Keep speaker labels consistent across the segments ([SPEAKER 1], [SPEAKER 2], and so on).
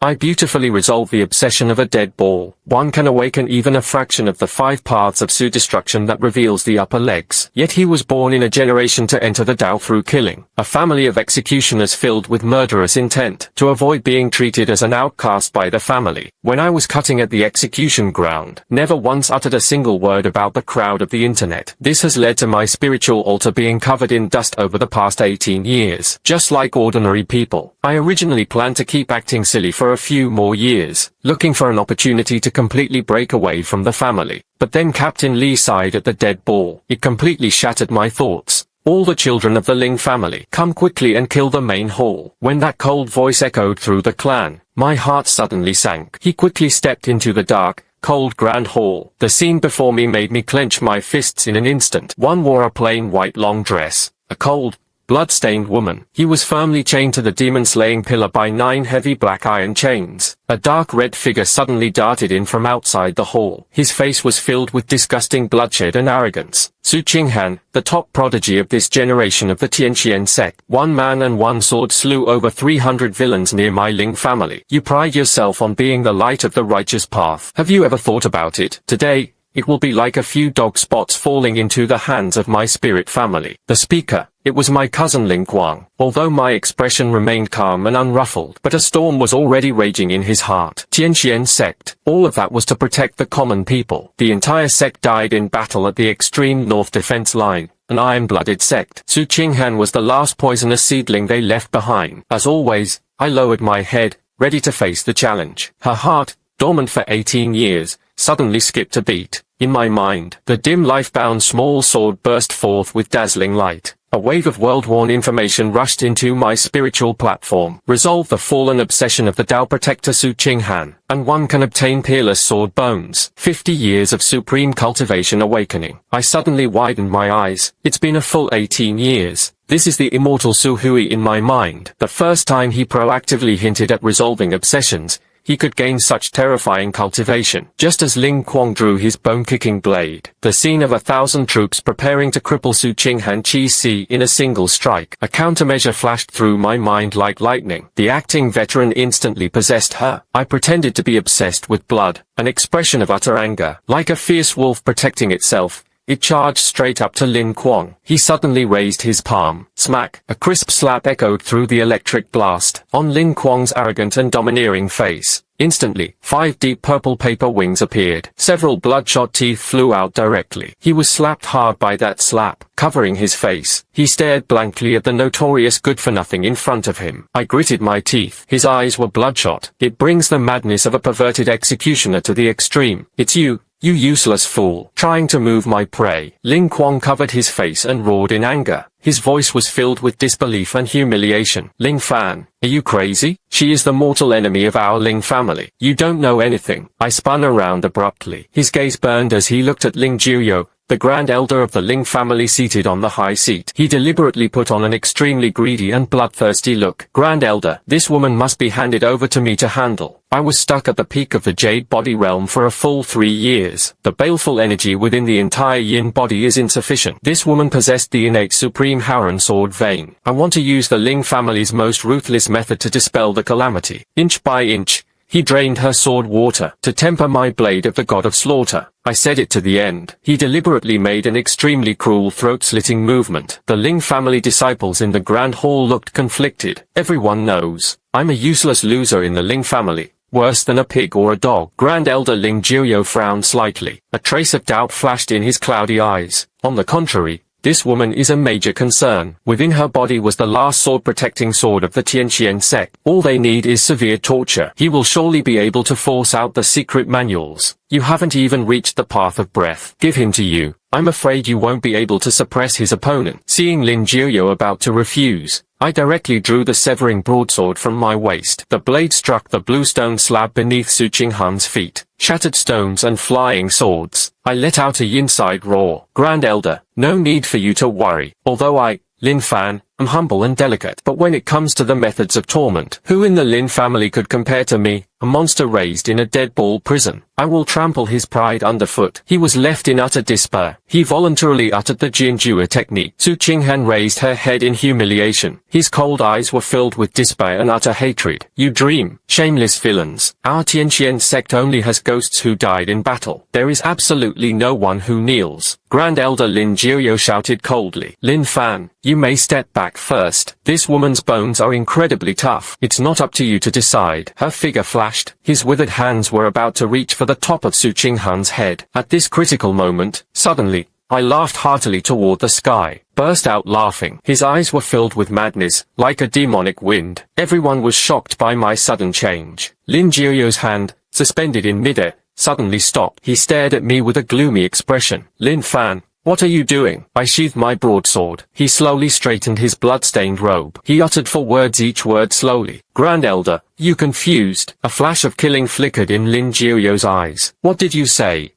[SPEAKER 1] I beautifully resolve the obsession of a dead ball. One can awaken even a fraction of the 5 paths of Su destruction that reveals the upper legs. Yet he was born in a generation to enter the Tao through killing. A family of executioners filled with murderous intent, to avoid being treated as an outcast by the family. When I was cutting at the execution ground, never once uttered a single word about the crowd of the internet. This has led to my spiritual altar being covered in dust over the past 18 years. Just like ordinary people, I originally planned to keep acting silly for a few more years, looking for an opportunity to completely break away from the family. But then Captain Lee sighed at the dead ball. It completely shattered my thoughts. All the children of the Ling family, come quickly and kill the main hall. When that cold voice echoed through the clan, my heart suddenly sank. He quickly stepped into the dark, cold grand hall. The scene before me made me clench my fists in an instant. One wore a plain white long dress, a cold, blood-stained woman. He was firmly chained to the demon-slaying pillar by 9 heavy black iron chains. A dark red figure suddenly darted in from outside the hall. His face was filled with disgusting bloodshed and arrogance. Su Qinghan, the top prodigy of this generation of the Tianqian sect. 1 man and 1 sword slew over 300 villains near my Ling family. You pride yourself on being the light of the righteous path. Have you ever thought about it? Today, it will be like a few dog spots falling into the hands of my spirit family. The speaker, it was my cousin Ling Kuang. Although my expression remained calm and unruffled, but a storm was already raging in his heart. Tianqian sect. All of that was to protect the common people. The entire sect died in battle at the extreme north defense line. An iron-blooded sect. Su Qinghan was the last poisonous seedling they left behind. As always, I lowered my head, ready to face the challenge. Her heart, dormant for 18 years, suddenly skipped a beat. In my mind, the dim life-bound small sword burst forth with dazzling light. A wave of world-worn information rushed into my spiritual platform. Resolve the fallen obsession of the Tao protector Su Qinghan, and one can obtain peerless sword bones. 50 years of supreme cultivation awakening. I suddenly widened my eyes. It's been a full 18 years. This is the immortal Su Hui in my mind. The first time he proactively hinted at resolving obsessions, he could gain such terrifying cultivation. Just as Ling Kuang drew his bone-kicking blade, the scene of 1,000 troops preparing to cripple Su Qinghan Qi Si in a single strike. A countermeasure flashed through my mind like lightning. The acting veteran instantly possessed her. I pretended to be obsessed with blood, an expression of utter anger. Like a fierce wolf protecting itself, it charged straight up to Lin Kuang. He suddenly raised his palm. Smack! A crisp slap echoed through the electric blast on Lin Kuang's arrogant and domineering face. Instantly, 5 deep purple paper wings appeared. Several bloodshot teeth flew out directly. He was slapped hard by that slap, covering his face. He stared blankly at the notorious good-for-nothing in front of him. I gritted my teeth. His eyes were bloodshot. It brings the madness of a perverted executioner to the extreme. It's you. You useless fool, trying to move my prey. Ling Kuang covered his face and roared in anger. His voice was filled with disbelief and humiliation. Ling Fan, are you crazy? She is the mortal enemy of our Ling family. You don't know anything. I spun around abruptly. His gaze burned as he looked at Ling Jiuyo, the grand elder of the Ling family seated on the high seat. He deliberately put on an extremely greedy and bloodthirsty look. Grand elder, this woman must be handed over to me to handle. I was stuck at the peak of the Jade body realm for a full 3 years. The baleful energy within the entire Yin body is insufficient. This woman possessed the innate supreme Howren sword vein. I want to use the Ling family's most ruthless method to dispel the calamity. Inch by inch, he drained her sword water to temper my blade of the god of slaughter. I said it to the end. He deliberately made an extremely cruel throat-slitting movement. The Ling family disciples in the grand hall looked conflicted. Everyone knows I'm a useless loser in the Ling family, worse than a pig or a dog. Grand Elder Ling Jiuyo frowned slightly. A trace of doubt flashed in his cloudy eyes. On the contrary, this woman is a major concern. Within her body was the last sword-protecting sword of the Tianqian sect. All they need is severe torture. He will surely be able to force out the secret manuals. You haven't even reached the path of breath. Give him to you. I'm afraid you won't be able to suppress his opponent. Seeing Lin Jiuyo about to refuse, I directly drew the severing broadsword from my waist. The blade struck the blue stone slab beneath Su Qinghan's feet. Shattered stones and flying swords. I let out a yin-side roar. Grand Elder, no need for you to worry. Although I, Lin Fan, am humble and delicate, but when it comes to the methods of torment, who in the Lin family could compare to me? a monster raised in a deadball prison. I will trample his pride underfoot. He was left in utter despair. He voluntarily uttered the Jinjua technique. Su Qinghan raised her head in humiliation. His cold eyes were filled with despair and utter hatred. You dream, shameless villains. Our Tianqian sect only has ghosts who died in battle. There is absolutely no one who kneels. Grand Elder Lin Jiuyou shouted coldly. Lin Fan, you may step back first. This woman's bones are incredibly tough. It's not up to you to decide. Her figure flashed. His withered hands were about to reach for the top of Su Qinghan's head. At this critical moment, suddenly, I laughed heartily toward the sky, burst out laughing. His eyes were filled with madness, like a demonic wind. Everyone was shocked by my sudden change. Lin Jiuyou's hand, suspended in midair, suddenly stopped. He stared at me with a gloomy expression. Lin Fan, what are you doing? I sheathed my broadsword. He slowly straightened his blood-stained robe. He uttered 4 words, each word slowly. Grand Elder, you confused. A flash of killing flickered in Lin Jiuyou's eyes. What did you say?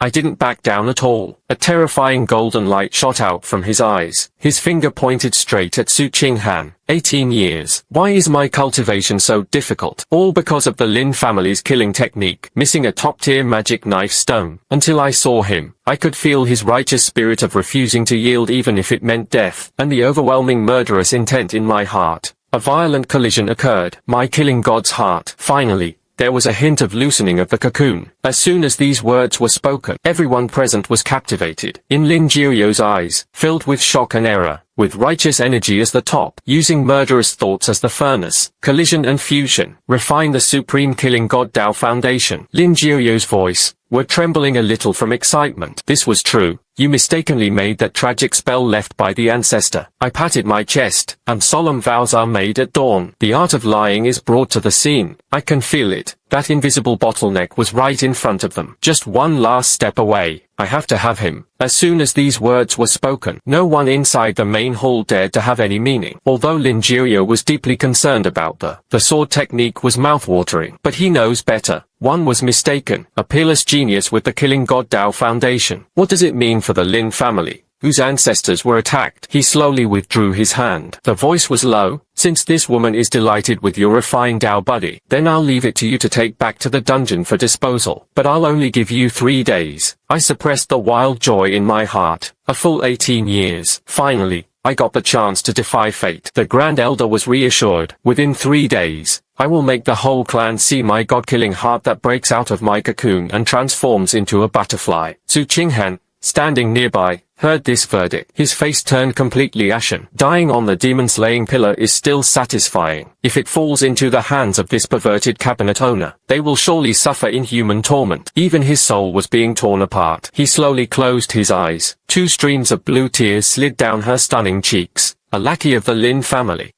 [SPEAKER 1] I didn't back down at all. A terrifying golden light shot out from his eyes. His finger pointed straight at Su Qinghan. 18 years. Why is my cultivation so difficult? All because of the Lin family's killing technique, missing a top-tier magic knife stone. Until I saw him, I could feel his righteous spirit of refusing to yield even if it meant death, and the overwhelming murderous intent in my heart. A violent collision occurred. My killing god's heart. Finally, there was a hint of loosening of the cocoon. As soon as these words were spoken, everyone present was captivated. In Lin Jiuyou's eyes, filled with shock and error, with righteous energy as the top, using murderous thoughts as the furnace, collision and fusion, refine the supreme killing god Tao foundation. Lin Jiuyou's voice were trembling a little from excitement. This was true. You mistakenly made that tragic spell left by the ancestor. I patted my chest, and solemn vows are made at dawn. The art of lying is brought to the scene. I can feel it. That invisible bottleneck was right in front of them. Just one last step away. I have to have him. As soon as these words were spoken, no one inside the main hall dared to have any meaning. Although Lin Jiuyou was deeply concerned about the sword technique was mouth-watering. But he knows better. One was mistaken. A peerless genius with the killing god Tao foundation. What does it mean for the Lin family, whose ancestors were attacked? He slowly withdrew his hand. The voice was low. Since this woman is delighted with your refined Tao body, then I'll leave it to you to take back to the dungeon for disposal. But I'll only give you 3 days. I suppressed the wild joy in my heart. A full 18 years. Finally, I got the chance to defy fate. The Grand Elder was reassured. Within 3 days, I will make the whole clan see my god-killing heart that breaks out of my cocoon and transforms into a butterfly. Su Qinghan, standing nearby, heard this verdict. His face turned completely ashen. Dying on the demon-slaying pillar is still satisfying. If it falls into the hands of this perverted cabinet owner, they will surely suffer inhuman torment. Even his soul was being torn apart. He slowly closed his eyes. 2 streams of blue tears slid down her stunning cheeks. A lackey of the Lin family.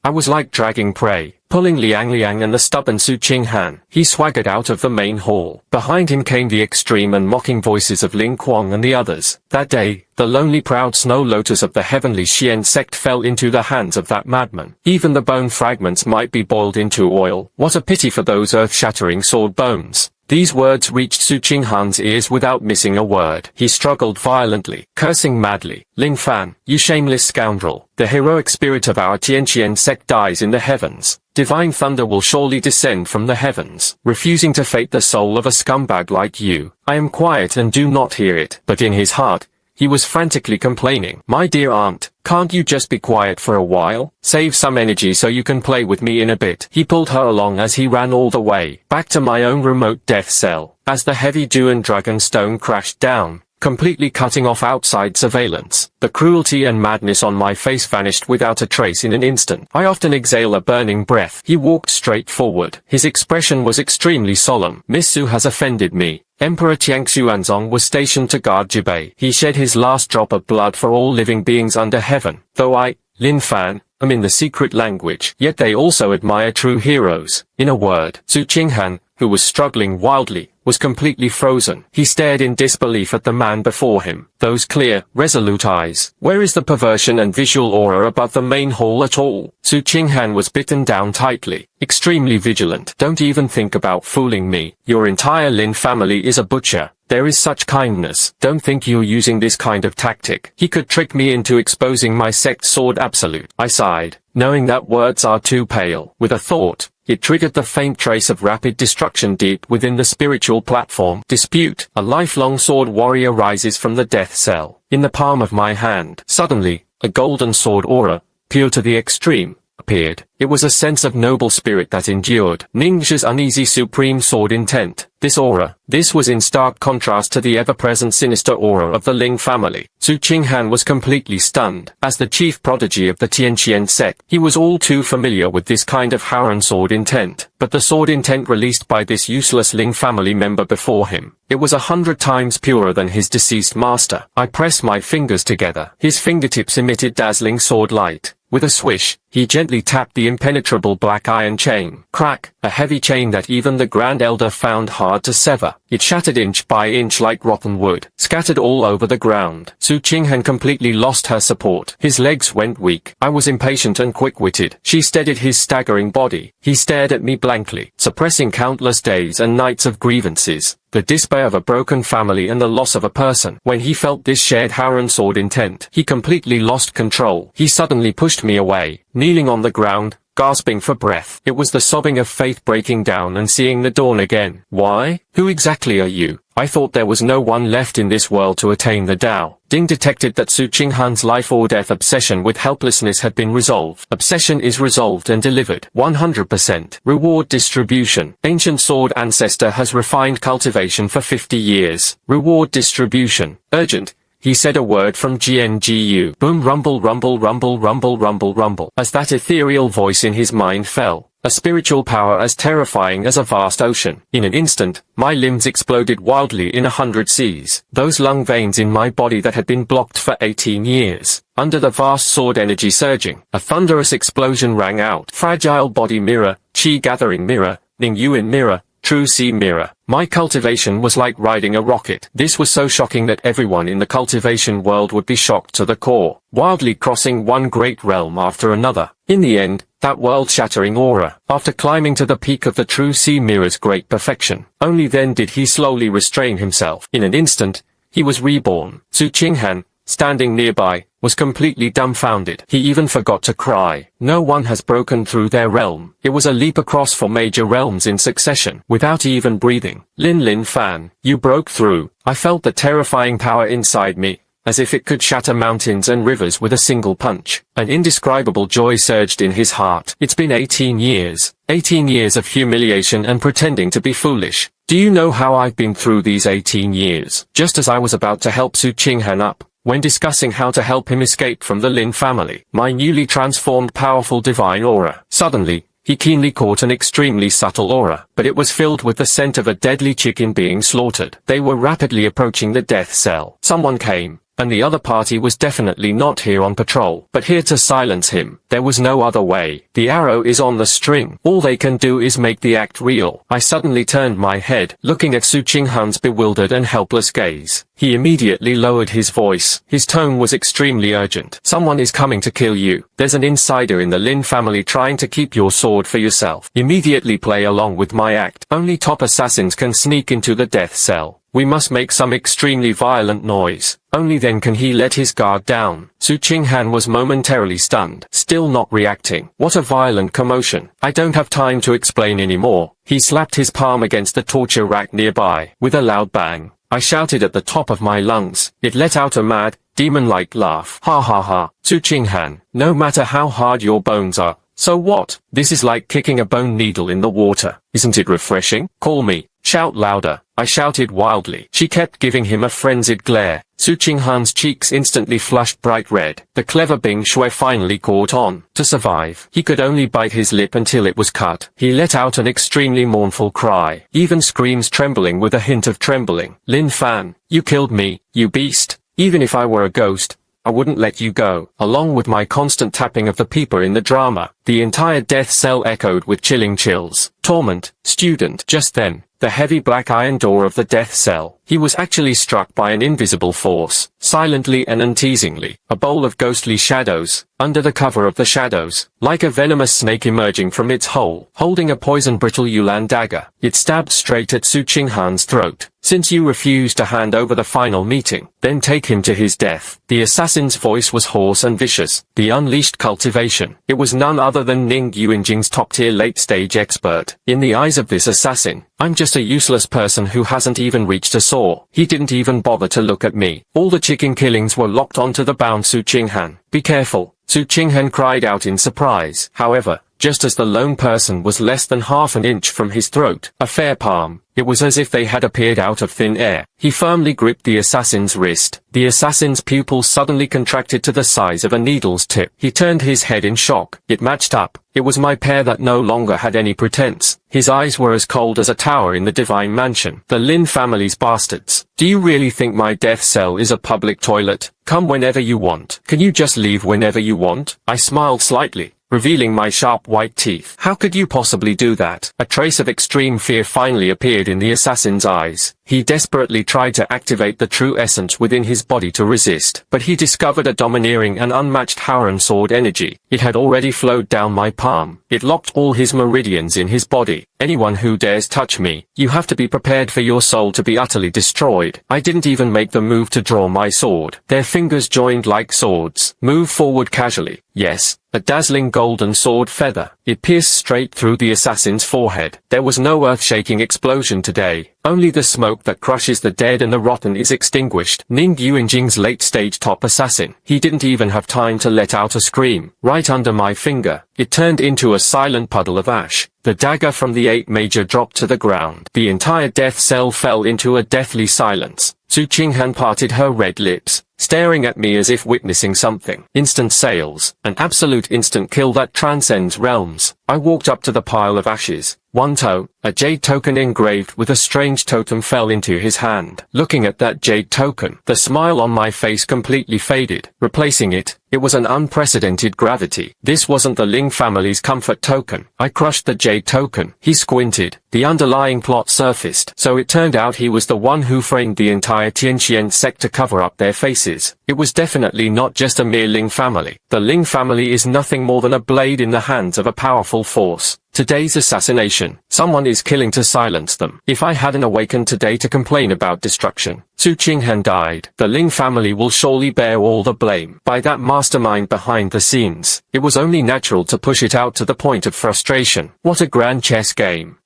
[SPEAKER 1] I was like dragging prey, pulling Liang and the stubborn Su Qinghan. He swaggered out of the main hall. Behind him came the extreme and mocking voices of Ling Kuang and the others. That day, the lonely proud snow lotus of the heavenly Xian sect fell into the hands of that madman. Even the bone fragments might be boiled into oil. What a pity for those earth-shattering sword bones. These words reached Su Qinghan's ears without missing a word. He struggled violently, cursing madly. Lin Fan, you shameless scoundrel. The heroic spirit of our Tianqian sect dies in the heavens. Divine thunder will surely descend from the heavens, refusing to fate the soul of a scumbag like you. I am quiet and do not hear it. But in his heart, he was frantically complaining. My dear aunt, can't you just be quiet for a while? Save some energy so you can play with me in a bit. He pulled her along as he ran all the way back to my own remote death cell. As the heavy Duan Dragon Stone crashed down, completely cutting off outside surveillance, the cruelty and madness on my face vanished without a trace in an instant. I often exhale a burning breath. He walked straight forward. His expression was extremely solemn. Miss Su has offended me. Emperor Tiang Xuanzong was stationed to guard Jibei. He shed his last drop of blood for all living beings under heaven. Though I, Lin Fan, am in the secret language, yet they also admire true heroes. In a word, Su Qinghan, who was struggling wildly, was completely frozen. He stared in disbelief at the man before him. Those clear, resolute eyes. Where is the perversion and visual aura above the main hall at all? Su Qinghan was bitten down tightly, extremely vigilant. Don't even think about fooling me. Your entire Lin family is a butcher. There is such kindness. Don't think you're using this kind of tactic. He could trick me into exposing my sect sword absolute. I sighed, knowing that words are too pale. With a thought, it triggered the faint trace of rapid destruction deep within the spiritual platform. Dispute. A lifelong sword warrior rises from the death cell. In the palm of my hand. Suddenly, a golden sword aura, pure to the extreme, appeared. It was a sense of noble spirit that endured. Ninja's uneasy supreme sword intent. This aura. This was in stark contrast to the ever-present sinister aura of the Ling family. Su Qinghan was completely stunned. As the chief prodigy of the Tianqian sect, he was all too familiar with this kind of Haran sword intent. But the sword intent released by this useless Ling family member before him, it was 100 times purer than his deceased master. I pressed my fingers together. His fingertips emitted dazzling sword light. With a swish, he gently tapped the impenetrable black iron chain. Crack, a heavy chain that even the Grand Elder found hard to sever. It shattered inch by inch like rotten wood, scattered all over the ground. Su Qinghan completely lost her support. His legs went weak. I was impatient and quick-witted. She steadied his staggering body. He stared at me blankly, suppressing countless days and nights of grievances, the despair of a broken family and the loss of a person. When he felt this shared Haran sword intent, he completely lost control. He suddenly pushed me away, kneeling on the ground, gasping for breath. It was the sobbing of faith breaking down and seeing the dawn again. Why? Who exactly are you? I thought there was no one left in this world to attain the Tao. Ding detected that Su Qinghan's life or death obsession with helplessness had been resolved. Obsession is resolved and delivered. 100%. Reward distribution. Ancient sword ancestor has refined cultivation for 50 years. Reward distribution. Urgent. He said a word from GNGU. Boom, rumble, rumble, rumble, rumble, rumble, rumble. As that ethereal voice in his mind fell, a spiritual power as terrifying as a vast ocean. In an instant, my limbs exploded wildly in 100 seas. Those lung veins in my body that had been blocked for 18 years. Under the vast sword energy surging, a thunderous explosion rang out. Fragile body mirror, chi gathering mirror, Ning Yuan mirror, True Sea mirror. My cultivation was like riding a rocket. This was so shocking that everyone in the cultivation world would be shocked to the core, wildly crossing one great realm after another. In the end, that world-shattering aura, after climbing to the peak of the True Sea mirror's great perfection, only then did he slowly restrain himself. In an instant, he was reborn. Su Qinghan, standing nearby, was completely dumbfounded. He even forgot to cry. No one has broken through their realm. It was a leap across 4 major realms in succession, without even breathing. Lin Fan, you broke through. I felt the terrifying power inside me, as if it could shatter mountains and rivers with a single punch. An indescribable joy surged in his heart. It's been 18 years. 18 years of humiliation and pretending to be foolish. Do you know how I've been through these 18 years? Just as I was about to help Su Qinghan up, when discussing how to help him escape from the Lin family, my newly transformed powerful divine aura. Suddenly, he keenly caught an extremely subtle aura, but it was filled with the scent of a deadly chicken being slaughtered. They were rapidly approaching the death cell. Someone came, and the other party was definitely not here on patrol, but here to silence him. There was no other way. The arrow is on the string. All they can do is make the act real. I suddenly turned my head, looking at Su Qinghan's bewildered and helpless gaze. He immediately lowered his voice. His tone was extremely urgent. Someone is coming to kill you. There's an insider in the Lin family trying to keep your sword for yourself. Immediately play along with my act. Only top assassins can sneak into the death cell. We must make some extremely violent noise. Only then can he let his guard down. Su Qinghan was momentarily stunned, still not reacting. What a violent commotion. I don't have time to explain anymore. He slapped his palm against the torture rack nearby. With a loud bang, I shouted at the top of my lungs. It let out a mad, demon-like laugh. Ha ha ha. Su Qinghan, no matter how hard your bones are, so what? This is like kicking a bone needle in the water. Isn't it refreshing? Call me. Shout louder. I shouted wildly. She kept giving him a frenzied glare. Su Qinghan's cheeks instantly flushed bright red. The clever Bing Shui finally caught on. To survive, he could only bite his lip until it was cut. He let out an extremely mournful cry, even screams trembling with a hint of trembling. Lin Fan, you killed me, you beast. Even if I were a ghost, I wouldn't let you go. Along with my constant tapping of the peeper in the drama, The entire death cell echoed with chilling chills. Torment, student. Just then, the heavy black iron door of the death cell. He was actually struck by an invisible force, silently and unteasingly. A bowl of ghostly shadows, under the cover of the shadows, like a venomous snake emerging from its hole, holding a poison brittle Yulan dagger. It stabbed straight at Su Qinghan's throat. Since you refuse to hand over the final meeting, then take him to his death. The assassin's voice was hoarse and vicious. The unleashed cultivation. It was none other than Ning Yuanjing's top-tier late-stage expert. In the eyes of this assassin, I'm just a useless person who hasn't even reached a saw. He didn't even bother to look at me. All the chicken killings were locked onto the bound Su Qinghan. Be careful, Su Qinghan cried out in surprise. However, just as the lone person was less than half an inch from his throat, a fair palm, it was as if they had appeared out of thin air. He firmly gripped the assassin's wrist. The assassin's pupils suddenly contracted to the size of a needle's tip. He turned his head in shock. It matched up. It was my pair that no longer had any pretense. His eyes were as cold as a tower in the divine mansion. The Lin family's bastards. Do you really think my death cell is a public toilet? Come whenever you want. Can you just leave whenever you want? I smiled slightly, revealing my sharp white teeth. How could you possibly do that? A trace of extreme fear finally appeared in the assassin's eyes. He desperately tried to activate the true essence within his body to resist, but he discovered a domineering and unmatched Howren sword energy. It had already flowed down my palm. It locked all his meridians in his body. Anyone who dares touch me, you have to be prepared for your soul to be utterly destroyed. I didn't even make the move to draw my sword. Their fingers joined like swords. Move forward casually. Yes, a dazzling golden sword feather. It pierced straight through the assassin's forehead. There was no earth-shaking explosion today. Only the smoke that crushes the dead and the rotten is extinguished. Ning Yuanjing's late-stage top assassin. He didn't even have time to let out a scream. Right under my finger, it turned into a silent puddle of ash. The dagger from the 8 major dropped to the ground. The entire death cell fell into a deathly silence. Su Qinghan parted her red lips, staring at me as if witnessing something. Instant sales. An absolute instant kill that transcends realms. I walked up to the pile of ashes. One toe, a jade token engraved with a strange totem fell into his hand. Looking at that jade token, the smile on my face completely faded. Replacing it, it was an unprecedented gravity. This wasn't the Ling family's comfort token. I crushed the jade token. He squinted. The underlying plot surfaced. So it turned out he was the one who framed the entire Tianqian sect to cover up their faces. It was definitely not just a mere Ling family. The Ling family is nothing more than a blade in the hands of a powerful force. Today's assassination. Someone is killing to silence them. If I hadn't awakened today to complain about destruction, Su Qinghan died. The Ling family will surely bear all the blame. By that mastermind behind the scenes, it was only natural to push it out to the point of frustration. What a grand chess game.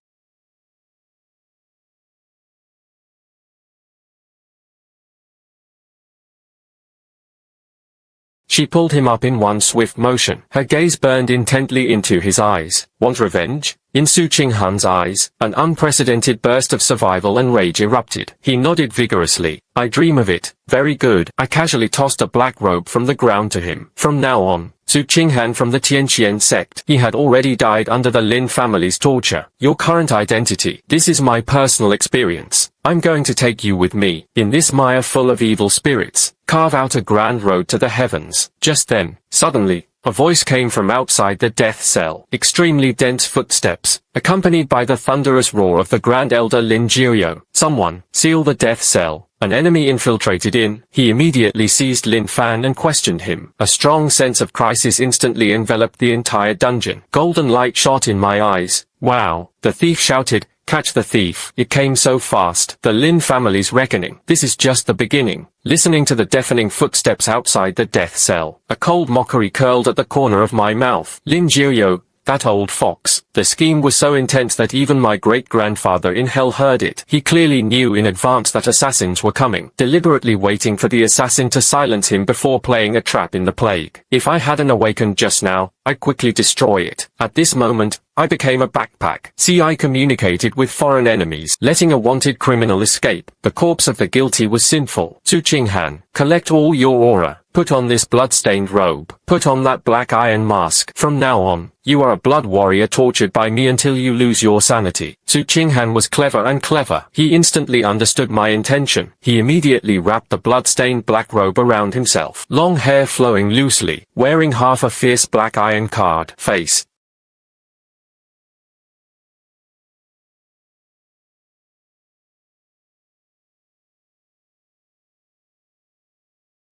[SPEAKER 1] She pulled him up in one swift motion. Her gaze burned intently into his eyes. Want revenge? In Su Qinghan's eyes, an unprecedented burst of survival and rage erupted. He nodded vigorously. I dream of it. Very good. I casually tossed a black robe from the ground to him. From now on, Su Qinghan from the Tianqian sect. He had already died under the Lin family's torture. Your current identity. This is my personal experience. I'm going to take you with me. In this mire full of evil spirits, carve out a grand road to the heavens. Just then, suddenly, a voice came from outside the death cell. Extremely dense footsteps, accompanied by the thunderous roar of the Grand Elder Lin Jiuyou. Someone, seal the death cell. An enemy infiltrated in. He immediately seized Lin Fan and questioned him. A strong sense of crisis instantly enveloped the entire dungeon. Golden light shot in my eyes. Wow, the thief shouted. Catch the thief. It came so fast. The Lin family's reckoning. This is just the beginning. Listening to the deafening footsteps outside the death cell, a cold mockery curled at the corner of my mouth. Lin Jiuyou, that old fox. The scheme was so intense that even my great-grandfather in hell heard it. He clearly knew in advance that assassins were coming, deliberately waiting for the assassin to silence him before playing a trap in the plague. If I hadn't awakened just now, I'd quickly destroy it. At this moment, I became a backpack. See, I communicated with foreign enemies, letting a wanted criminal escape. The corpse of the guilty was sinful. Su Qinghan, collect all your aura. Put on this blood-stained robe. Put on that black iron mask. From now on, you are a blood warrior tortured by me until you lose your sanity. Su Qinghan was clever and clever. He instantly understood my intention. He immediately wrapped the blood-stained black robe around himself. Long hair flowing loosely, wearing half a fierce black iron card face.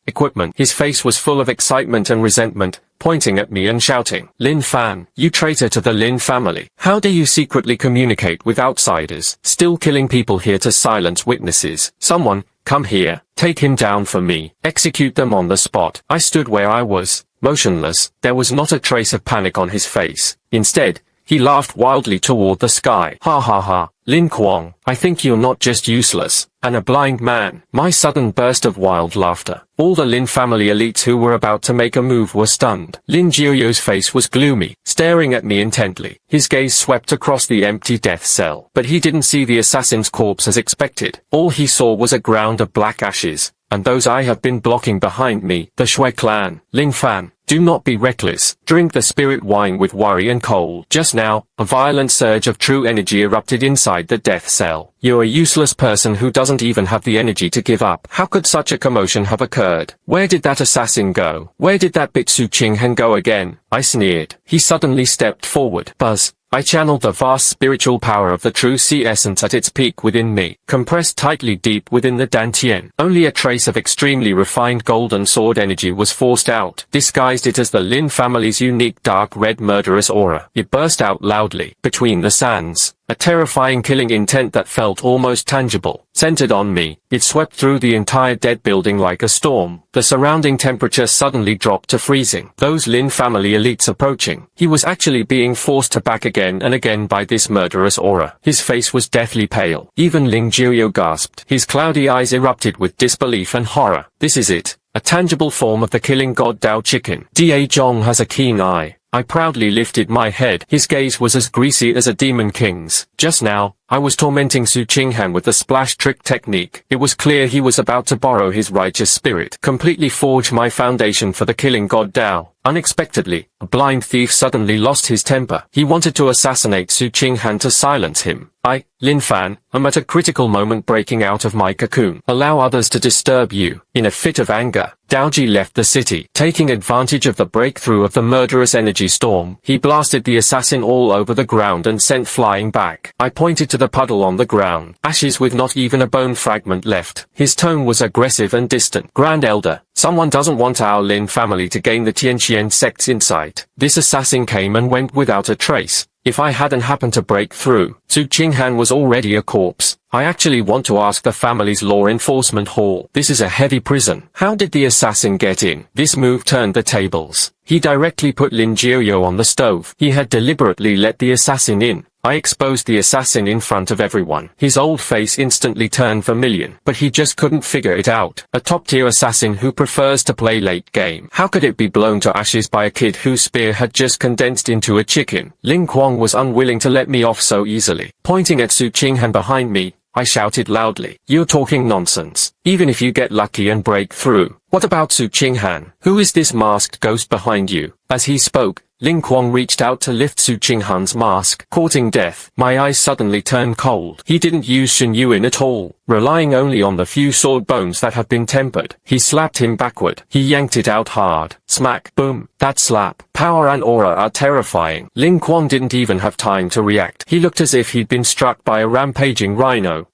[SPEAKER 1] equipment. His face was full of excitement and resentment, pointing at me and shouting, "Lin Fan, you traitor to the Lin family. How dare you secretly communicate with outsiders, still killing people here to silence witnesses? Someone, come here, take him down for me, execute them on the spot." I stood where I was, motionless. There was not a trace of panic on his face. Instead, he laughed wildly toward the sky. "Ha ha ha, Lin Kuang, I think you're not just useless, and a blind man." My sudden burst of wild laughter. All the Lin family elites who were about to make a move were stunned. Lin Jiuyo's face was gloomy, staring at me intently. His gaze swept across the empty death cell. But he didn't see the assassin's corpse as expected. All he saw was a ground of black ashes, and those I have been blocking behind me. The Shui clan. "Lin Fan, do not be reckless. Drink the spirit wine with worry and cold." Just now, a violent surge of true energy erupted inside the death cell. "You're a useless person who doesn't even have the energy to give up." How could such a commotion have occurred? Where did that assassin go? Where did that bit Su Qinghan go again? I sneered. He suddenly stepped forward. Buzz. I channeled the vast spiritual power of the true sea essence at its peak within me, compressed tightly deep within the Dantian. Only a trace of extremely refined golden sword energy was forced out, disguised it as the Lin family's unique dark red murderous aura. It burst out loudly, between the sands. A terrifying killing intent that felt almost tangible, centered on me. It swept through the entire dead building like a storm. The surrounding temperature suddenly dropped to freezing. Those Lin family elites approaching. He was actually being forced to back again and again by this murderous aura. His face was deathly pale. Even Ling Jiuyo gasped. His cloudy eyes erupted with disbelief and horror. This is it. A tangible form of the killing god Dao Chicken. Da Zhong has a keen eye. I proudly lifted my head. His gaze was as greasy as a demon king's. Just now, I was tormenting Su Qinghan with the splash trick technique. It was clear he was about to borrow his righteous spirit, completely forge my foundation for the killing god Dao. Unexpectedly, a blind thief suddenly lost his temper. He wanted to assassinate Su Qinghan to silence him. I, Lin Fan, am at a critical moment breaking out of my cocoon. Allow others to disturb you. In a fit of anger, Daoji left the city. Taking advantage of the breakthrough of the murderous energy storm, he blasted the assassin all over the ground and sent flying back. I pointed to the puddle on the ground, ashes with not even a bone fragment left. His tone was aggressive and distant. Grand Elder, someone doesn't want our Lin family to gain the Tianqian sect's insight. This assassin came and went without a trace. If I hadn't happened to break through, Su Qinghan was already a corpse. I actually want to ask the family's law enforcement hall. This is a heavy prison. How did the assassin get in? This move turned the tables. He directly put Lin Jiuyo on the stove. He had deliberately let the assassin in. I exposed the assassin in front of everyone. His old face instantly turned vermilion, but he just couldn't figure it out. A top-tier assassin who prefers to play late game. How could it be blown to ashes by a kid whose spear had just condensed into a chicken? Ling Kuang was unwilling to let me off so easily. Pointing at Su Qinghan behind me, I shouted loudly, "You're talking nonsense. Even if you get lucky and break through. What about Su Qinghan? Who is this masked ghost behind you?" As he spoke, Ling Kuang reached out to lift Su Qinghan's mask, courting death. My eyes suddenly turned cold. He didn't use Shen Yuan at all, relying only on the few sword bones that had been tempered. He slapped him backward. He yanked it out hard. Smack. Boom. That slap. Power and aura are terrifying. Ling Kuang didn't even have time to react. He looked as if he'd been struck by a rampaging rhino.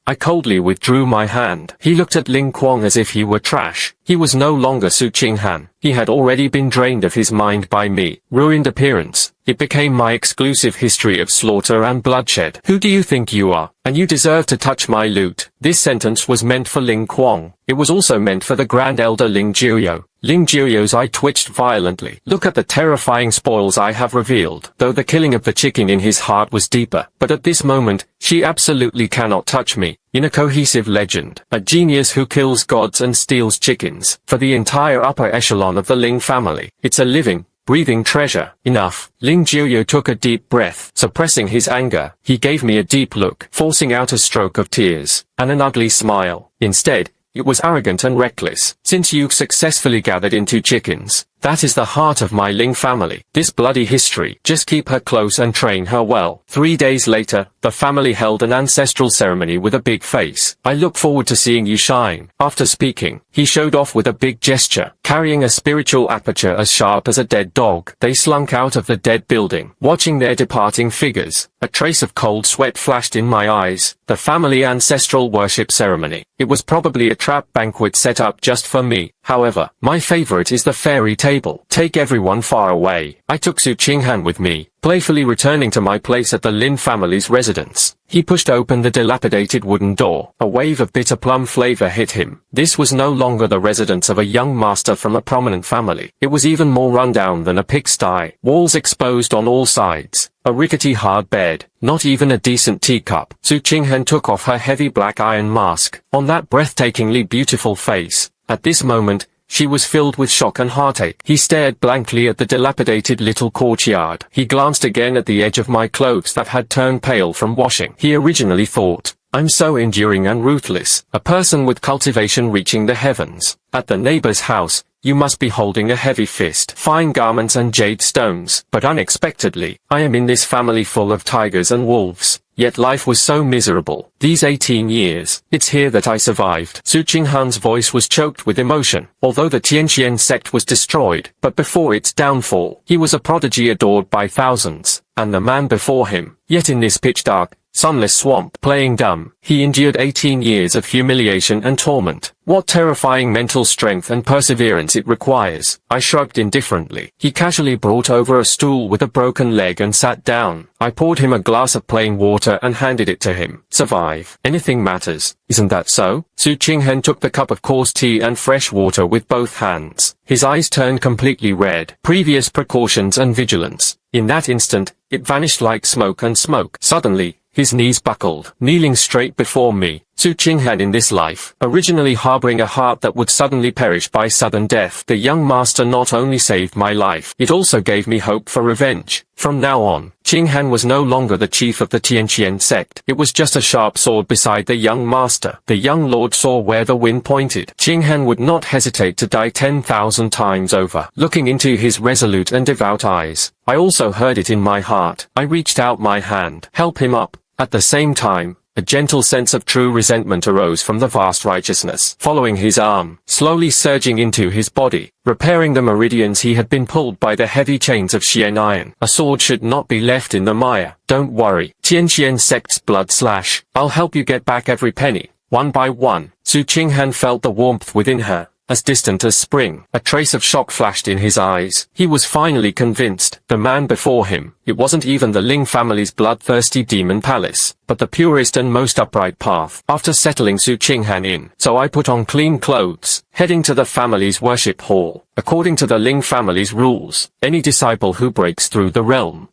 [SPEAKER 1] I coldly withdrew my hand. He looked at Ling Kuang as if he were trash. He was no longer Su Qinghan. He had already been drained of his mind by me. Ruined appearance. It became my exclusive history of slaughter and bloodshed. Who do you think you are? And you deserve to touch my loot. This sentence was meant for Ling Kuang. It was also meant for the Grand Elder Ling Jiuyo. Ling Jiuyo's eye twitched violently. Look at the terrifying spoils I have revealed. Though the killing of the chicken in his heart was deeper. But at this moment, she absolutely cannot touch me. In a cohesive legend, a genius who kills gods and steals chickens. For the entire upper echelon of the Ling family. It's a living, breathing treasure. Enough. Ling Jiuyo took a deep breath. Suppressing his anger, he gave me a deep look, forcing out a stroke of tears, and an ugly smile. Instead, it was arrogant and reckless. Since you've successfully gathered in 2 chickens, That is the heart of my Ling family. This bloody history. Just keep her close and train her well. 3 days later, the family held an ancestral ceremony with a big face. I look forward to seeing you shine. After speaking, he showed off with a big gesture, carrying a spiritual aperture as sharp as a dead dog. They slunk out of the dead building, watching their departing figures. A trace of cold sweat flashed in my eyes. The family ancestral worship ceremony. It was probably a trap banquet set up just for me. However, my favorite is the fairy table. Take everyone far away. I took Su Qinghan with me, playfully returning to my place at the Lin family's residence. He pushed open the dilapidated wooden door. A wave of bitter plum flavor hit him. This was no longer the residence of a young master from a prominent family. It was even more rundown than a pigsty. Walls exposed on all sides. A rickety hard bed. Not even a decent teacup. Su Qinghan took off her heavy black iron mask. On that breathtakingly beautiful face, at this moment, she was filled with shock and heartache. He stared blankly at the dilapidated little courtyard. He glanced again at the edge of my clothes that had turned pale from washing. He originally thought, I'm so enduring and ruthless, a person with cultivation reaching the heavens. At the neighbor's house, you must be holding a heavy fist, fine garments and jade stones. But unexpectedly, I am in this family full of tigers and wolves. Yet life was so miserable. These 18 years, it's here that I survived. Su Qinghan's voice was choked with emotion. Although the Tianqian sect was destroyed, but before its downfall, he was a prodigy adored by thousands. And the man before him, yet in this pitch-dark, sunless swamp, playing dumb, he endured 18 years of humiliation and torment. What terrifying mental strength and perseverance it requires. I shrugged indifferently. He casually brought over a stool with a broken leg and sat down. I poured him a glass of plain water and handed it to him. Survive. Anything matters. Isn't that so? Su Qinghan took the cup of coarse tea and fresh water with both hands. His eyes turned completely red. Previous precautions and vigilance. In that instant, it vanished like smoke and smoke. Suddenly, his knees buckled, kneeling straight before me. Su Qinghan in this life, originally harboring a heart that would suddenly perish by sudden death. The young master not only saved my life, it also gave me hope for revenge. From now on, Qinghan was no longer the chief of the Tianqian sect. It was just a sharp sword beside the young master. The young lord saw where the wind pointed. Qinghan would not hesitate to die 10,000 times over. Looking into his resolute and devout eyes, I also heard it in my heart. I reached out my hand, help him up. At the same time, a gentle sense of true resentment arose from the vast righteousness, following his arm, slowly surging into his body, repairing the meridians he had been pulled by the heavy chains of Xian iron. A sword should not be left in the mire. Don't worry, Tianqian sect's blood slash. I'll help you get back every penny, one by one. Su Qinghan felt the warmth within her, as distant as spring. A trace of shock flashed in his eyes. He was finally convinced. The man before him, it wasn't even the Ling family's bloodthirsty demon palace, but the purest and most upright path. After settling Su Qinghan in, so I put on clean clothes, heading to the family's worship hall. According to the Ling family's rules, any disciple who breaks through the realm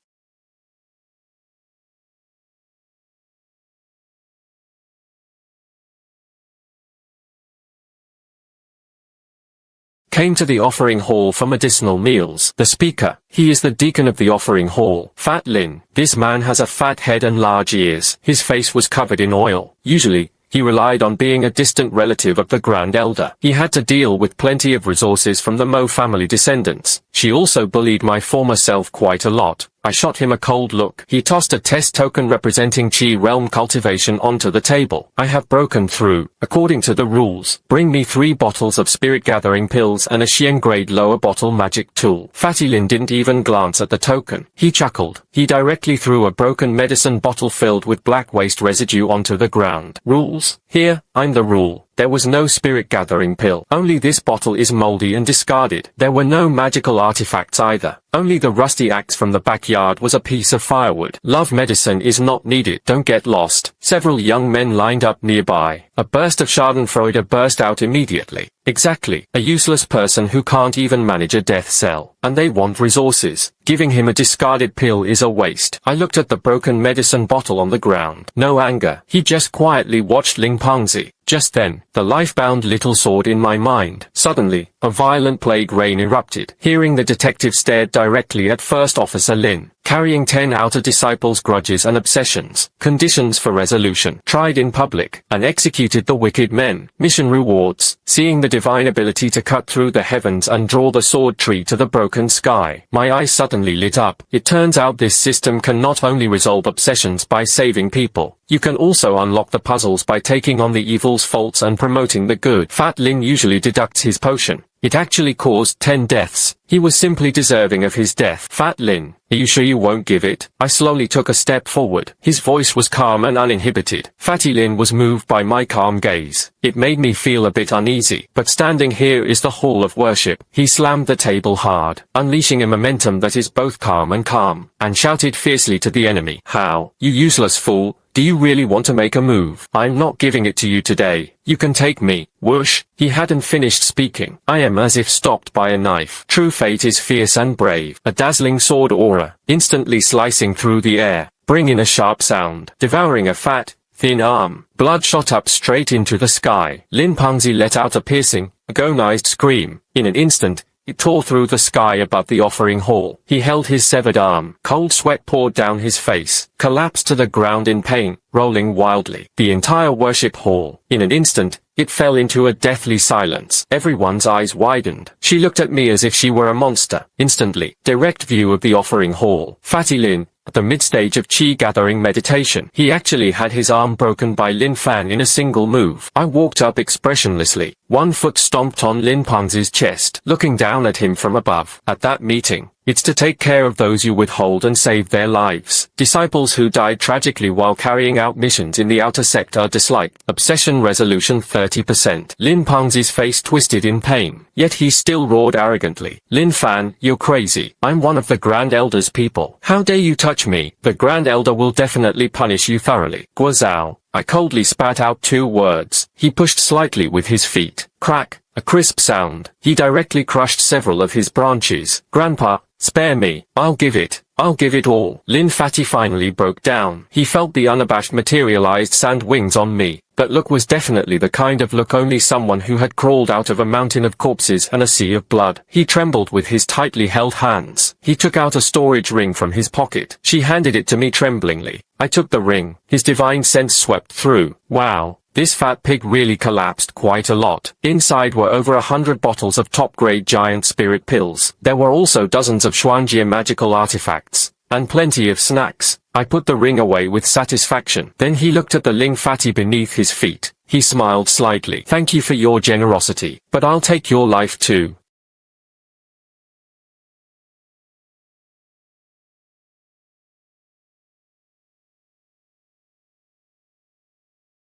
[SPEAKER 1] came to the offering hall for medicinal meals. The speaker, he is the deacon of the offering hall. Fat Lin. This man has a fat head and large ears. His face was covered in oil. Usually, he relied on being a distant relative of the Grand Elder. He had to deal with plenty of resources from the Mo family descendants. She also bullied my former self quite a lot. I shot him a cold look. He tossed a test token representing Qi realm cultivation onto the table. I have broken through. According to the rules, bring me 3 bottles of spirit gathering pills and a Xian grade lower bottle magic tool. Fatty Lin didn't even glance at the token. He chuckled. He directly threw a broken medicine bottle filled with black waste residue onto the ground. Rules? Here, I'm the rule. There was no spirit gathering pill. Only this bottle is moldy and discarded. There were no magical artifacts either. Only the rusty axe from the backyard was a piece of firewood. Love medicine is not needed. Don't get lost. Several young men lined up nearby. A burst of schadenfreude burst out immediately. Exactly. A useless person who can't even manage a death cell. And they want resources. Giving him a discarded pill is a waste. I looked at the broken medicine bottle on the ground. No anger. He just quietly watched Ling Pengzi. Just then, the life-bound little sword in my mind. Suddenly, a violent plague rain erupted. Hearing the detective stared directly at First Officer Lin, carrying 10 outer disciples' grudges and obsessions. Conditions for resolution. Tried in public, and executed the wicked men. Mission rewards. Seeing the divine ability to cut through the heavens and draw the sword tree to the broken sky. My eyes suddenly lit up. It turns out this system can not only resolve obsessions by saving people, you can also unlock the puzzles by taking on the evil's faults and promoting the good. Fat Lin usually deducts his potion. It actually caused 10 deaths. He was simply deserving of his death. Fat Lin, are you sure you won't give it? I slowly took a step forward. His voice was calm and uninhibited. Fatty Lin was moved by my calm gaze. It made me feel a bit uneasy. But standing here is the hall of worship. He slammed the table hard, unleashing a momentum that is both calm, and shouted fiercely to the enemy. How? You useless fool. Do you really want to make a move? I'm not giving it to you today. You can take me. Whoosh. He hadn't finished speaking. I am as if stopped by a knife. True fate is fierce and brave. A dazzling sword aura, instantly slicing through the air, bringing a sharp sound, devouring a fat, thin arm. Blood shot up straight into the sky. Lin Pengzi let out a piercing, agonized scream. In an instant, it tore through the sky above the offering hall. He held his severed arm. Cold sweat poured down his face, collapsed to the ground in pain, rolling wildly. The entire worship hall. In an instant, it fell into a deathly silence. Everyone's eyes widened. She looked at me as if she were a monster. Instantly, direct view of the offering hall. Fatty Lin, at the mid-stage of chi-gathering meditation. He actually had his arm broken by Lin Fan in a single move. I walked up expressionlessly. One foot stomped on Lin Pengzi's chest, looking down at him from above. At that meeting, it's to take care of those you withhold and save their lives. Disciples who died tragically while carrying out missions in the outer sector are disliked. Obsession resolution 30%. Lin Pengzi's face twisted in pain, yet he still roared arrogantly. Lin Fan, you're crazy. I'm one of the Grand Elder's people. How dare you touch me? The Grand Elder will definitely punish you thoroughly. Guozhao. I coldly spat out 2 words. He pushed slightly with his feet. Crack. A crisp sound. He directly crushed several of his branches. Grandpa, spare me. I'll give it all. Lin Fatty finally broke down. He felt the unabashed materialized sand wings on me. That look was definitely the kind of look only someone who had crawled out of a mountain of corpses and a sea of blood. He trembled with his tightly held hands. He took out a storage ring from his pocket. She handed it to me tremblingly. I took the ring. His divine sense swept through. Wow. This fat pig really collapsed quite a lot. Inside were over 100 bottles of top-grade giant spirit pills. There were also dozens of Xuanjie magical artifacts, and plenty of snacks. I put the ring away with satisfaction. Then he looked at the Ling Fatty beneath his feet. He smiled slightly. Thank you for your generosity, but I'll take your life too.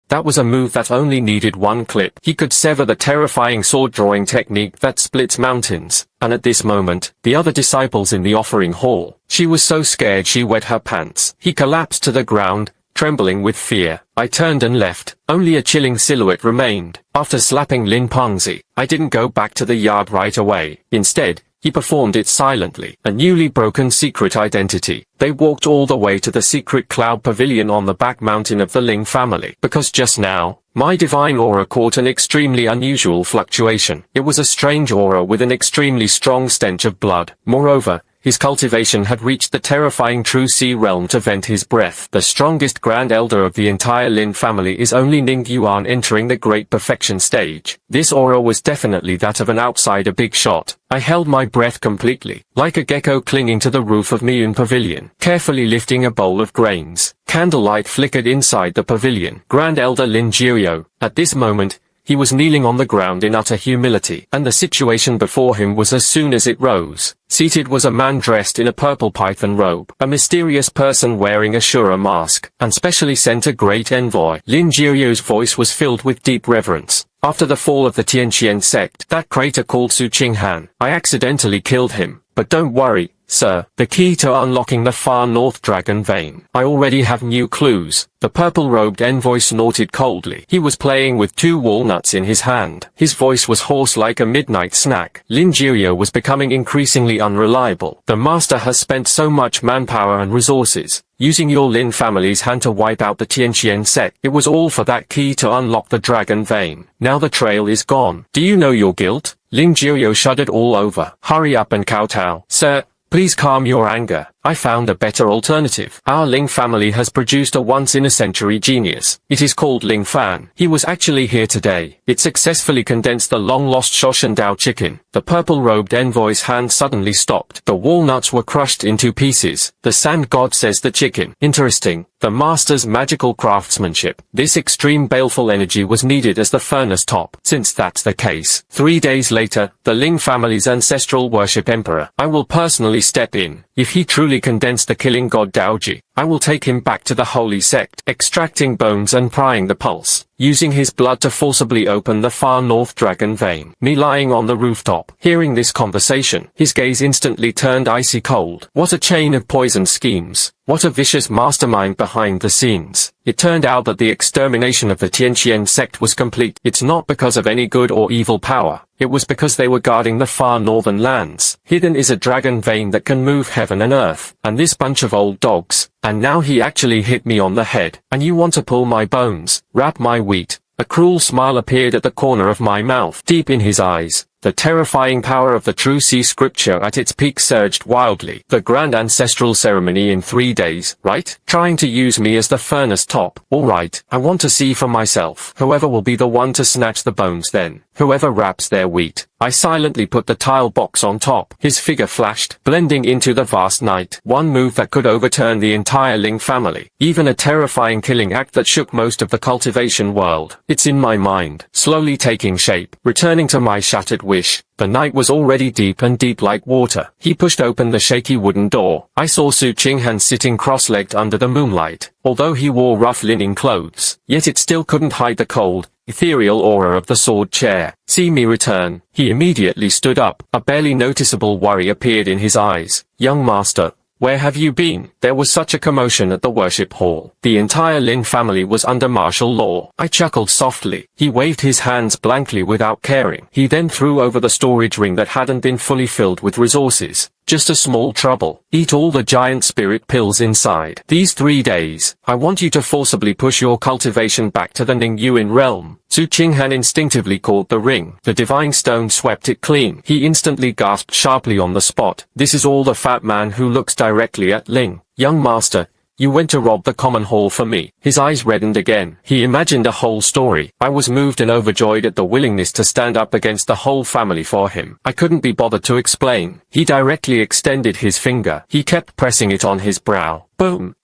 [SPEAKER 1] That was a move that only needed one clip. He could sever the terrifying sword-drawing technique that splits mountains, and at this moment, the other disciples in the offering hall. She was so scared she wet her pants. He collapsed to the ground, trembling with fear. I turned and left. Only a chilling silhouette remained. After slapping Lin Pengzi, I didn't go back to the yard right away. Instead, he performed it silently. A newly broken secret identity. They walked all the way to the secret cloud pavilion on the back mountain of the Ling family. Because just now, my divine aura caught an extremely unusual fluctuation. It was a strange aura with an extremely strong stench of blood. Moreover, his cultivation had reached the terrifying true sea realm to vent his breath. The strongest Grand Elder of the entire Lin family is only Ning Yuan entering the Great Perfection stage. This aura was definitely that of an outsider big shot. I held my breath completely, like a gecko clinging to the roof of Miyun Pavilion, carefully lifting a bowl of grains. Candlelight flickered inside the pavilion. Grand Elder Lin Jirio. At this moment, he was kneeling on the ground in utter humility, and the situation before him was as soon as it rose. Seated was a man dressed in a purple python robe, a mysterious person wearing a Shura mask, and specially sent a great envoy. Lin Jirio's voice was filled with deep reverence. After the fall of the Tianqian sect, that traitor called Su Qinghan, I accidentally killed him. But don't worry, sir, the key to unlocking the far north dragon vein. I already have new clues. The purple-robed envoy snorted coldly. He was playing with 2 walnuts in his hand. His voice was hoarse like a midnight snack. Lin Jirio was becoming increasingly unreliable. The master has spent so much manpower and resources, using your Lin family's hand to wipe out the Tianqian sect. It was all for that key to unlock the dragon vein. Now the trail is gone. Do you know your guilt? Lin Jirio shuddered all over. Hurry up and kowtow. Sir, Please calm your anger. I found a better alternative. Our Ling family has produced a once-in-a-century genius. It is called Ling Fan. He was actually here today. It successfully condensed the long-lost Shoshan Dao chicken. The purple-robed envoy's hand suddenly stopped. The walnuts were crushed into pieces. The sand god says the chicken. Interesting. The master's magical craftsmanship. This extreme baleful energy was needed as the furnace top. Since that's the case, 3 days later, the Ling family's ancestral worship emperor. I will personally step in. If he truly condensed the killing god Daoji, I will take him back to the holy sect, extracting bones and prying the pulse, using his blood to forcibly open the far north dragon vein. Me lying on the rooftop, hearing this conversation, his gaze instantly turned icy cold. What a chain of poison schemes. What a vicious mastermind behind the scenes. It turned out that the extermination of the Tianqian sect was complete. It's not because of any good or evil power. It was because they were guarding the far northern lands. Hidden is a dragon vein that can move heaven and earth. And this bunch of old dogs. And now he actually hit me on the head. And you want to pull my bones, wrap my wheat. A cruel smile appeared at the corner of my mouth. Deep in his eyes, the terrifying power of the true sea scripture at its peak surged wildly. The grand ancestral ceremony in 3 days, right? Trying to use me as the furnace top. Alright, I want to see for myself. Whoever will be the one to snatch the bones then. Whoever wraps their wheat. I silently put the tile box on top. His figure flashed, blending into the vast night. One move that could overturn the entire Ling family. Even a terrifying killing act that shook most of the cultivation world. It's in my mind, slowly taking shape, returning to my shattered wish. The night was already deep and deep like water. He pushed open the shaky wooden door. I saw Su Qinghan sitting cross-legged under the moonlight. Although he wore rough linen clothes, yet it still couldn't hide the cold, ethereal aura of the sword chair. See me return. He immediately stood up. A barely noticeable worry appeared in his eyes. Young master, where have you been? There was such a commotion at the worship hall. The entire Lin family was under martial law. I chuckled softly. He waved his hands blankly without caring. He then threw over the storage ring that hadn't been fully filled with resources. Just a small trouble. Eat all the giant spirit pills inside. These 3 days, I want you to forcibly push your cultivation back to the Ningyuan realm. Su Qinghan instinctively caught the ring. The divine stone swept it clean. He instantly gasped sharply on the spot. This is all the fat man who looks directly at Ling. Young master, you went to rob the common hall for me. His eyes reddened again. He imagined a whole story. I was moved and overjoyed at the willingness to stand up against the whole family for him. I couldn't be bothered to explain. He directly extended his finger. He kept pressing it on his brow. Boom.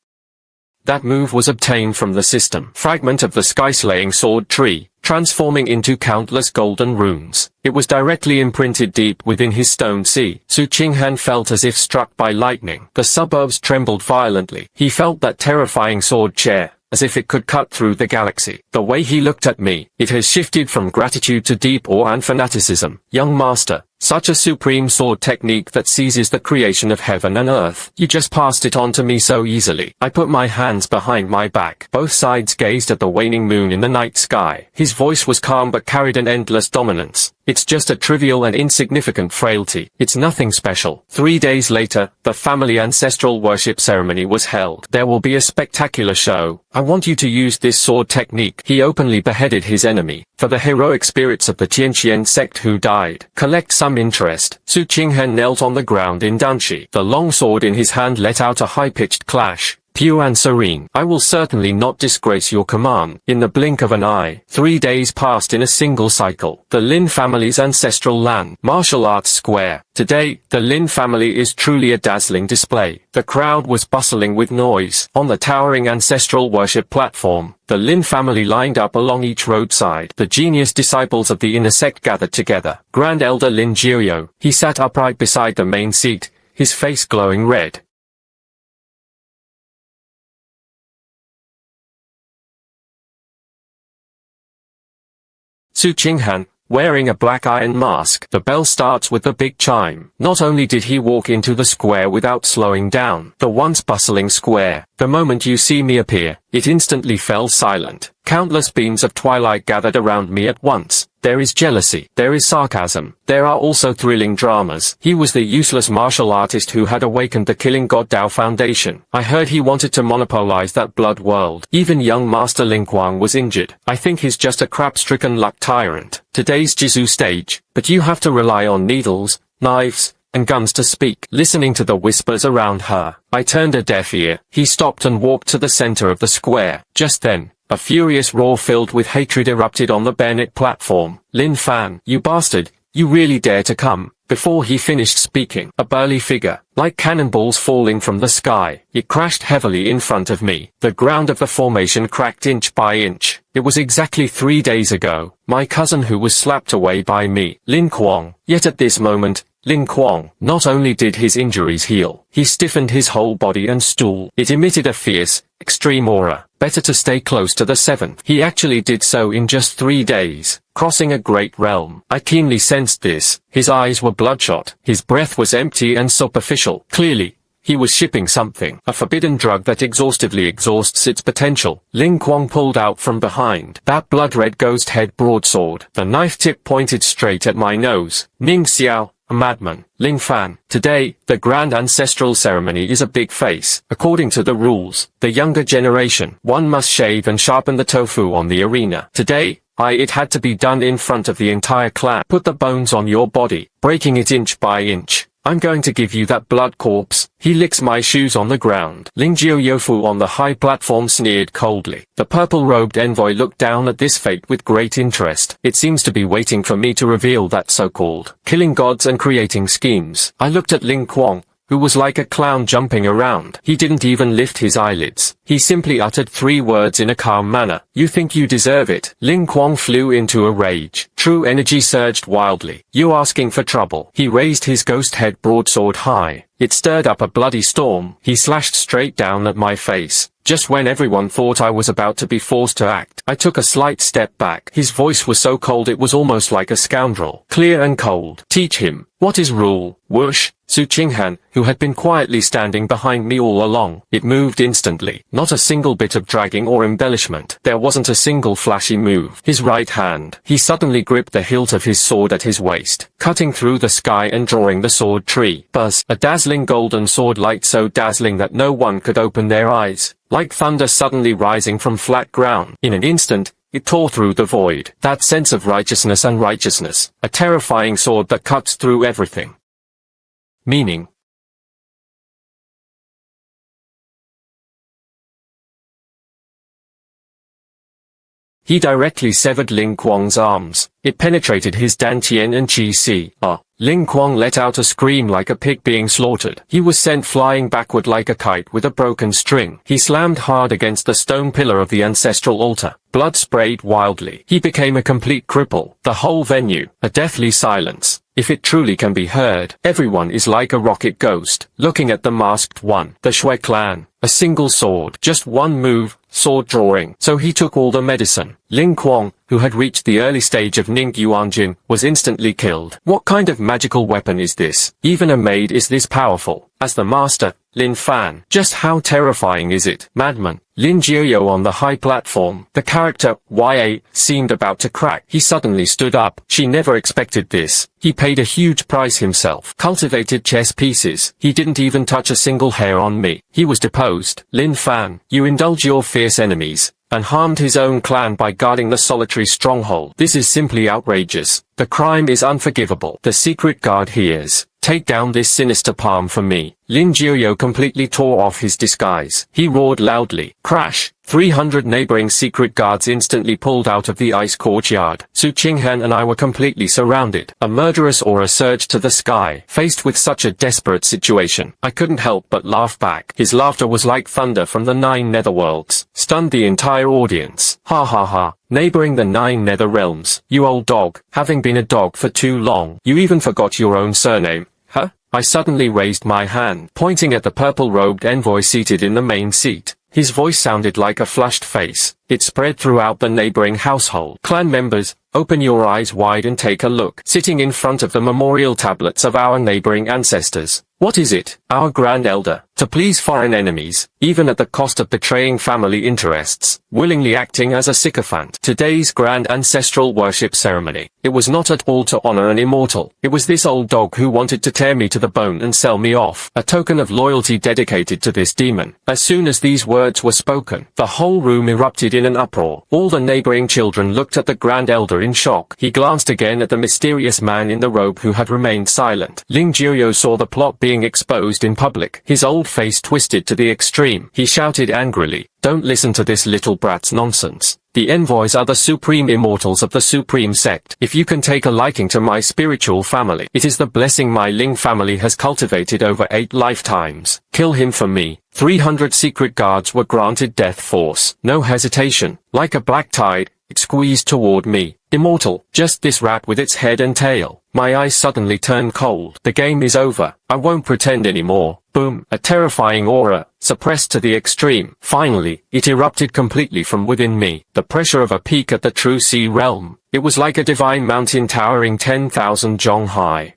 [SPEAKER 1] That move was obtained from the system. Fragment of the sky-slaying sword tree, transforming into countless golden runes. It was directly imprinted deep within his stone sea. Su Qinghan felt as if struck by lightning. The suburbs trembled violently. He felt that terrifying sword chair, as if it could cut through the galaxy. The way he looked at me, it has shifted from gratitude to deep awe and fanaticism. Young master, such a supreme sword technique that seizes the creation of heaven and earth. You just passed it on to me so easily. I put my hands behind my back. Both sides gazed at the waning moon in the night sky. His voice was calm but carried an endless dominance. It's just a trivial and insignificant frailty. It's nothing special. 3 days later, the family ancestral worship ceremony was held. There will be a spectacular show. I want you to use this sword technique. He openly beheaded his enemy. For the heroic spirits of the Tianqian sect who died. Collect some interest. Su Qinghan knelt on the ground in Danshi. The long sword in his hand let out a high-pitched clash. Pure and serene. I will certainly not disgrace your command. In the blink of an eye, 3 days passed in a single cycle. The Lin family's ancestral land, Martial Arts Square. Today, the Lin family is truly a dazzling display. The crowd was bustling with noise. On the towering ancestral worship platform, the Lin family lined up along each roadside. The genius disciples of the inner sect gathered together. Grand Elder Lin Jiuyou. He sat upright beside the main seat, his face glowing red. Su Qinghan, wearing a black iron mask. The bell starts with the big chime. Not only did he walk into the square without slowing down, the once bustling square, the moment you see me appear, it instantly fell silent. Countless beams of twilight gathered around me at once. There is jealousy. There is sarcasm. There are also thrilling dramas. He was the useless martial artist who had awakened the killing god Dao Foundation. I heard he wanted to monopolize that blood world. Even young Master Ling Kuang was injured. I think he's just a crap-stricken luck tyrant. Today's Jizu stage, but you have to rely on needles, knives, and guns to speak. Listening to the whispers around her, I turned a deaf ear. He stopped and walked to the center of the square. Just then, a furious roar filled with hatred erupted on the bayonet platform. Lin Fan, you bastard, you really dare to come? Before he finished speaking, a burly figure, like cannonballs falling from the sky, it crashed heavily in front of me. The ground of the formation cracked inch by inch. It was exactly 3 days ago, my cousin who was slapped away by me, Lin Kuang. Yet at this moment, Lin Kuang, not only did his injuries heal, he stiffened his whole body and stool. It emitted a fierce, extreme aura. Better to stay close to the seventh. He actually did so in just 3 days, crossing a great realm. I keenly sensed this. His eyes were bloodshot. His breath was empty and superficial. Clearly, he was shipping something, a forbidden drug that exhaustively exhausts its potential. Ling Kuang pulled out from behind that blood-red ghost head broadsword. The knife tip pointed straight at my nose. Ning Xiao, a madman. Ling Fan, today, the grand ancestral ceremony is a big face. According to the rules, the younger generation, one must shave and sharpen the tofu on the arena. Today, it had to be done in front of the entire clan. Put the bones on your body, breaking it inch by inch. I'm going to give you that blood corpse. He licks my shoes on the ground. Ling Jiu Yofu on the high platform sneered coldly. The purple-robed envoy looked down at this fate with great interest. It seems to be waiting for me to reveal that so-called killing gods and creating schemes. I looked at Ling Kuang, who was like a clown jumping around. He didn't even lift his eyelids. He simply uttered 3 words in a calm manner. You think you deserve it? Ling Kuang flew into a rage. True energy surged wildly. You asking for trouble? He raised his ghost head broadsword high. It stirred up a bloody storm. He slashed straight down at my face. Just when everyone thought I was about to be forced to act, I took a slight step back. His voice was so cold it was almost like a scoundrel. Clear and cold. Teach him. What is rule? Whoosh. Su Qinghan, who had been quietly standing behind me all along, it moved instantly. Not a single bit of dragging or embellishment. There wasn't a single flashy move. His right hand, he suddenly gripped the hilt of his sword at his waist, cutting through the sky and drawing the sword tree. Buzz, a dazzling golden sword light so dazzling that no one could open their eyes. Like thunder suddenly rising from flat ground. In an instant, it tore through the void. That sense of righteousness and righteousness. A terrifying sword that cuts through everything. Meaning. He directly severed Ling Kuang's arms. It penetrated his dantian and qi si. Ling Kuang let out a scream like a pig being slaughtered. He was sent flying backward like a kite with a broken string. He slammed hard against the stone pillar of the ancestral altar. Blood sprayed wildly. He became a complete cripple. The whole venue, a deathly silence. If it truly can be heard, everyone is like a rocket ghost, looking at the masked one. The Shui clan, a single sword, just one move, sword drawing. So he took all the medicine. Ling Kuang, who had reached the early stage of Ning Yuanjin, was instantly killed. What kind of magical weapon is this? Even a maid is this powerful. As the master, Lin Fan, just how terrifying is it? Madman, Lin Jiuyo on the high platform. The character, YA, seemed about to crack. He suddenly stood up. She never expected this. He paid a huge price himself. Cultivated chess pieces. He didn't even touch a single hair on me. He was deposed. Lin Fan, you indulge your fierce enemies, and harmed his own clan by guarding the solitary stronghold. This is simply outrageous. The crime is unforgivable. The secret guard hears. Take down this sinister palm for me. Lin Jiuyo completely tore off his disguise. He roared loudly. Crash! 300 neighboring secret guards instantly pulled out of the ice courtyard. Su Qinghan and I were completely surrounded. A murderous aura surged to the sky. Faced with such a desperate situation, I couldn't help but laugh back. His laughter was like thunder from the 9 netherworlds. Stunned the entire audience. Ha ha ha. Neighboring the 9 nether realms. You old dog. Having been a dog for too long, you even forgot your own surname. Huh? I suddenly raised my hand, pointing at the purple-robed envoy seated in the main seat. His voice sounded like a flushed face. It spread throughout the neighboring household. Clan members, open your eyes wide and take a look. Sitting in front of the memorial tablets of our neighboring ancestors. What is it? Our grand elder, to please foreign enemies, even at the cost of betraying family interests, willingly acting as a sycophant. Today's grand ancestral worship ceremony. It was not at all to honor an immortal. It was this old dog who wanted to tear me to the bone and sell me off. A token of loyalty dedicated to this demon. As soon as these words were spoken, the whole room erupted erupted in an uproar. All the neighboring children looked at the Grand Elder in shock. He glanced again at the mysterious man in the robe who had remained silent. Ling Jiuyo saw the plot being exposed in public. His old face twisted to the extreme. He shouted angrily, "Don't listen to this little brat's nonsense. The envoys are the supreme immortals of the supreme sect. If you can take a liking to my spiritual family, it is the blessing my Ling family has cultivated over 8 lifetimes. Kill him for me." 300 secret guards were granted death force. No hesitation, like a black tide, it squeezed toward me. Immortal, just this rat with its head and tail. My eyes suddenly turned cold. The game is over. I won't pretend anymore. Boom, a terrifying aura, suppressed to the extreme. Finally, it erupted completely from within me. The pressure of a peak at the true sea realm. It was like a divine mountain towering 10,000 zhong high.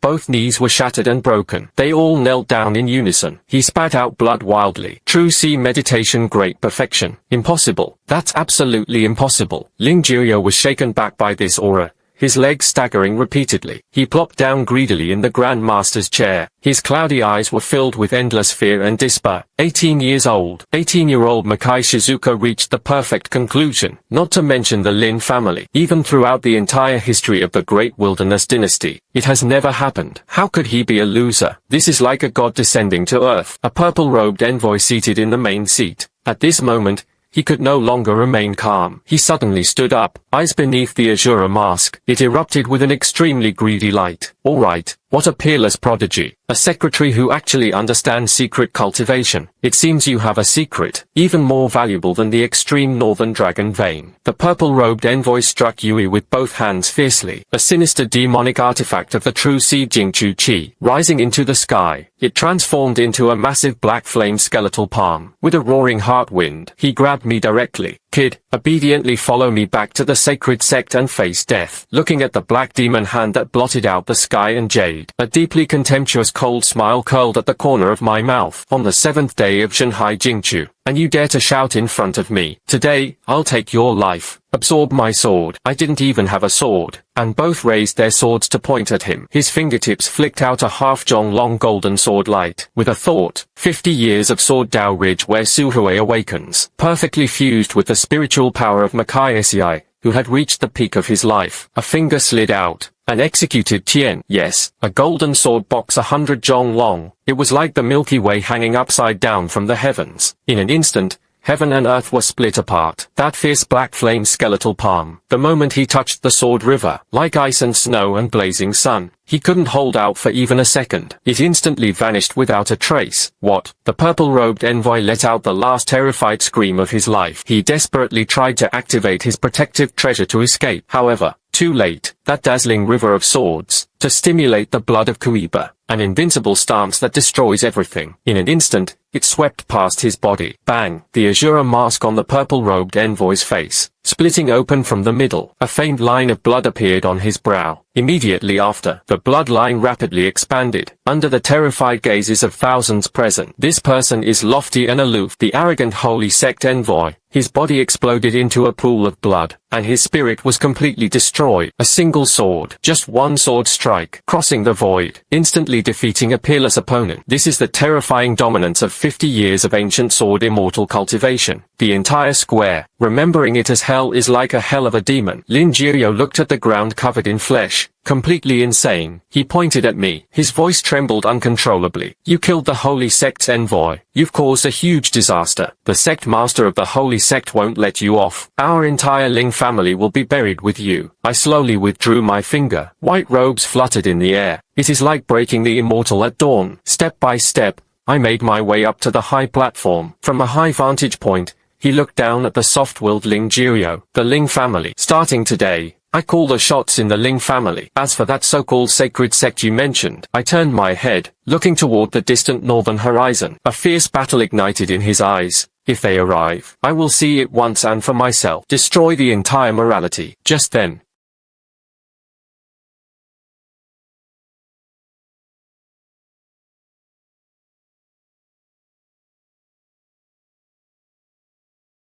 [SPEAKER 1] Both knees were shattered and broken. They all knelt down in unison. He spat out blood wildly. True sea meditation, great perfection. Impossible. That's absolutely impossible. Ling Jiuyo was shaken back by this aura, his legs staggering repeatedly. He plopped down greedily in the Grand Master's chair. His cloudy eyes were filled with endless fear and despair. 18 years old. 18-year-old Makai Shizuka reached the perfect conclusion, not to mention the Lin family. Even throughout the entire history of the Great Wilderness Dynasty, it has never happened. How could he be a loser? This is like a god descending to earth. A purple-robed envoy seated in the main seat. At this moment, he could no longer remain calm. He suddenly stood up, eyes beneath the azure mask. It erupted with an extremely greedy light. All right, what a peerless prodigy. A secretary who actually understands secret cultivation. It seems you have a secret, even more valuable than the extreme northern dragon vein. The purple-robed envoy struck Yui with both hands fiercely. A sinister demonic artifact of the true sea Jingchu Qi. Rising into the sky, it transformed into a massive black flame skeletal palm. With a roaring heart wind, he grabbed me directly. "Kid, obediently follow me back to the sacred sect and face death." Looking at the black demon hand that blotted out the sky and jade, a deeply contemptuous cold smile curled at the corner of my mouth. "On the 7th day of Shanghai Jingchu, and you dare to shout in front of me. Today, I'll take your life. Absorb my sword." I didn't even have a sword, and both raised their swords to point at him. His fingertips flicked out a half-jong-long golden sword light. With a thought, 50 years of sword Dao Ridge where Su Hui awakens, perfectly fused with the spiritual power of Makai Siai, who had reached the peak of his life. A finger slid out, and executed Tian. Yes, a golden sword box 100 zhong long. It was like the Milky Way hanging upside down from the heavens. In an instant, heaven and earth were split apart. That fierce black flame skeletal palm. The moment he touched the sword river, like ice and snow and blazing sun, he couldn't hold out for even a second. It instantly vanished without a trace. What? The purple-robed envoy let out the last terrified scream of his life. He desperately tried to activate his protective treasure to escape. However, too late. That dazzling river of swords, to stimulate the blood of Kuiba, an invincible stance that destroys everything. In an instant, it swept past his body. Bang! The azure mask on the purple-robed envoy's face, splitting open from the middle. A faint line of blood appeared on his brow. Immediately after, the bloodline rapidly expanded, under the terrified gazes of thousands present. This person is lofty and aloof, the arrogant holy sect envoy. His body exploded into a pool of blood, and his spirit was completely destroyed. A single sword, just one sword strike, crossing the void, instantly defeating a peerless opponent. This is the terrifying dominance of 50 years of ancient sword immortal cultivation. The entire square, remembering it as hell, is like a hell of a demon. Lin Jiuyo looked at the ground covered in flesh, completely insane. He pointed at me. His voice trembled uncontrollably. "You killed the Holy Sect's envoy. You've caused a huge disaster. The sect master of the Holy Sect won't let you off. Our entire Ling family will be buried with you." I slowly withdrew my finger. White robes fluttered in the air. It is like breaking the immortal at dawn. Step by step, I made my way up to the high platform. From a high vantage point, he looked down at the soft-willed Ling Jiuyo. "The Ling family. Starting today, I call the shots in the Ling family. As for that so-called sacred sect you mentioned," I turned my head, looking toward the distant northern horizon. A fierce battle ignited in his eyes. "If they arrive, I will see it once and for myself. Destroy the entire morality." Just then,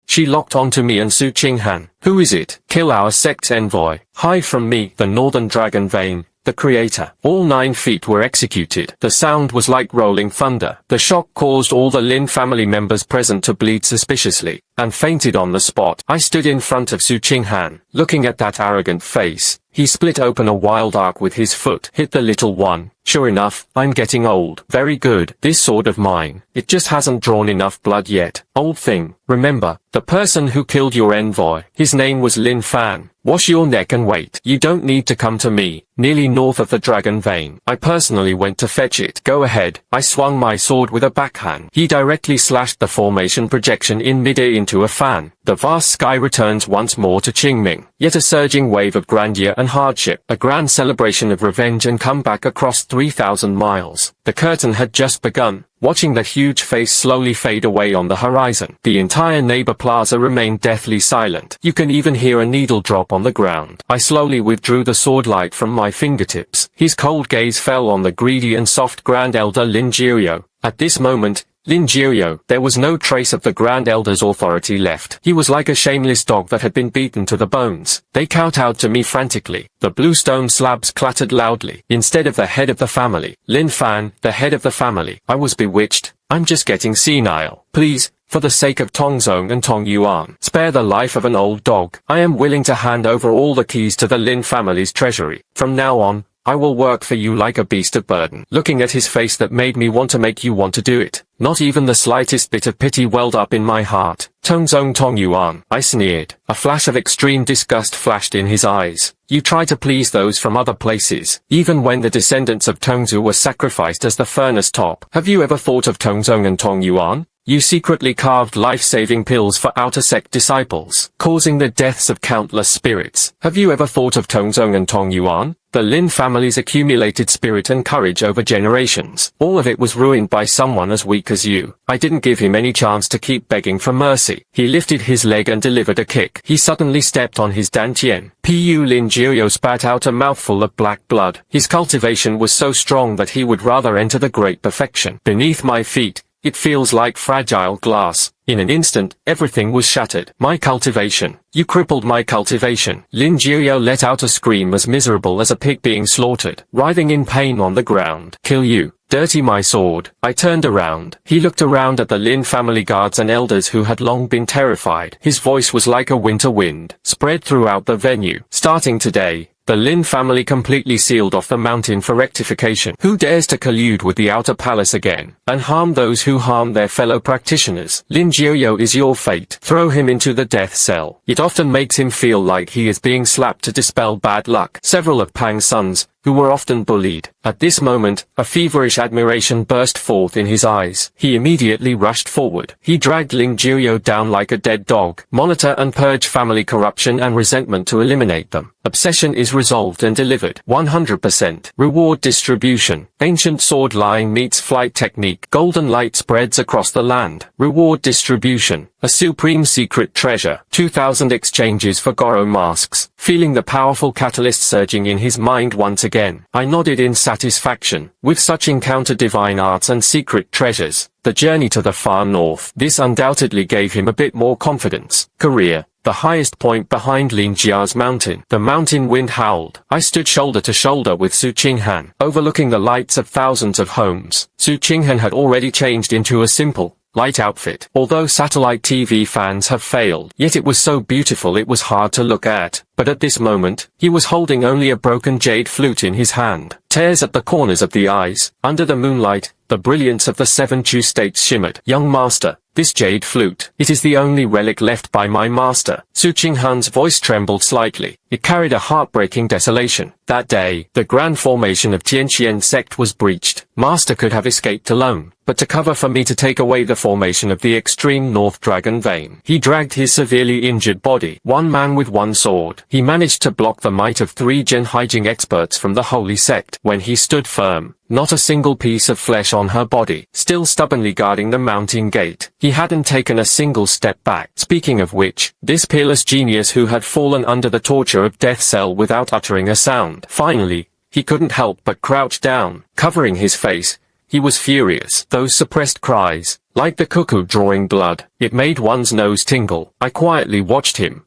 [SPEAKER 1] she locked onto me and Su Qinghan. "Who is it?" "Kill our sect's envoy." "Hide from me." The northern dragon vein, the creator. All 9 feet were executed. The sound was like rolling thunder. The shock caused all the Lin family members present to bleed suspiciously, and fainted on the spot. I stood in front of Su Qinghan, looking at that arrogant face. He split open a wild arc with his foot, hit the little one. Sure enough, I'm getting old. Very good. This sword of mine, it just hasn't drawn enough blood yet. Old thing, remember, the person who killed your envoy, his name was Lin Fan. Wash your neck and wait. You don't need to come to me. Nearly north of the dragon vein. I personally went to fetch it. Go ahead. I swung my sword with a backhand. He directly slashed the formation projection in midair into a fan. The vast sky returns once more to Qingming. Yet a surging wave of grandeur and hardship. A grand celebration of revenge and comeback across 3,000 miles. The curtain had just begun. Watching the huge face slowly fade away on the horizon, the entire neighbor plaza remained deathly silent. You can even hear a needle drop on the ground. I slowly withdrew the sword light from my fingertips. His cold gaze fell on the greedy and soft Grand Elder Lin Jirio. At this moment, Lin Jirio, there was no trace of the Grand Elder's authority left. He was like a shameless dog that had been beaten to the bones. They kowtowed to me frantically. The bluestone slabs clattered loudly. Instead of the head of the family, Lin Fan, the head of the family. I was bewitched. I'm just getting senile. Please, for the sake of Tongzong and Tong Yuan, spare the life of an old dog. I am willing to hand over all the keys to the Lin family's treasury. From now on, I will work for you like a beast of burden. Looking at his face that made me want to make you want to do it. Not even the slightest bit of pity welled up in my heart. Tongzong Tong Yuan, I sneered. A flash of extreme disgust flashed in his eyes. You try to please those from other places, even when the descendants of Tongzu were sacrificed as the furnace top. Have you ever thought of Tongzong and Tong Yuan? You secretly carved life-saving pills for outer sect disciples, causing the deaths of countless spirits. Have you ever thought of Tongzong and Tong Yuan? The Lin family's accumulated spirit and courage over generations. All of it was ruined by someone as weak as you. I didn't give him any chance to keep begging for mercy. He lifted his leg and delivered a kick. He suddenly stepped on his dantian. Pu Lin Jirio spat out a mouthful of black blood. His cultivation was so strong that he would rather enter the great perfection. Beneath my feet, it feels like fragile glass. In an instant, everything was shattered. My cultivation. You crippled my cultivation. Lin Jirio let out a scream as miserable as a pig being slaughtered, writhing in pain on the ground. Kill you. Dirty my sword. I turned around. He looked around at the Lin family guards and elders who had long been terrified. His voice was like a winter wind, spread throughout the venue. Starting today, the Lin family completely sealed off the mountain for rectification. Who dares to collude with the outer palace again, and harm those who harm their fellow practitioners? Lin Jirio is your fate. Throw him into the death cell. It often makes him feel like he is being slapped to dispel bad luck. Several of Pang's sons, who were often bullied, at this moment, a feverish admiration burst forth in his eyes. He immediately rushed forward. He dragged Lin Jirio down like a dead dog. Monitor and purge family corruption and resentment to eliminate them. Obsession is resolved and delivered. 100%. Reward distribution. Ancient sword line meets flight technique. Golden light spreads across the land. Reward distribution. A supreme secret treasure. 2,000 exchanges for Goro masks. Feeling the powerful catalyst surging in his mind once again, I nodded in satisfaction. With such encounter divine arts and secret treasures, the journey to the far north. This undoubtedly gave him a bit more confidence. Career. The highest point behind Lin Jia's mountain. The mountain wind howled. I stood shoulder to shoulder with Su Qinghan, overlooking the lights of thousands of homes. Su Qinghan had already changed into a simple, light outfit. Although satellite TV fans have failed, yet it was so beautiful it was hard to look at. But at this moment, he was holding only a broken jade flute in his hand. Tears at the corners of the eyes. Under the moonlight, the brilliance of the 7 Chu states shimmered. Young master, this jade flute. It is the only relic left by my master. Su Qinghan's voice trembled slightly. It carried a heartbreaking desolation. That day, the grand formation of Tianqian sect was breached. Master could have escaped alone, but to cover for me to take away the formation of the extreme north dragon vein. He dragged his severely injured body. One man with one sword. He managed to block the might of 3 Gen Haijing experts from the holy sect. When he stood firm, not a single piece of flesh on her body, still stubbornly guarding the mountain gate. He hadn't taken a single step back. Speaking of which, this peerless genius who had fallen under the torture of death cell without uttering a sound. Finally, he couldn't help but crouch down, covering his face. He was furious. Those suppressed cries, like the cuckoo drawing blood, it made one's nose tingle. I quietly watched him,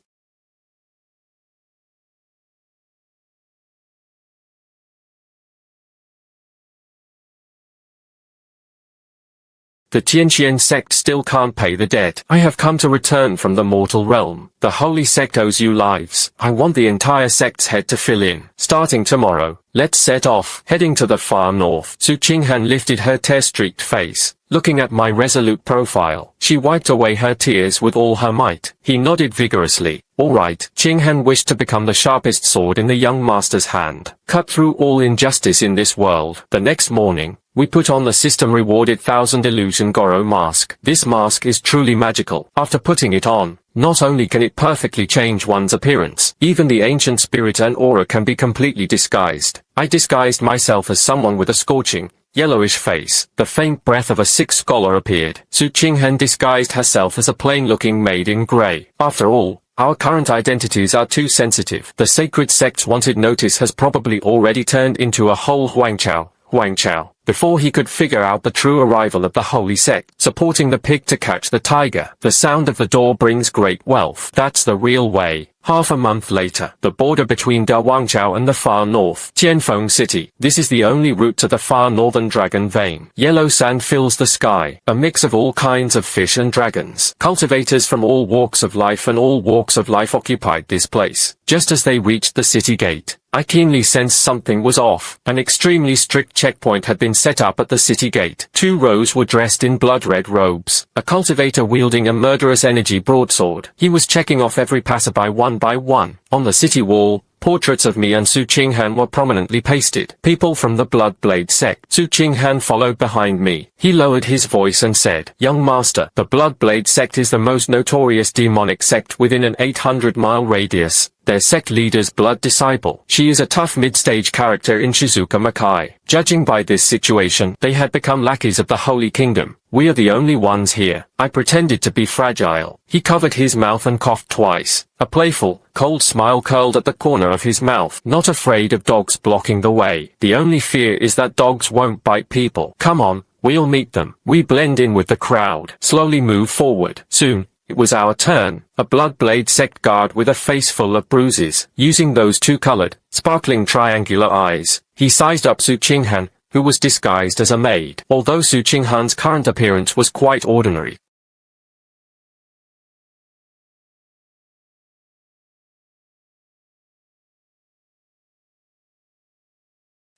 [SPEAKER 1] The Tianqian sect still can't pay the debt. I have come to return from the mortal realm. The holy sect owes you lives. I want the entire sect's head to fill in. Starting tomorrow, let's set off. Heading to the far north. Su Qinghan lifted her tear-streaked face. Looking at my resolute profile, she wiped away her tears with all her might. He nodded vigorously. All right. Qinghan wished to become the sharpest sword in the young master's hand. Cut through all injustice in this world. The next morning, we put on the system-rewarded 1000 Illusion Goro mask. This mask is truly magical. After putting it on, not only can it perfectly change one's appearance, even the ancient spirit and aura can be completely disguised. I disguised myself as someone with a scorching, yellowish face. The faint breath of a sick scholar appeared. Su Qinghan disguised herself as a plain-looking maid in grey. After all, our current identities are too sensitive. The sacred sect's wanted notice has probably already turned into a whole Huangchao, before he could figure out the true arrival of the holy sect. Supporting the pig to catch the tiger. The sound of the door brings great wealth. That's the real way. Half a month later, the border between Da Wangchao and the far north, Tianfeng City. This is the only route to the far northern dragon vein. Yellow sand fills the sky, a mix of all kinds of fish and dragons. Cultivators from all walks of life occupied this place. Just as they reached the city gate, I keenly sensed something was off. An extremely strict checkpoint had been set up at the city gate. 2 rows were dressed in blood-red robes. A cultivator wielding a murderous energy broadsword. He was checking off every passerby one by one. On the city wall, portraits of me and Su Qinghan were prominently pasted. People from the Bloodblade sect. Su Qinghan followed behind me. He lowered his voice and said, "Young master, the Bloodblade sect is the most notorious demonic sect within an 800-mile radius. Their sect leader's blood disciple. She is a tough mid-stage character in Shizuka Makai. Judging by this situation, they had become lackeys of the Holy Kingdom. We are the only ones here." I pretended to be fragile. He covered his mouth and coughed twice. A playful, cold smile curled at the corner of his mouth. "Not afraid of dogs blocking the way. The only fear is that dogs won't bite people. Come on, we'll meet them." We blend in with the crowd. Slowly move forward. Soon, it was our turn. A Bloodblade sect guard with a face full of bruises. Using those 2 colored, sparkling triangular eyes, he sized up Su Qinghan, who was disguised as a maid. Although Su Qinghan's current appearance was quite ordinary,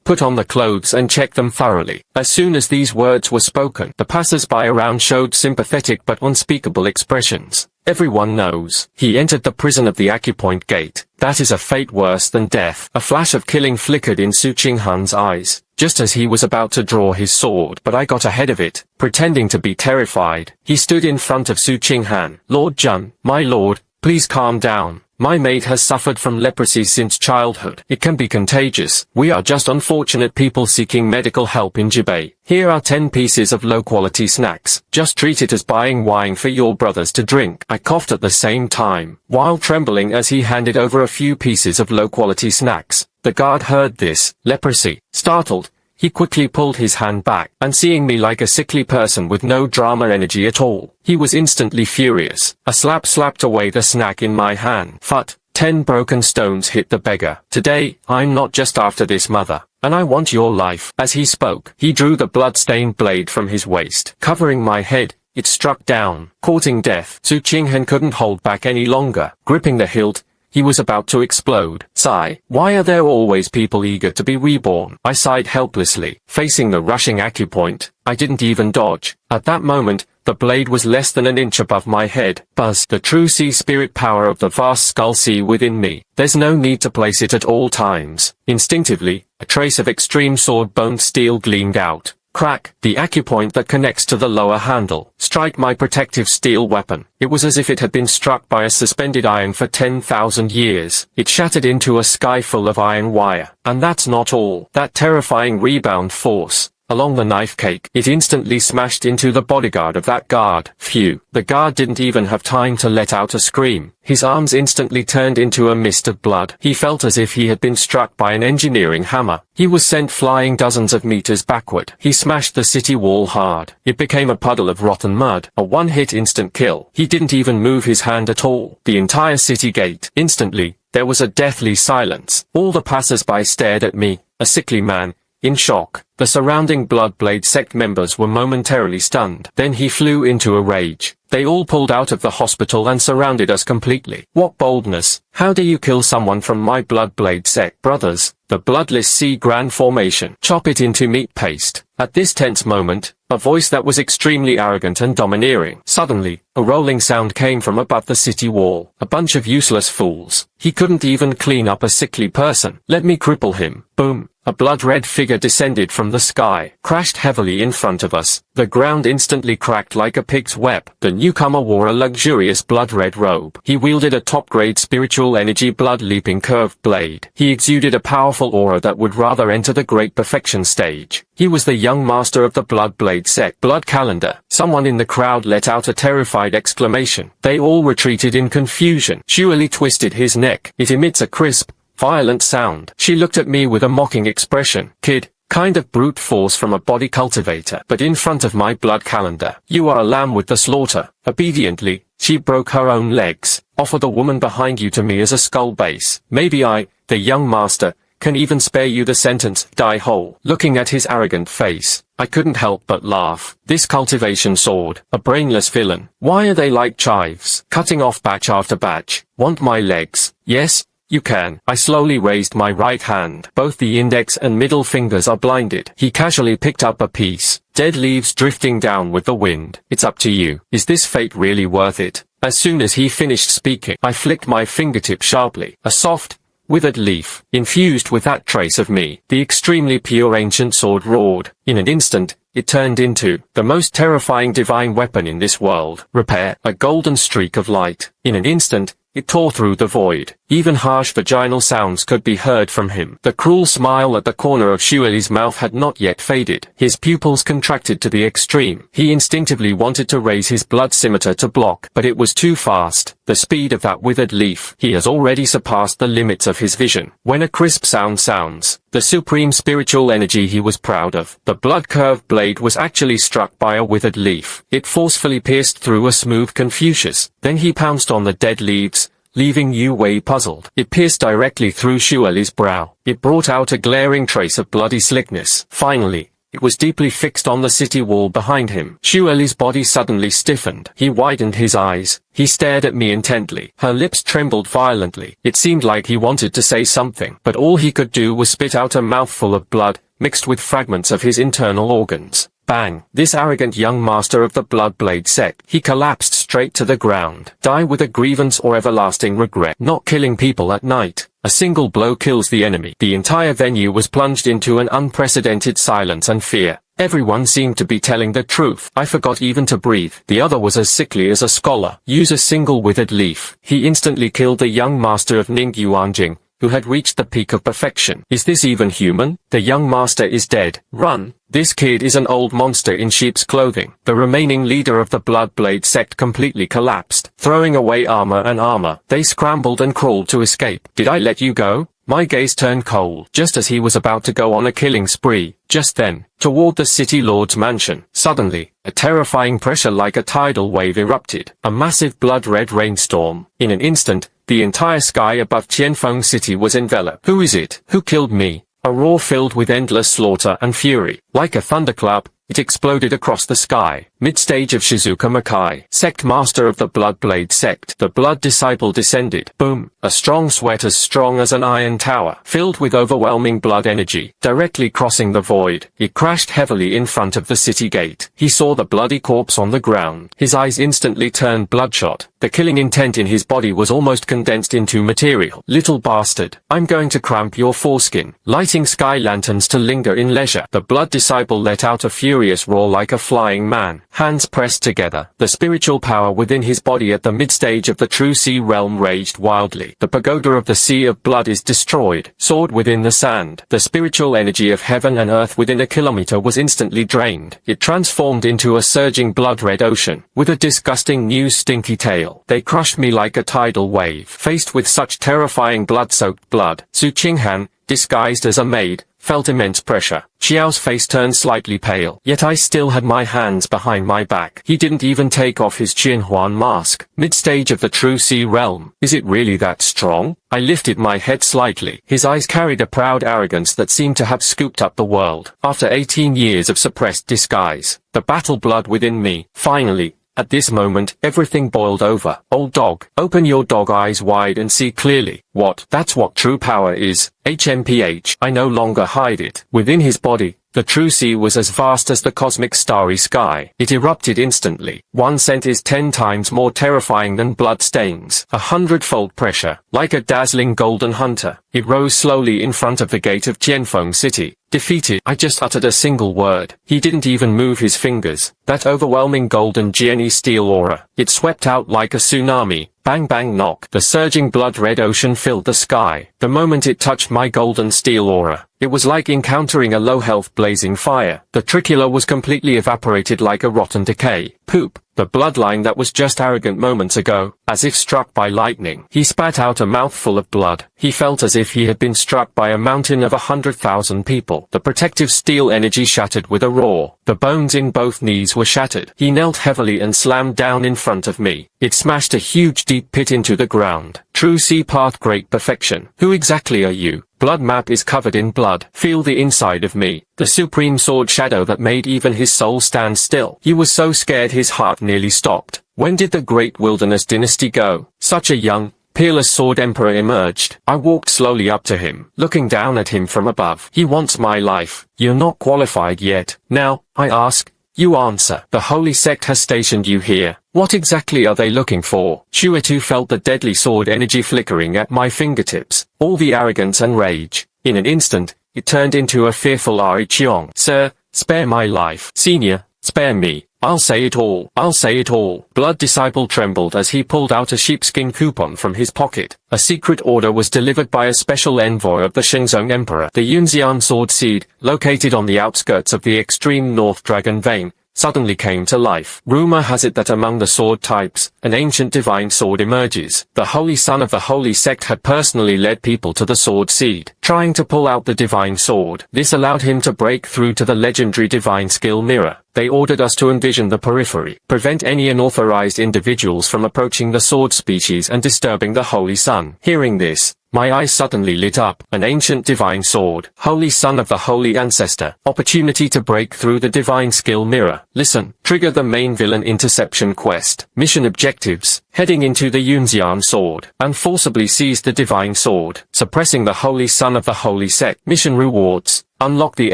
[SPEAKER 1] put on the clothes and check them thoroughly. As soon as these words were spoken, the passers-by around showed sympathetic but unspeakable expressions. Everyone knows. He entered the prison of the acupoint gate. That is a fate worse than death. A flash of killing flickered in Su Qinghan's eyes, just as he was about to draw his sword, but I got ahead of it. Pretending to be terrified, he stood in front of Su Qinghan. "Lord Jun, my lord, please calm down. My maid has suffered from leprosy since childhood. It can be contagious. We are just unfortunate people seeking medical help in Jibei. Here are 10 pieces of low-quality snacks. Just treat it as buying wine for your brothers to drink." I coughed at the same time, while trembling as he handed over a few pieces of low-quality snacks. The guard heard this. Leprosy. Startled, he quickly pulled his hand back, and seeing me like a sickly person with no drama energy at all, he was instantly furious. A slap slapped away the snack in my hand. Phut! 10 broken stones hit the beggar. "Today, I'm not just after this mother, and I want your life." As he spoke, he drew the blood-stained blade from his waist. Covering my head, it struck down, courting death. Su Qinghan couldn't hold back any longer. Gripping the hilt, he was about to explode. Sigh. Why are there always people eager to be reborn? I sighed helplessly. Facing the rushing acupoint, I didn't even dodge. At that moment, the blade was less than an inch above my head. Buzz. The true sea spirit power of the vast skull sea within me. There's no need to place it at all times. Instinctively, a trace of extreme sword bone steel gleamed out. Crack. The acupoint that connects to the lower handle. Strike my protective steel weapon. It was as if it had been struck by a suspended iron for 10,000 years. It shattered into a sky full of iron wire. And that's not all. That terrifying rebound force. Along the knife cake, it instantly smashed into the bodyguard of that guard. Phew. The guard didn't even have time to let out a scream. His arms instantly turned into a mist of blood. He felt as if he had been struck by an engineering hammer. He was sent flying dozens of meters backward. He smashed the city wall hard. It became a puddle of rotten mud. A one-hit instant kill. He didn't even move his hand at all. The entire city gate. Instantly, there was a deathly silence. All the passers-by stared at me, a sickly man, in shock. The surrounding Bloodblade sect members were momentarily stunned. Then he flew into a rage. They all pulled out of the hospital and surrounded us completely. What boldness! How dare you kill someone from my Bloodblade sect, brothers? The bloodless sea grand formation. Chop it into meat paste. At this tense moment, a voice that was extremely arrogant and domineering. Suddenly, a rolling sound came from above the city wall. A bunch of useless fools. He couldn't even clean up a sickly person. Let me cripple him. Boom. A blood-red figure descended from the sky, crashed heavily in front of us. The ground instantly cracked like a pig's web. The newcomer wore a luxurious blood-red robe. He wielded a top-grade spiritual energy blood-leaping curved blade. He exuded a powerful aura that would rather enter the great perfection stage. He was the young master of the Bloodblade sect. Blood calendar. Someone in the crowd let out a terrified exclamation. They all retreated in confusion. Su Hui twisted his neck. It emits a crisp, violent sound. She looked at me with a mocking expression. Kid, kind of brute force from a body cultivator. But in front of my blood calendar, you are a lamb with the slaughter. Obediently, she broke her own legs. Offer the woman behind you to me as a skull base. Maybe I, the young master, can even spare you the sentence, die whole. Looking at his arrogant face, I couldn't help but laugh. This cultivation sword, a brainless villain. Why are they like chives, cutting off batch after batch? Want my legs? Yes? You can. I slowly raised my right hand. Both the index and middle fingers are blinded. He casually picked up a piece. Dead leaves drifting down with the wind. It's up to you. Is this fate really worth it? As soon as he finished speaking, I flicked my fingertip sharply. A soft, withered leaf, infused with that trace of me. The extremely pure ancient sword roared. In an instant, it turned into the most terrifying divine weapon in this world. Repair. A golden streak of light. In an instant, it tore through the void. Even harsh vaginal sounds could be heard from him. The cruel smile at the corner of Su Hui's mouth had not yet faded. His pupils contracted to the extreme. He instinctively wanted to raise his blood scimitar to block, but it was too fast. The speed of that withered leaf. He has already surpassed the limits of his vision. When a crisp sound sounds, the supreme spiritual energy he was proud of, the blood-curved blade was actually struck by a withered leaf. It forcefully pierced through a smooth Confucius. Then he pounced on the dead leaves, leaving Yu Wei puzzled. It pierced directly through Su Hui's brow. It brought out a glaring trace of bloody slickness. Finally, it was deeply fixed on the city wall behind him. Su Hui's body suddenly stiffened. He widened his eyes. He stared at me intently. Her lips trembled violently. It seemed like he wanted to say something, but all he could do was spit out a mouthful of blood, mixed with fragments of his internal organs. Bang! This arrogant young master of the Bloodblade sect. He collapsed straight to the ground. Die with a grievance or everlasting regret. Not killing people at night. A single blow kills the enemy. The entire venue was plunged into an unprecedented silence and fear. Everyone seemed to be telling the truth. I forgot even to breathe. The other was as sickly as a scholar. Use a single withered leaf. He instantly killed the young master of Ningyuanjing, who had reached the peak of perfection. Is this even human? The young master is dead. Run! This kid is an old monster in sheep's clothing. The remaining leader of the Bloodblade sect completely collapsed, throwing away armor. They scrambled and crawled to escape. Did I let you go? My gaze turned cold, just as he was about to go on a killing spree. Just then, toward the city lord's mansion, suddenly, a terrifying pressure like a tidal wave erupted. A massive blood-red rainstorm. In an instant, the entire sky above Tianfeng City was enveloped. Who is it? Who killed me? A roar filled with endless slaughter and fury. Like a thunderclap, it exploded across the sky. Mid-stage of Shizuka Makai, sect master of the Bloodblade sect. The blood disciple descended. Boom! A strong sweat as strong as an iron tower, filled with overwhelming blood energy, directly crossing the void. It crashed heavily in front of the city gate. He saw the bloody corpse on the ground. His eyes instantly turned bloodshot. The killing intent in his body was almost condensed into material. Little bastard, I'm going to cramp your foreskin. Lighting sky lanterns to linger in leisure. The blood disciple let out a furious roar like a flying man. Hands pressed together. The spiritual power within his body at the mid-stage of the true sea realm raged wildly. The pagoda of the sea of blood is destroyed. Sword within the sand. The spiritual energy of heaven and earth within a kilometer was instantly drained. It transformed into a surging blood-red ocean, with a disgusting new stinky tail. They crushed me like a tidal wave. Faced with such terrifying blood-soaked blood, Su Qinghan, disguised as a maid, felt immense pressure. Xiao's face turned slightly pale, yet I still had my hands behind my back. He didn't even take off his Jinhuan mask. Mid-stage of the True Sea realm. Is it really that strong? I lifted my head slightly. His eyes carried a proud arrogance that seemed to have scooped up the world. After 18 years of suppressed disguise, the battle blood within me, finally, at this moment, everything boiled over. Old dog, open your dog eyes wide and see clearly. What? That's what true power is. HMPH. I no longer hide it. Within his body, the true sea was as vast as the cosmic starry sky. It erupted instantly. One scent is 10 times more terrifying than blood stains. 100-fold pressure, like a dazzling golden hunter. It rose slowly in front of the gate of Jianfeng City. Defeated. I just uttered a single word. He didn't even move his fingers. That overwhelming golden Jianyi steel aura. It swept out like a tsunami. Bang bang knock. The surging blood-red ocean filled the sky. The moment it touched my golden steel aura, it was like encountering a low-health blazing fire. The tricula was completely evaporated like a rotten decay. Poop. The bloodline that was just arrogant moments ago, as if struck by lightning. He spat out a mouthful of blood. He felt as if he had been struck by a mountain of 100,000 people. The protective steel energy shattered with a roar. The bones in both knees were shattered. He knelt heavily and slammed down in front of me. It smashed a huge deep pit into the ground. True sea path, great perfection. Who exactly are you? Blood map is covered in blood. Feel the inside of me. The supreme sword shadow that made even his soul stand still. He was so scared his heart nearly stopped. When did the great wilderness dynasty go? Such a young, peerless sword emperor emerged. I walked slowly up to him, looking down at him from above. He wants my life. You're not qualified yet. Now, I ask, you answer. The holy sect has stationed you here. What exactly are they looking for? Su Hui felt the deadly sword energy flickering at my fingertips. All the arrogance and rage. In an instant, it turned into a fearful Ari Chiong. Sir, spare my life. Senior, spare me. I'll say it all. I'll say it all. Blood Disciple trembled as he pulled out a sheepskin coupon from his pocket. A secret order was delivered by a special envoy of the Shenzong Emperor. The Yunxian sword seed, located on the outskirts of the extreme North Dragon Vein, suddenly came to life. Rumor has it that among the sword types, an ancient divine sword emerges. The holy son of the holy sect had personally led people to the sword seed, trying to pull out the divine sword. This allowed him to break through to the legendary divine skill mirror. They ordered us to envision the periphery, prevent any unauthorized individuals from approaching the sword species and disturbing the holy sun. Hearing this, my eyes suddenly lit up. An ancient divine sword. Holy son of the holy ancestor. Opportunity to break through the divine skill mirror. Listen. Trigger the main villain interception quest. Mission objectives. Heading into the Yunxian sword. And forcibly seize the divine sword. Suppressing the holy son of the holy sect. Mission rewards. Unlock the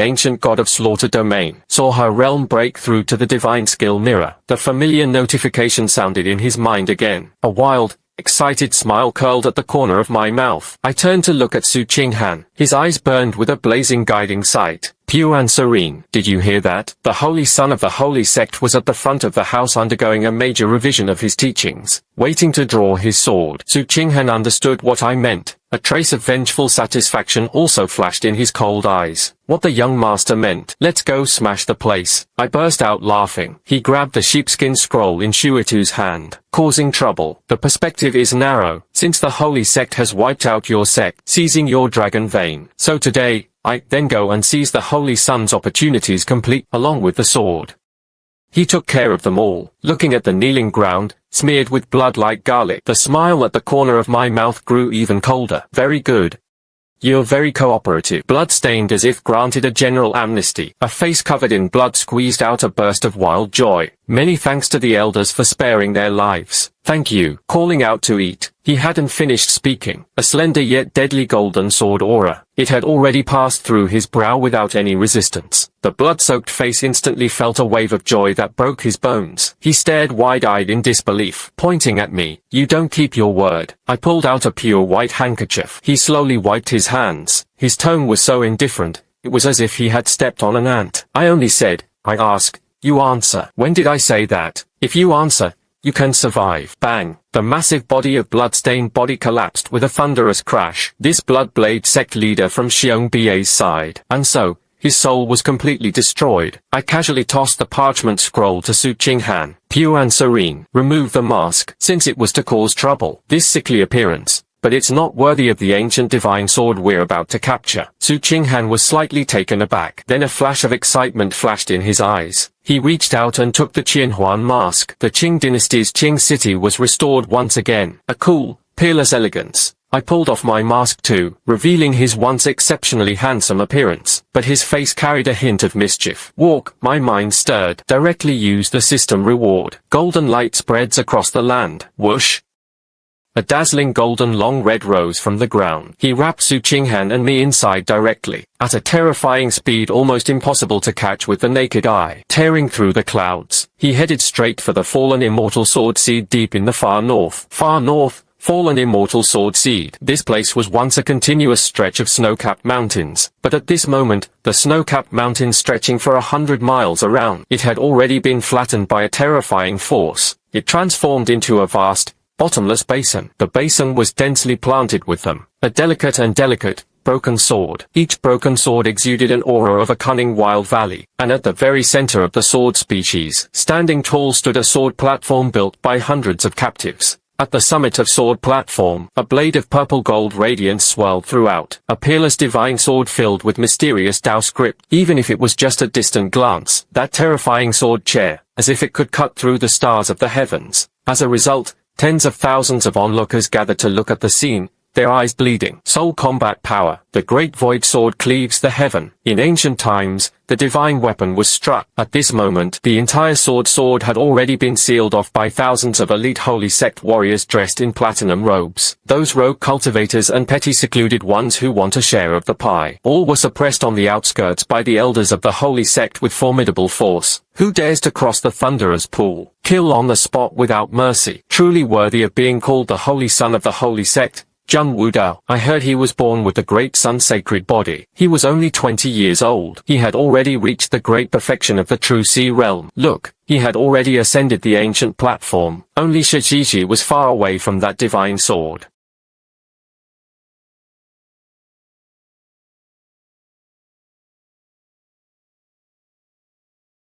[SPEAKER 1] ancient god of slaughter domain. Saw her realm break through to the divine skill mirror. The familiar notification sounded in his mind again. A wild, excited smile curled at the corner of my mouth. I turned to look at Su Qinghan. His eyes burned with a blazing guiding sight. Pure and serene. Did you hear that? The holy son of the holy sect was at the front of the house undergoing a major revision of his teachings, waiting to draw his sword. Su Qinghan understood what I meant. A trace of vengeful satisfaction also flashed in his cold eyes. What the young master meant. Let's go smash the place. I burst out laughing. He grabbed the sheepskin scroll in Su Hui's hand, causing trouble. The perspective is narrow, since the holy sect has wiped out your sect, seizing your dragon vein. So today, I then go and seize the holy son's opportunities complete, along with the sword. He took care of them all, looking at the kneeling ground, smeared with blood like garlic. The smile at the corner of my mouth grew even colder. Very good. You're very cooperative. Blood-stained as if granted a general amnesty. A face covered in blood squeezed out a burst of wild joy. Many thanks to the elders for sparing their lives. Thank you. Calling out to eat. He hadn't finished speaking. A slender yet deadly golden sword aura. It had already passed through his brow without any resistance. The blood-soaked face instantly felt a wave of joy that broke his bones. He stared wide-eyed in disbelief, pointing at me. You don't keep your word. I pulled out a pure white handkerchief. He slowly wiped his hands. His tone was so indifferent, it was as if he had stepped on an ant. I only said, I ask, you answer. When did I say that? If you answer, you can survive. Bang! The massive body of blood-stained body collapsed with a thunderous crash. This Bloodblade sect leader from Xiong Ba's side. And so, his soul was completely destroyed. I casually tossed the parchment scroll to Su Qinghan. Pure and serene. Remove the mask, since it was to cause trouble. This sickly appearance, but it's not worthy of the ancient divine sword we're about to capture. Su Qinghan was slightly taken aback. Then a flash of excitement flashed in his eyes. He reached out and took the Qianhuan mask. The Qing dynasty's Qing city was restored once again. A cool, peerless elegance. I pulled off my mask too, revealing his once exceptionally handsome appearance, but his face carried a hint of mischief. Walk, my mind stirred. Directly use the system reward. Golden light spreads across the land. Whoosh. A dazzling golden long red rose from the ground. He wrapped Su Qinghan and me inside directly, at a terrifying speed almost impossible to catch with the naked eye. Tearing through the clouds, he headed straight for the fallen immortal sword seed deep in the far north. Far north? Fallen immortal sword seed. This place was once a continuous stretch of snow-capped mountains, but at this moment, the snow-capped mountains stretching for 100 miles around, it had already been flattened by a terrifying force. It transformed into a vast, bottomless basin. The basin was densely planted with them. A delicate broken sword. Each broken sword exuded an aura of a cunning wild valley, and at the very center of the sword species, standing tall stood a sword platform built by hundreds of captives. At the summit of sword platform, a blade of purple gold radiance swirled throughout, a peerless divine sword filled with mysterious Tao script. Even if it was just a distant glance, that terrifying sword chair, as if it could cut through the stars of the heavens. As a result, tens of thousands of onlookers gathered to look at the scene, their eyes bleeding. Soul combat power. The great void sword cleaves the heaven. In ancient times, the divine weapon was struck. At this moment, the entire sword had already been sealed off by thousands of elite holy sect warriors dressed in platinum robes. Those rogue cultivators and petty secluded ones who want a share of the pie. All were suppressed on the outskirts by the elders of the holy sect with formidable force. Who dares to cross the thunderer's pool? Kill on the spot without mercy. Truly worthy of being called the holy son of the holy sect. Zhang Wudao. I heard he was born with the great sun's sacred body. He was only 20 years old. He had already reached the great perfection of the true sea realm. Look, he had already ascended the ancient platform. Only Shijiji was far away from that divine sword.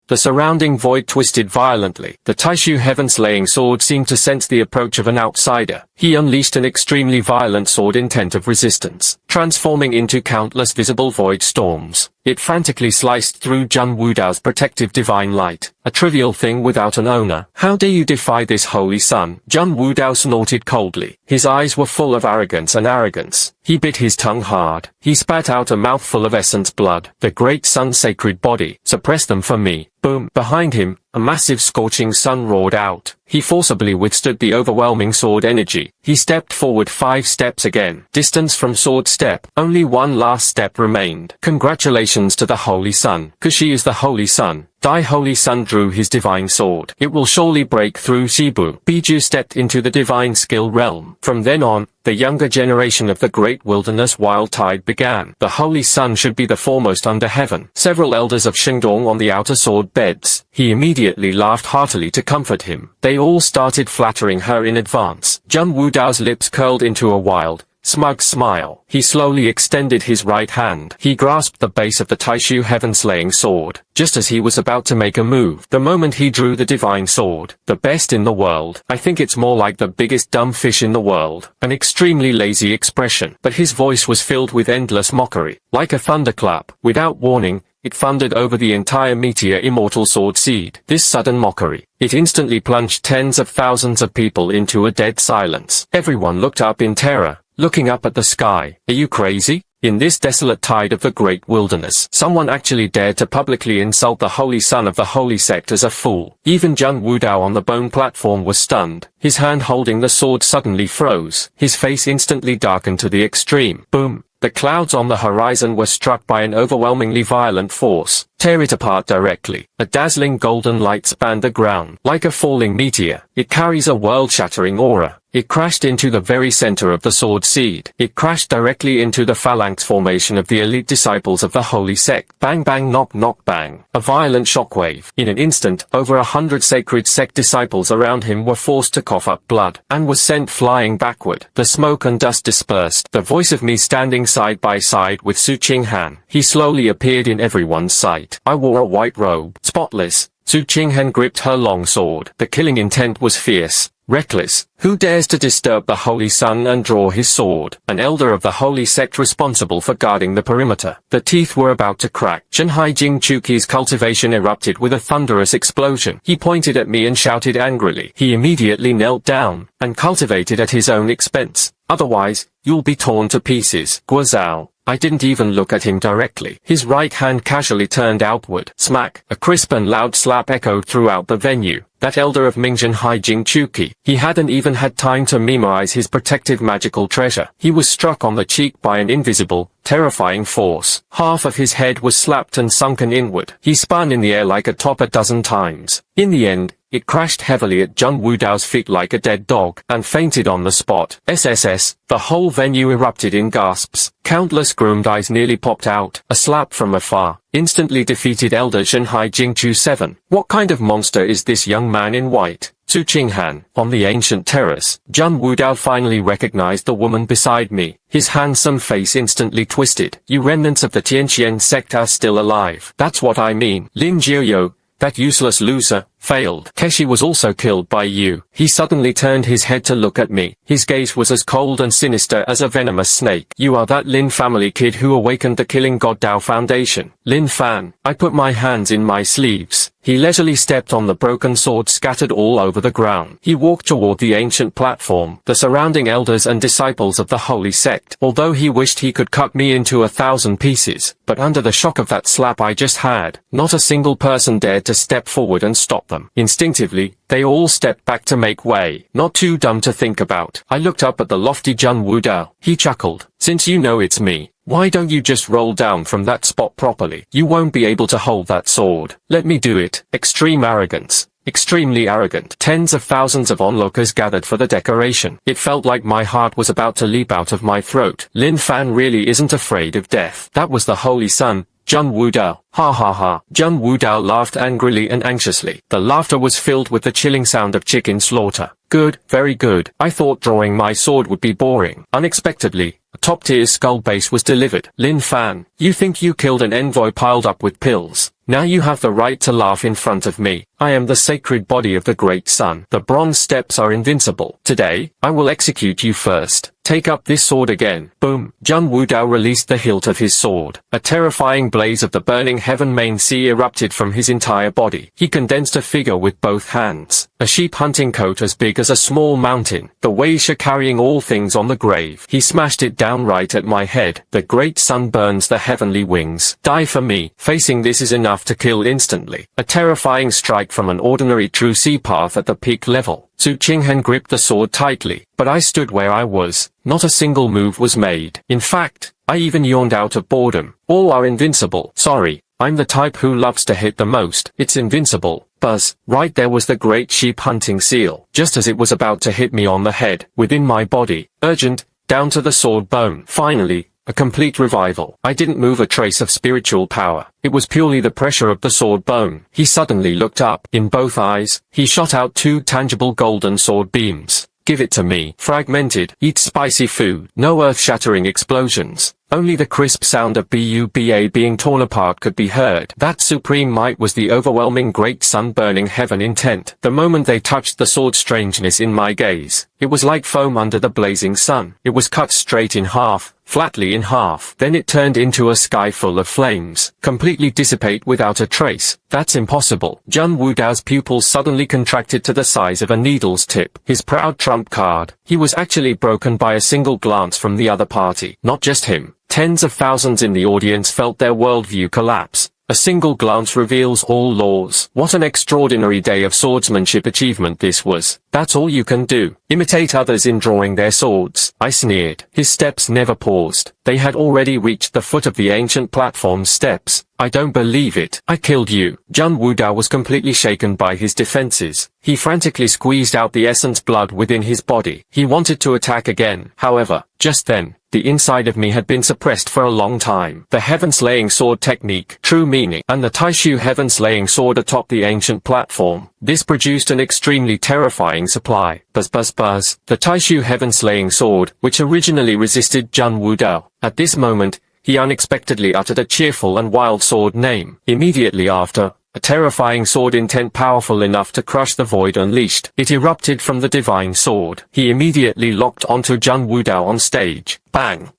[SPEAKER 1] The surrounding void twisted violently. The Taishu heaven-slaying sword seemed to sense the approach of an outsider. He unleashed an extremely violent sword intent of resistance, transforming into countless visible void storms. It frantically sliced through Zhang Wudao's protective divine light, a trivial thing without an owner. How dare you defy this holy sun? Zhang Wudao snorted coldly. His eyes were full of arrogance. He bit his tongue hard. He spat out a mouthful of essence blood. The great sun's sacred body. Suppress them for me. Boom. Behind him, a massive scorching sun roared out. He forcibly withstood the overwhelming sword energy. He stepped forward 5 steps again. Distance from sword step. Only one last step remained. Congratulations to the holy sun. 'Cause she is the holy sun. Dai Holy Sun drew his divine sword. It will surely break through Shibu. Biju stepped into the divine skill realm. From then on, the younger generation of the great wilderness wild tide began. The holy sun should be the foremost under heaven. Several elders of Shengdong on the outer sword beds. He immediately laughed heartily to comfort him. They all started flattering her in advance. Zhang Wudao's lips curled into a wild, smug smile. He slowly extended his right hand. He grasped the base of the Taishu heaven-slaying sword, just as he was about to make a move. The moment he drew the divine sword, the best in the world. I think it's more like the biggest dumb fish in the world. An extremely lazy expression. But his voice was filled with endless mockery. Like a thunderclap, without warning, it thundered over the entire meteor immortal sword seed. This sudden mockery, it instantly plunged tens of thousands of people into a dead silence. Everyone looked up in terror, looking up at the sky. Are you crazy? In this desolate tide of the great wilderness, someone actually dared to publicly insult the holy son of the holy sect as a fool. Even Zhang Wudao on the bone platform was stunned. His hand holding the sword suddenly froze. His face instantly darkened to the extreme. Boom! The clouds on the horizon were struck by an overwhelmingly violent force. Tear it apart directly. A dazzling golden light spanned the ground. Like a falling meteor, it carries a world-shattering aura. It crashed into the very center of the sword seed. It crashed directly into the phalanx formation of the elite disciples of the holy sect. Bang bang knock knock bang. A violent shockwave. In an instant, over 100 sacred sect disciples around him were forced to cough up blood, and was sent flying backward. The smoke and dust dispersed. The voice of me standing side by side with Su Qinghan. He slowly appeared in everyone's sight. I wore a white robe. Spotless. Su Qinghan gripped her long sword. The killing intent was fierce, Reckless, who dares to disturb the Holy Sun and draw his sword? An elder of the holy sect responsible for guarding the perimeter. The teeth were about to crack. Shanhai Jingchuki's cultivation erupted with a thunderous explosion. He pointed at me and shouted angrily. He immediately knelt down and cultivated at his own expense. Otherwise, you'll be torn to pieces. Guozhao. I didn't even look at him directly. His right hand casually turned outward. Smack! A crisp and loud slap echoed throughout the venue. That elder of Shanhai Jingchuki. He hadn't even had time to memorize his protective magical treasure. He was struck on the cheek by an invisible, terrifying force. Half of his head was slapped and sunken inward. He spun in the air like a top a dozen times. In the end, it crashed heavily at Zheng Wudao's feet like a dead dog, and fainted on the spot. SSS. The whole venue erupted in gasps. Countless groomed eyes nearly popped out. A slap from afar instantly defeated Elder Shanhai Jingchu 7. What kind of monster is this young man in white? Su Qinghan. On the ancient terrace, Zheng Wudao finally recognized the woman beside me. His handsome face instantly twisted. You remnants of the Tianqian sect are still alive. That's what I mean. Lin Jiuyo, that useless loser, failed. Keshi was also killed by you. He suddenly turned his head to look at me. His gaze was as cold and sinister as a venomous snake. You are that Lin family kid who awakened the Killing God Dao Foundation. Lin Fan. I put my hands in my sleeves. He leisurely stepped on the broken sword scattered all over the ground. He walked toward the ancient platform, the surrounding elders and disciples of the holy sect. Although he wished he could cut me into 1,000 pieces, but under the shock of that slap I just had, not a single person dared to step forward and stop them. Instinctively, they all stepped back to make way. Not too dumb to think about. I looked up at the lofty Zheng Wudao. He chuckled. Since you know it's me, why don't you just roll down from that spot properly? You won't be able to hold that sword. Let me do it. Extreme arrogance. Extremely arrogant. Tens of thousands of onlookers gathered for the decoration. It felt like my heart was about to leap out of my throat. Lin Fan really isn't afraid of death. That was the Holy Sun, Zheng Wudao. Ha ha ha. Zheng Wudao laughed angrily and anxiously. The laughter was filled with the chilling sound of chicken slaughter. Good, very good. I thought drawing my sword would be boring. Unexpectedly, a top-tier skull base was delivered. Lin Fan, you think you killed an envoy piled up with pills? Now you have the right to laugh in front of me. I am the sacred body of the great sun. The bronze steps are invincible. Today, I will execute you first. Take up this sword again. Boom. Zheng Wudao released the hilt of his sword. A terrifying blaze of the burning heaven main sea erupted from his entire body. He condensed a figure with both hands. A sheep hunting coat as big as a small mountain. The Weisha carrying all things on the grave. He smashed it down right at my head. The great sun burns the heavenly wings. Die for me. Facing this is enough to kill instantly. A terrifying strike from an ordinary true sea path at the peak level. Su Qinghan gripped the sword tightly, but I stood where I was. Not a single move was made. In fact, I even yawned out of boredom. All are invincible. Sorry, I'm the type who loves to hit the most. It's invincible. Buzz. Right there was the great sheep hunting seal. Just as it was about to hit me on the head, within my body. Urgent, down to the sword bone. Finally, a complete revival. I didn't move a trace of spiritual power. It was purely the pressure of the sword bone. He suddenly looked up. In both eyes, he shot out 2 tangible golden sword beams. Give it to me. Fragmented. Eat spicy food. No earth-shattering explosions. Only the crisp sound of Buba being torn apart could be heard. That supreme might was the overwhelming great sun-burning heaven intent. The moment they touched the sword, strangeness in my gaze. It was like foam under the blazing sun. It was cut straight in half, flatly in half. Then it turned into a sky full of flames, completely dissipate without a trace. That's impossible. Zheng Wudao's pupils suddenly contracted to the size of a needle's tip. His proud trump card. He was actually broken by a single glance from the other party. Not just him. Tens of thousands in the audience felt their worldview collapse. A single glance reveals all laws. What an extraordinary day of swordsmanship achievement this was. That's all you can do. Imitate others in drawing their swords. I sneered. His steps never paused. They had already reached the foot of the ancient platform's steps. I don't believe it. I killed you. Zheng Wudao was completely shaken by his defenses. He frantically squeezed out the essence blood within his body. He wanted to attack again. However, just then, the inside of me had been suppressed for a long time. The heaven-slaying sword technique, true meaning, and the Taishu heaven-slaying sword atop the ancient platform. This produced an extremely terrifying supply. Buzz buzz buzz. The Taishu heaven-slaying sword, which originally resisted Zheng Wudao. At this moment, he unexpectedly uttered a cheerful and wild sword name. Immediately after, a terrifying sword intent powerful enough to crush the void unleashed. It erupted from the divine sword. He immediately locked onto Jun Wudao on stage. Bang!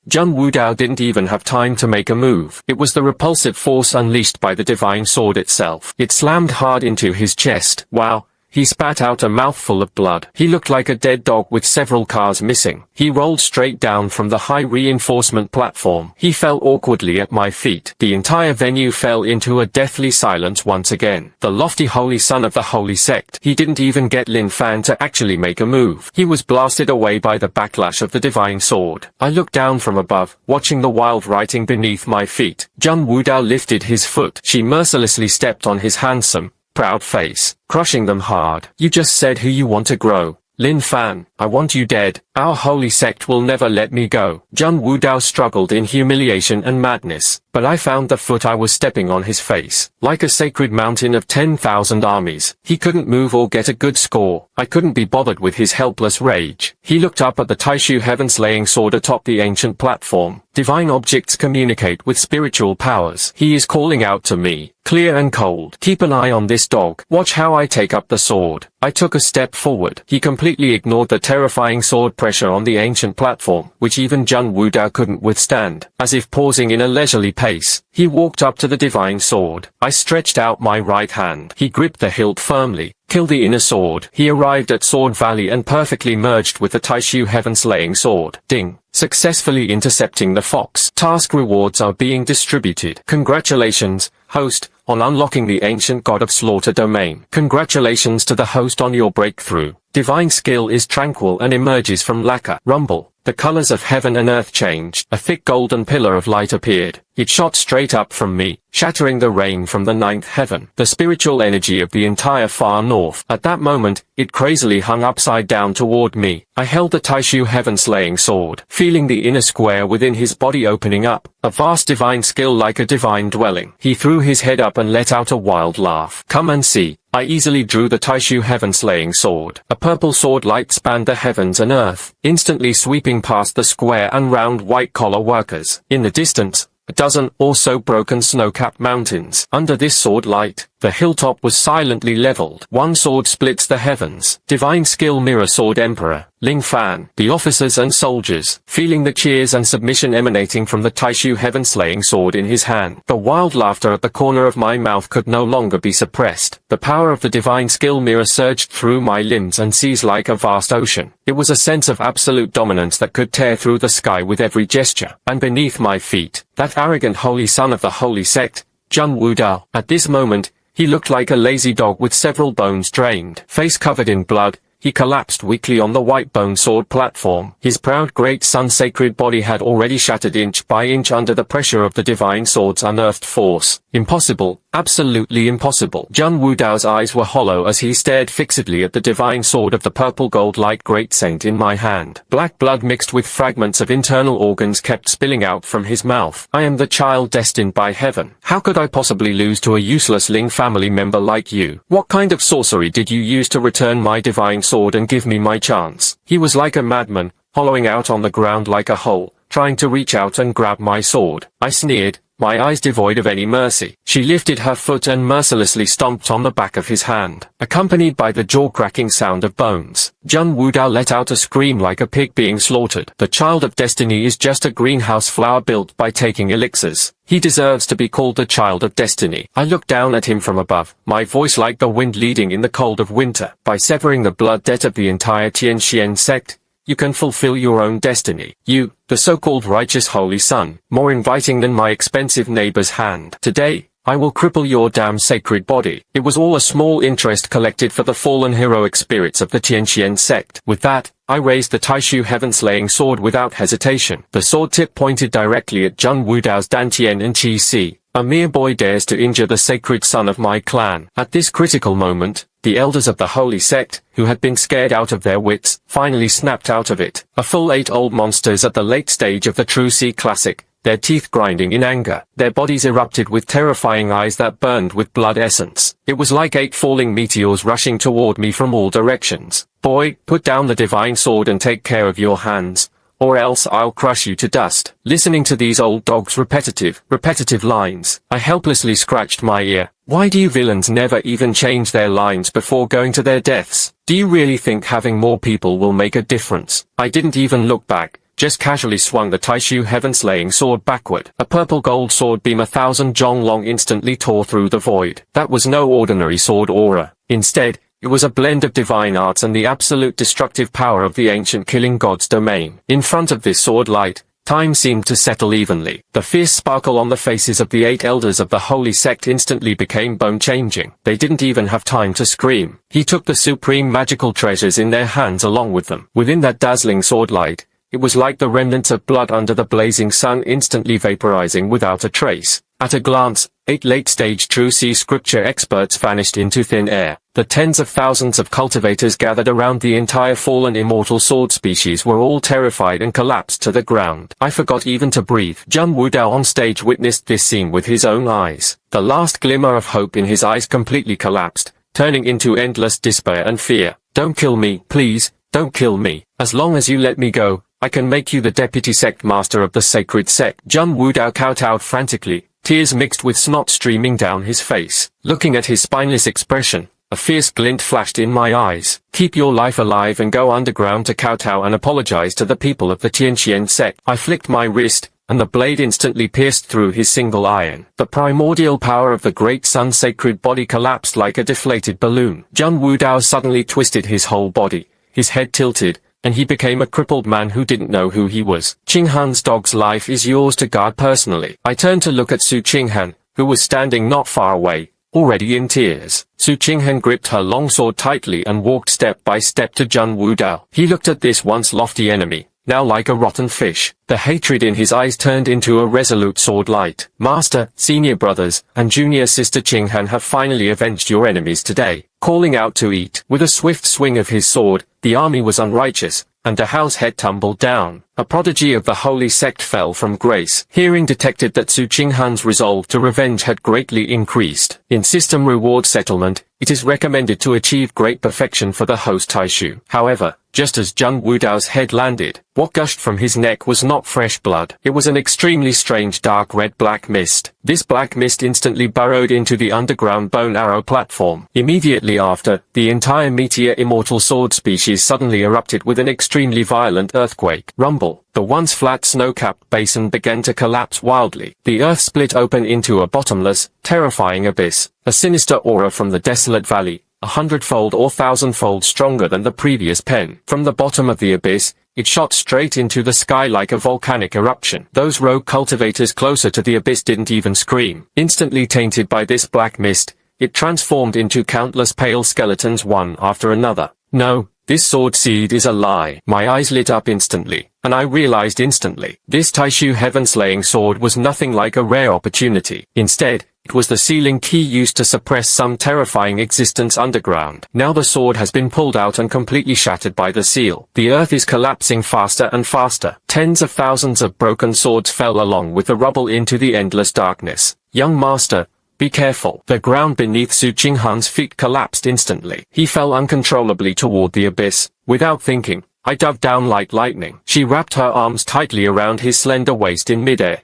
[SPEAKER 1] Jun Wudao didn't even have time to make a move. It was the repulsive force unleashed by the divine sword itself. It slammed hard into his chest. Wow! He spat out a mouthful of blood. He looked like a dead dog with several cars missing. He rolled straight down from the high reinforcement platform. He fell awkwardly at my feet. The entire venue fell into a deathly silence once again. The lofty holy son of the holy sect. He didn't even get Lin Fan to actually make a move. He was blasted away by the backlash of the divine sword. I looked down from above, watching the wild writing beneath my feet. Jun Wudao lifted his foot. She mercilessly stepped on his handsome, proud face, crushing them hard. You just said who you want to grow. Lin Fan, I want you dead. Our holy sect will never let me go. Jun Wudao struggled in humiliation and madness, but I found the foot I was stepping on his face. Like a sacred mountain of 10,000 armies, he couldn't move or get a good score. I couldn't be bothered with his helpless rage. He looked up at the Taishu heaven-slaying sword atop the ancient platform. Divine objects communicate with spiritual powers. He is calling out to me, clear and cold. Keep an eye on this dog. Watch how I take up the sword. I took a step forward. He completely ignored the terrifying sword pressure on the ancient platform, which even Jun Wudao couldn't withstand. As if pausing in a leisurely pace, he walked up to the divine sword. I stretched out my right hand. He gripped the hilt firmly. Kill the inner sword. He arrived at Sword Valley and perfectly merged with the Taishu heaven-slaying sword. Ding. Successfully intercepting the fox. Task rewards are being distributed. Congratulations, host, on unlocking the ancient god of slaughter domain. Congratulations to the host on your breakthrough. Divine skill is tranquil and emerges from lacquer. Rumble. The colors of heaven and earth changed. A thick golden pillar of light appeared. It shot straight up from me, shattering the rain from the ninth heaven. The spiritual energy of the entire far north. At that moment, it crazily hung upside down toward me. I held the Taishu heaven-slaying sword, feeling the inner square within his body opening up. A vast divine skill like a divine dwelling. He threw his head up and let out a wild laugh. Come and see. I easily drew the Taishu heaven-slaying sword. A purple sword light spanned the heavens and earth, instantly sweeping past the square and round white-collar workers. In the distance, a dozen or so broken snow-capped mountains. Under this sword light, the hilltop was silently leveled. One sword splits the heavens. Divine skill mirror sword emperor. Ling Fan. The officers and soldiers, feeling the cheers and submission emanating from the Taishu heaven-slaying sword in his hand. The wild laughter at the corner of my mouth could no longer be suppressed. The power of the divine skill mirror surged through my limbs and seized like a vast ocean. It was a sense of absolute dominance that could tear through the sky with every gesture. And beneath my feet, that arrogant holy son of the holy sect, Jun Wudao. At this moment, he looked like a lazy dog with several bones drained. Face covered in blood, he collapsed weakly on the white bone sword platform. His proud great sun sacred body had already shattered inch by inch under the pressure of the divine sword's unearthed force. Impossible, absolutely impossible. Jun Wudao's eyes were hollow as he stared fixedly at the divine sword of the purple gold light great saint in my hand. Black blood mixed with fragments of internal organs kept spilling out from his mouth. I am the child destined by heaven. How could I possibly lose to a useless Ling family member like you? What kind of sorcery did you use to return my divine sword and give me my chance? He was like a madman, hollowing out on the ground like a hole, trying to reach out and grab my sword. I sneered, my eyes devoid of any mercy. She lifted her foot and mercilessly stomped on the back of his hand, accompanied by the jaw-cracking sound of bones. Jun Wudao let out a scream like a pig being slaughtered. The child of destiny is just a greenhouse flower built by taking elixirs. He deserves to be called the child of destiny. I looked down at him from above, my voice like the wind leading in the cold of winter. By severing the blood debt of the entire Tianxian sect, you can fulfill your own destiny. You, the so-called righteous holy son, more inviting than my expensive neighbor's hand. Today, I will cripple your damn sacred body. It was all a small interest collected for the fallen heroic spirits of the Tianxian sect. With that, I raised the Taishu heaven-slaying sword without hesitation. The sword tip pointed directly at Jun Wudao's Dantian and Qi Si. A mere boy dares to injure the sacred son of my clan. At this critical moment, the elders of the holy sect, who had been scared out of their wits, finally snapped out of it. A full 8 old monsters at the late stage of the True Sea Classic, their teeth grinding in anger. Their bodies erupted with terrifying eyes that burned with blood essence. It was like 8 falling meteors rushing toward me from all directions. Boy, put down the divine sword and take care of your hands, or else I'll crush you to dust. Listening to these old dogs' repetitive lines, I helplessly scratched my ear. Why do you villains never even change their lines before going to their deaths? Do you really think having more people will make a difference? I didn't even look back, just casually swung the Taishu heaven-slaying sword backward. A purple gold sword beam 1,000 zhong long instantly tore through the void. That was no ordinary sword aura. Instead, it was a blend of divine arts and the absolute destructive power of the ancient killing god's domain. In front of this sword light, time seemed to settle evenly. The fierce sparkle on the faces of the 8 elders of the holy sect instantly became bone-changing. They didn't even have time to scream. He took the supreme magical treasures in their hands along with them. Within that dazzling sword light, it was like the remnants of blood under the blazing sun instantly vaporizing without a trace. At a glance, 8 late-stage true sea scripture experts vanished into thin air. The tens of thousands of cultivators gathered around the entire fallen immortal sword species were all terrified and collapsed to the ground. I forgot even to breathe. Zhang Wudao on stage witnessed this scene with his own eyes. The last glimmer of hope in his eyes completely collapsed, turning into endless despair and fear. Don't kill me, please, don't kill me. As long as you let me go, I can make you the deputy sect master of the sacred sect. Zhang Wudao kowtowed frantically, tears mixed with snot streaming down his face. Looking at his spineless expression, a fierce glint flashed in my eyes. Keep your life alive and go underground to kowtow and apologize to the people of the Tianqian sect. I flicked my wrist, and the blade instantly pierced through his single iron. The primordial power of the great sun's sacred body collapsed like a deflated balloon. Zhang Wudao suddenly twisted his whole body, his head tilted, and he became a crippled man who didn't know who he was. Qinghan's dog's life is yours to guard personally. I turned to look at Su Qinghan, who was standing not far away, already in tears. Su Qinghan gripped her long sword tightly and walked step by step to Zhang Wudao. He looked at this once lofty enemy, now like a rotten fish. The hatred in his eyes turned into a resolute sword light. Master, senior brothers, and junior sister Qinghan have finally avenged your enemies today. Calling out to eat. With a swift swing of his sword, the army was unrighteous, and the house head tumbled down. A prodigy of the holy sect fell from grace. Hearing detected that Su Qinghan's resolve to revenge had greatly increased. In system reward settlement, it is recommended to achieve great perfection for the host Taishu. However, just as Zhang Wudao's head landed, what gushed from his neck was not fresh blood. It was an extremely strange dark red-black mist. This black mist instantly burrowed into the underground bone arrow platform. Immediately after, the entire meteor immortal sword species suddenly erupted with an extremely violent earthquake. Rumble. The once flat snow-capped basin began to collapse wildly. The earth split open into a bottomless, terrifying abyss. A sinister aura from the desolate valley, 100-fold or 1,000-fold stronger than the previous pen. From the bottom of the abyss, it shot straight into the sky like a volcanic eruption. Those rogue cultivators closer to the abyss didn't even scream. Instantly tainted by this black mist, it transformed into countless pale skeletons one after another. No, this sword seed is a lie. My eyes lit up instantly, and I realized instantly. This Taishu heaven-slaying sword was nothing like a rare opportunity. Instead, it was the sealing key used to suppress some terrifying existence underground. Now the sword has been pulled out and completely shattered by the seal. The earth is collapsing faster and faster. Tens of thousands of broken swords fell along with the rubble into the endless darkness. Young master, be careful. The ground beneath Su Qinghan's feet collapsed instantly. He fell uncontrollably toward the abyss. Without thinking, I dove down like lightning. She wrapped her arms tightly around his slender waist in midair.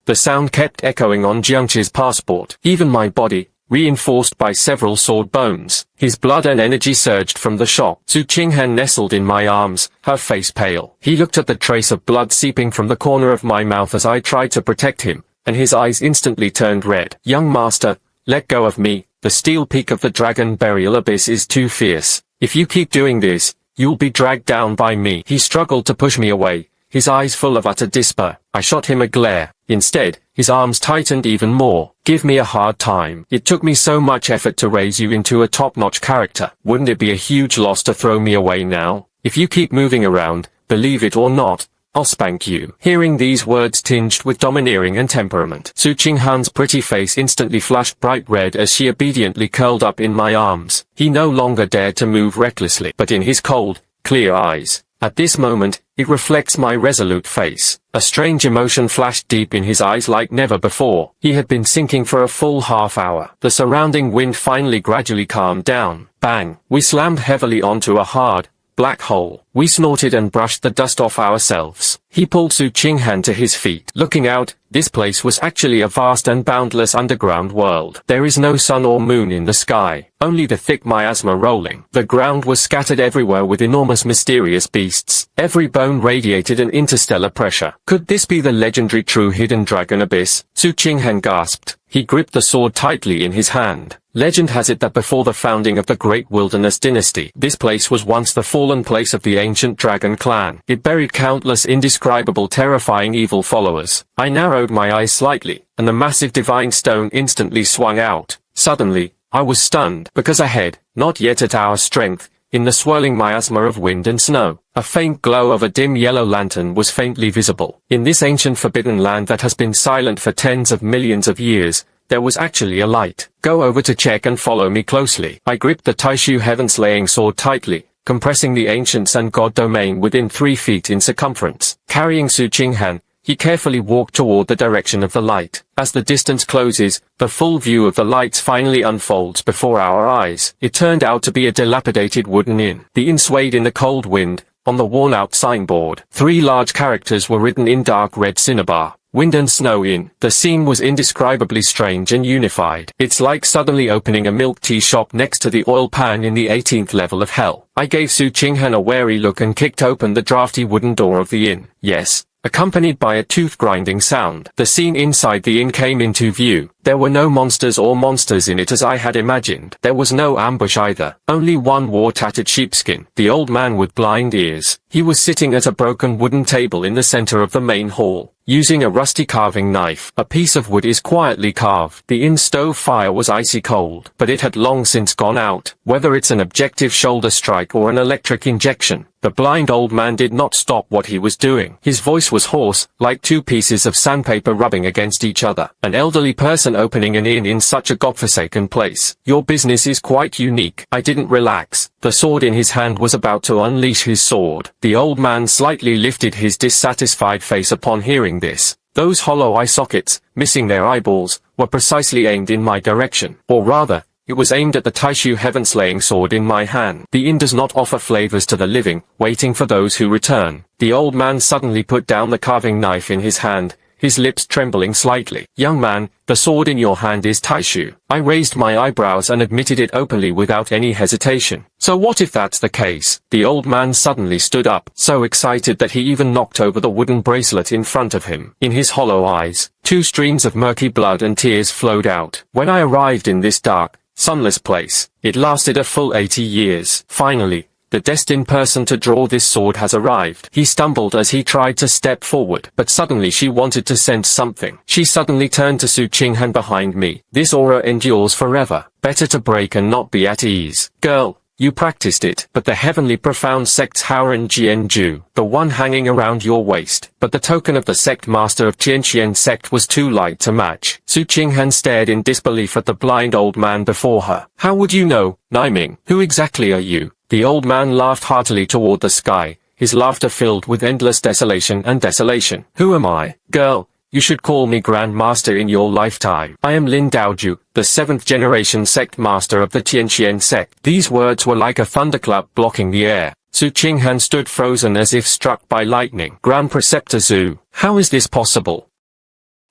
[SPEAKER 1] The sound kept echoing on Jiangqi's passport. Even my body, reinforced by several sword bones. His blood and energy surged from the shock. Su Qinghan nestled in my arms, her face pale. He looked at the trace of blood seeping from the corner of my mouth as I tried to protect him, and his eyes instantly turned red. Young master, let go of me. The steel peak of the dragon burial abyss is too fierce. If you keep doing this, you'll be dragged down by me. He struggled to push me away, his eyes full of utter despair. I shot him a glare. Instead, his arms tightened even more. Give me a hard time. It took me so much effort to raise you into a top-notch character. Wouldn't it be a huge loss to throw me away now? If you keep moving around, believe it or not, I'll spank you. Hearing these words tinged with domineering and temperament, Su Qinghan's pretty face instantly flushed bright red as she obediently curled up in my arms. He no longer dared to move recklessly, but in his cold, clear eyes, at this moment, It reflects my resolute face. A strange emotion flashed deep in his eyes like never before. He had been sinking for a full half hour. The surrounding wind finally gradually calmed down. Bang! We slammed heavily onto a hard, black hole. We snorted and brushed the dust off ourselves. He pulled Su Qinghan to his feet. Looking out, this place was actually a vast and boundless underground world. There is no sun or moon in the sky, only the thick miasma rolling. The ground was scattered everywhere with enormous mysterious beasts. Every bone radiated an interstellar pressure. Could this be the legendary true hidden dragon abyss? Su Qinghan gasped. He gripped the sword tightly in his hand. Legend has it that before the founding of the Great Wilderness Dynasty, this place was once the fallen place of the ancient dragon clan. It buried countless indescribable terrifying evil followers. I narrowed my eyes slightly, and the massive divine stone instantly swung out. Suddenly, I was stunned, because ahead, not yet at our strength, in the swirling miasma of wind and snow, a faint glow of a dim yellow lantern was faintly visible. In this ancient forbidden land that has been silent for tens of millions of years, there was actually a light. Go over to check and follow me closely. I gripped the Taishu heaven-slaying sword tightly, compressing the ancients and god domain within 3 feet in circumference. Carrying Su Qinghan, he carefully walked toward the direction of the light. As the distance closes, the full view of the lights finally unfolds before our eyes. It turned out to be a dilapidated wooden inn. The inn swayed in the cold wind. On the worn-out signboard, 3 large characters were written in dark red cinnabar. Wind and Snow Inn. The scene was indescribably strange and unified. It's like suddenly opening a milk tea shop next to the oil pan in the 18th level of hell. I gave Su Qinghan a wary look and kicked open the drafty wooden door of the inn. Yes, accompanied by a tooth-grinding sound. The scene inside the inn came into view. There were no monsters in it as I had imagined. There was no ambush either. Only one war-tattered sheepskin. The old man with blind ears. He was sitting at a broken wooden table in the center of the main hall, using a rusty carving knife. A piece of wood is quietly carved. The inn stove fire was icy cold, but it had long since gone out. Whether it's an objective shoulder strike or an electric injection, the blind old man did not stop what he was doing. His voice was hoarse, like 2 pieces of sandpaper rubbing against each other. An elderly person opening an inn in such a godforsaken place. Your business is quite unique. I didn't relax. The sword in his hand was about to unleash his sword. The old man slightly lifted his dissatisfied face upon hearing this. Those hollow eye sockets, missing their eyeballs, were precisely aimed in my direction. Or rather, it was aimed at the Taishu heaven-slaying sword in my hand. The inn does not offer flavors to the living, waiting for those who return. The old man suddenly put down the carving knife in his hand, his lips trembling slightly. Young man, the sword in your hand is Taishu. I raised my eyebrows and admitted it openly without any hesitation. So what if that's the case? The old man suddenly stood up, so excited that he even knocked over the wooden bracelet in front of him. In his hollow eyes, 2 streams of murky blood and tears flowed out. When I arrived in this dark, sunless place, it lasted a full 80 years. Finally, the destined person to draw this sword has arrived. He stumbled as he tried to step forward, but suddenly she wanted to sense something. She suddenly turned to Su Qinghan behind me. This aura endures forever. Better to break and not be at ease. Girl, you practiced it, but the heavenly profound sect's Haoren Jianju, the one hanging around your waist. But the token of the sect master of Tianqian sect was too light to match. Su Qinghan stared in disbelief at the blind old man before her. How would you know, Naiming? Who exactly are you? The old man laughed heartily toward the sky, his laughter filled with endless desolation and desolation. Who am I? Girl, you should call me Grand Master in your lifetime. I am Lin Daoju, the 7th generation sect master of the Tianqian sect. These words were like a thunderclap blocking the air. Su Qinghan stood frozen as if struck by lightning. Grand Preceptor Zhu, how is this possible?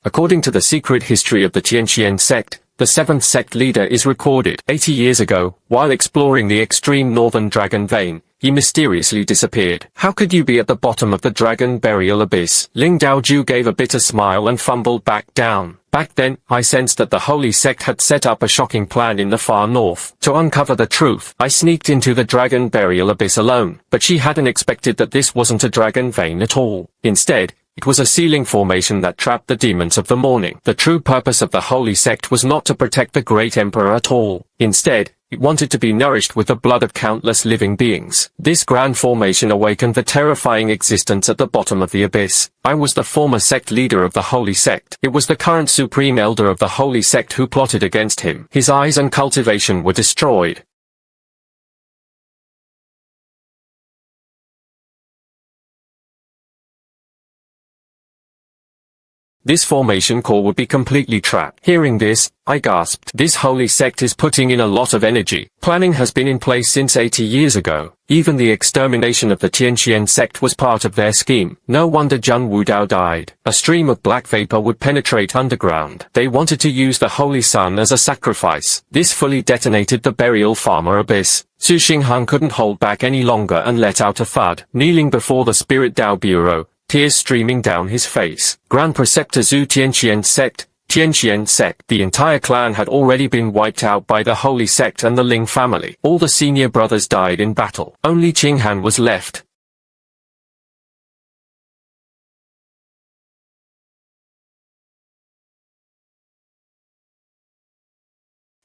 [SPEAKER 1] According to the secret history of the Tianqian sect, the 7th sect leader is recorded. 80 years ago, while exploring the extreme northern dragon vein, he mysteriously disappeared. How could you be at the bottom of the dragon burial abyss? Ling Daoju gave a bitter smile and fumbled back down. Back then, I sensed that the holy sect had set up a shocking plan in the far north. To uncover the truth, I sneaked into the dragon burial abyss alone, but she hadn't expected that this wasn't a dragon vein at all. Instead, it was a sealing formation that trapped the demons of the morning. The true purpose of the holy sect was not to protect the great emperor at all. Instead, it wanted to be nourished with the blood of countless living beings. This grand formation awakened the terrifying existence at the bottom of the abyss. I was the former sect leader of the holy sect. It was the current supreme elder of the holy sect who plotted against him. His eyes and cultivation were destroyed. This formation core would be completely trapped. Hearing this, I gasped. This holy sect is putting in a lot of energy. Planning has been in place since 80 years ago. Even the extermination of the Tianqian sect was part of their scheme. No wonder Zhang Wudao died. A stream of black vapor would penetrate underground. They wanted to use the holy sun as a sacrifice. This fully detonated the burial farmer abyss. Su Xinghang couldn't hold back any longer and let out a thud. Kneeling before the Spirit Dao Bureau, tears streaming down his face. Grand Preceptor Zhu Tianqian sect. The entire clan had already been wiped out by the Holy Sect and the Ling family. All the senior brothers died in battle. Only Qinghan was left.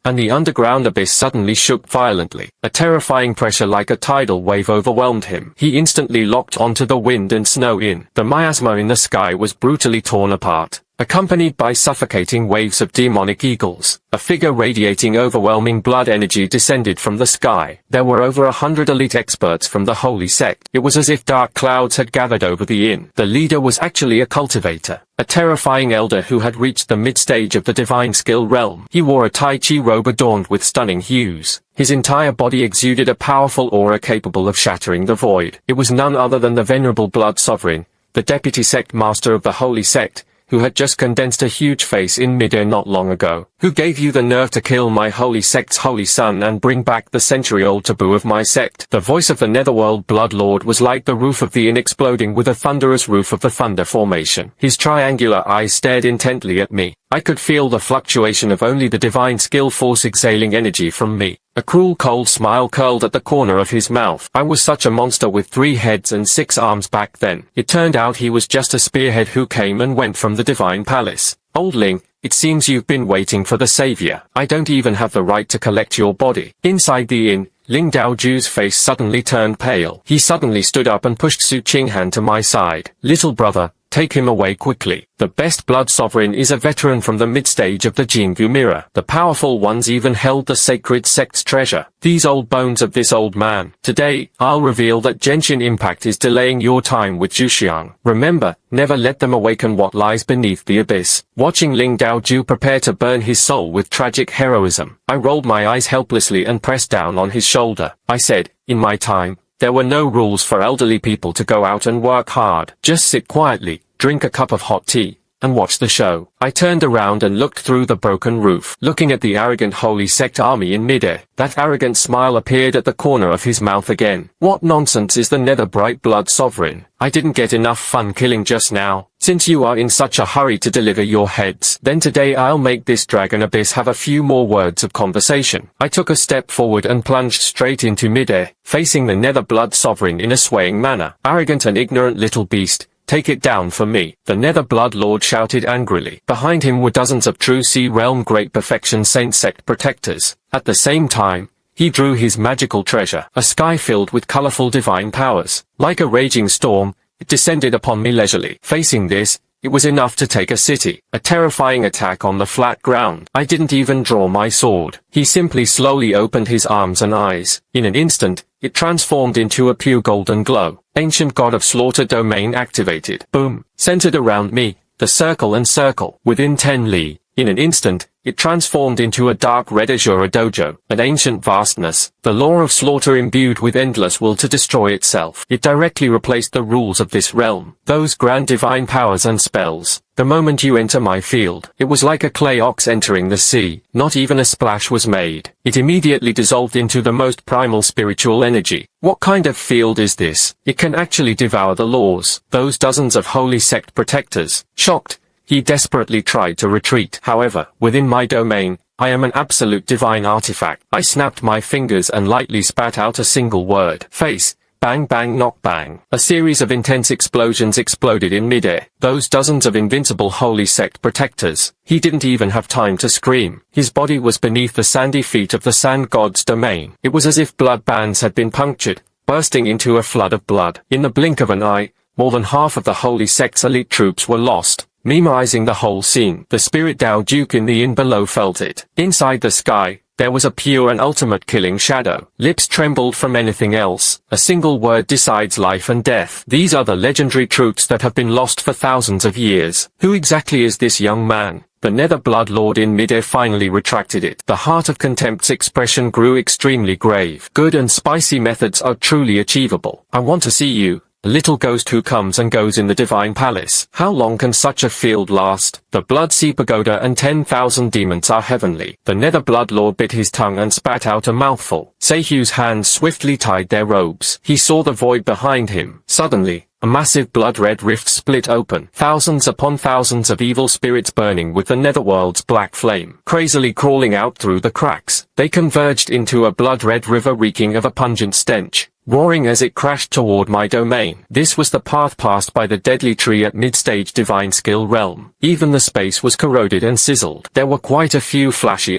[SPEAKER 1] And the underground abyss suddenly shook violently. A terrifying pressure like a tidal wave overwhelmed him. He instantly locked onto the wind and snow in. The miasma in the sky was brutally torn apart, accompanied by suffocating waves of demonic eagles. A figure radiating overwhelming blood energy descended from the sky. There were over 100 elite experts from the Holy Sect. It was as if dark clouds had gathered over the inn. The leader was actually a cultivator, a terrifying elder who had reached the mid-stage of the divine skill realm. He wore a Tai Chi robe adorned with stunning hues. His entire body exuded a powerful aura capable of shattering the void. It was none other than the venerable Blood Sovereign, the deputy sect master of the Holy Sect, who had just condensed a huge face in midair not long ago. Who gave you the nerve to kill my holy sect's holy son and bring back the century-old taboo of my sect? The voice of the Netherworld Blood Lord was like the roof of the inn exploding with a thunderous roof of the Thunder Formation. His triangular eyes stared intently at me. I could feel the fluctuation of only the divine skill force exhaling energy from me. A cruel cold smile curled at the corner of his mouth. I was such a monster with 3 heads and 6 arms back then. It turned out he was just a spearhead who came and went from the divine palace. Old Ling, it seems you've been waiting for the savior. I don't even have the right to collect your body. Inside the inn, Ling Daoju's face suddenly turned pale. He suddenly stood up and pushed Su Qinghan to my side. Little brother, take him away quickly. The best blood sovereign is a veteran from the mid-stage of the Jingu Mirror. The powerful ones even held the sacred sect's treasure. These old bones of this old man. Today, I'll reveal that Genshin Impact is delaying your time with Zhuxiang. Remember, never let them awaken what lies beneath the abyss. Watching Ling Daoju prepare to burn his soul with tragic heroism, I rolled my eyes helplessly and pressed down on his shoulder. I said, in my time, there were no rules for elderly people to go out and work hard. Just sit quietly, drink a cup of hot tea, and watch the show. I turned around and looked through the broken roof, looking at the arrogant Holy Sect army in midair. That arrogant smile appeared at the corner of his mouth again. What nonsense is the Nether Bright Blood Sovereign? I didn't get enough fun killing just now. Since you are in such a hurry to deliver your heads, then today I'll make this dragon abyss have a few more words of conversation. I took a step forward and plunged straight into midair, facing the Nether Blood Sovereign in a swaying manner. Arrogant and ignorant little beast, take it down for me. The Nether Blood Lord shouted angrily. Behind him were dozens of true Sea Realm Great Perfection Saint Sect protectors. At the same time, he drew his magical treasure, a sky filled with colorful divine powers. Like a raging storm, it descended upon me leisurely. Facing this, it was enough to take a city. A terrifying attack on the flat ground. I didn't even draw my sword. He simply slowly opened his arms and eyes. In an instant, it transformed into a pure golden glow. Ancient God of Slaughter domain activated. Boom. Centered around me, the circle and circle. Within 10 li. In an instant, it transformed into a dark red azure dojo, an ancient vastness, the law of slaughter imbued with endless will to destroy itself. It directly replaced the rules of this realm, those grand divine powers and spells. The moment you enter my field, it was like a clay ox entering the sea. Not even a splash was made. It immediately dissolved into the most primal spiritual energy. What kind of field is this? It can actually devour the laws. Those dozens of holy sect protectors. Shocked, he desperately tried to retreat. However, within my domain, I am an absolute divine artifact. I snapped my fingers and lightly spat out a single word. Face. Bang bang knock bang. A series of intense explosions exploded in midair. Those dozens of invincible holy sect protectors. He didn't even have time to scream. His body was beneath the sandy feet of the sand god's domain. It was as if blood bands had been punctured, bursting into a flood of blood. In the blink of an eye, more than half of the holy sect's elite troops were lost, memorizing the whole scene. The spirit Dao Duke in the inn below felt it. Inside the sky, There was a pure and ultimate killing shadow. Lips trembled from anything else. A single word decides life and death. These are the legendary truths that have been lost for thousands of years. Who exactly is this young man? The Nether Blood Lord in midair finally retracted it. The heart of contempt's expression grew extremely grave. Good and spicy methods are truly achievable. I want to see you. A little ghost who comes and goes in the divine palace. How long can such a field last? The Blood Sea Pagoda and 10,000 demons are heavenly. The Nether Blood Lord bit his tongue and spat out a mouthful. Seihu's hands swiftly tied their robes. He saw the void behind him. Suddenly, a massive blood-red rift split open. Thousands upon thousands of evil spirits burning with the netherworld's black flame, crazily crawling out through the cracks. They converged into a blood-red river reeking of a pungent stench, roaring as it crashed toward my domain. This was the path passed by the deadly tree at mid-stage divine skill realm. Even the space was corroded and sizzled. There were quite a few flashy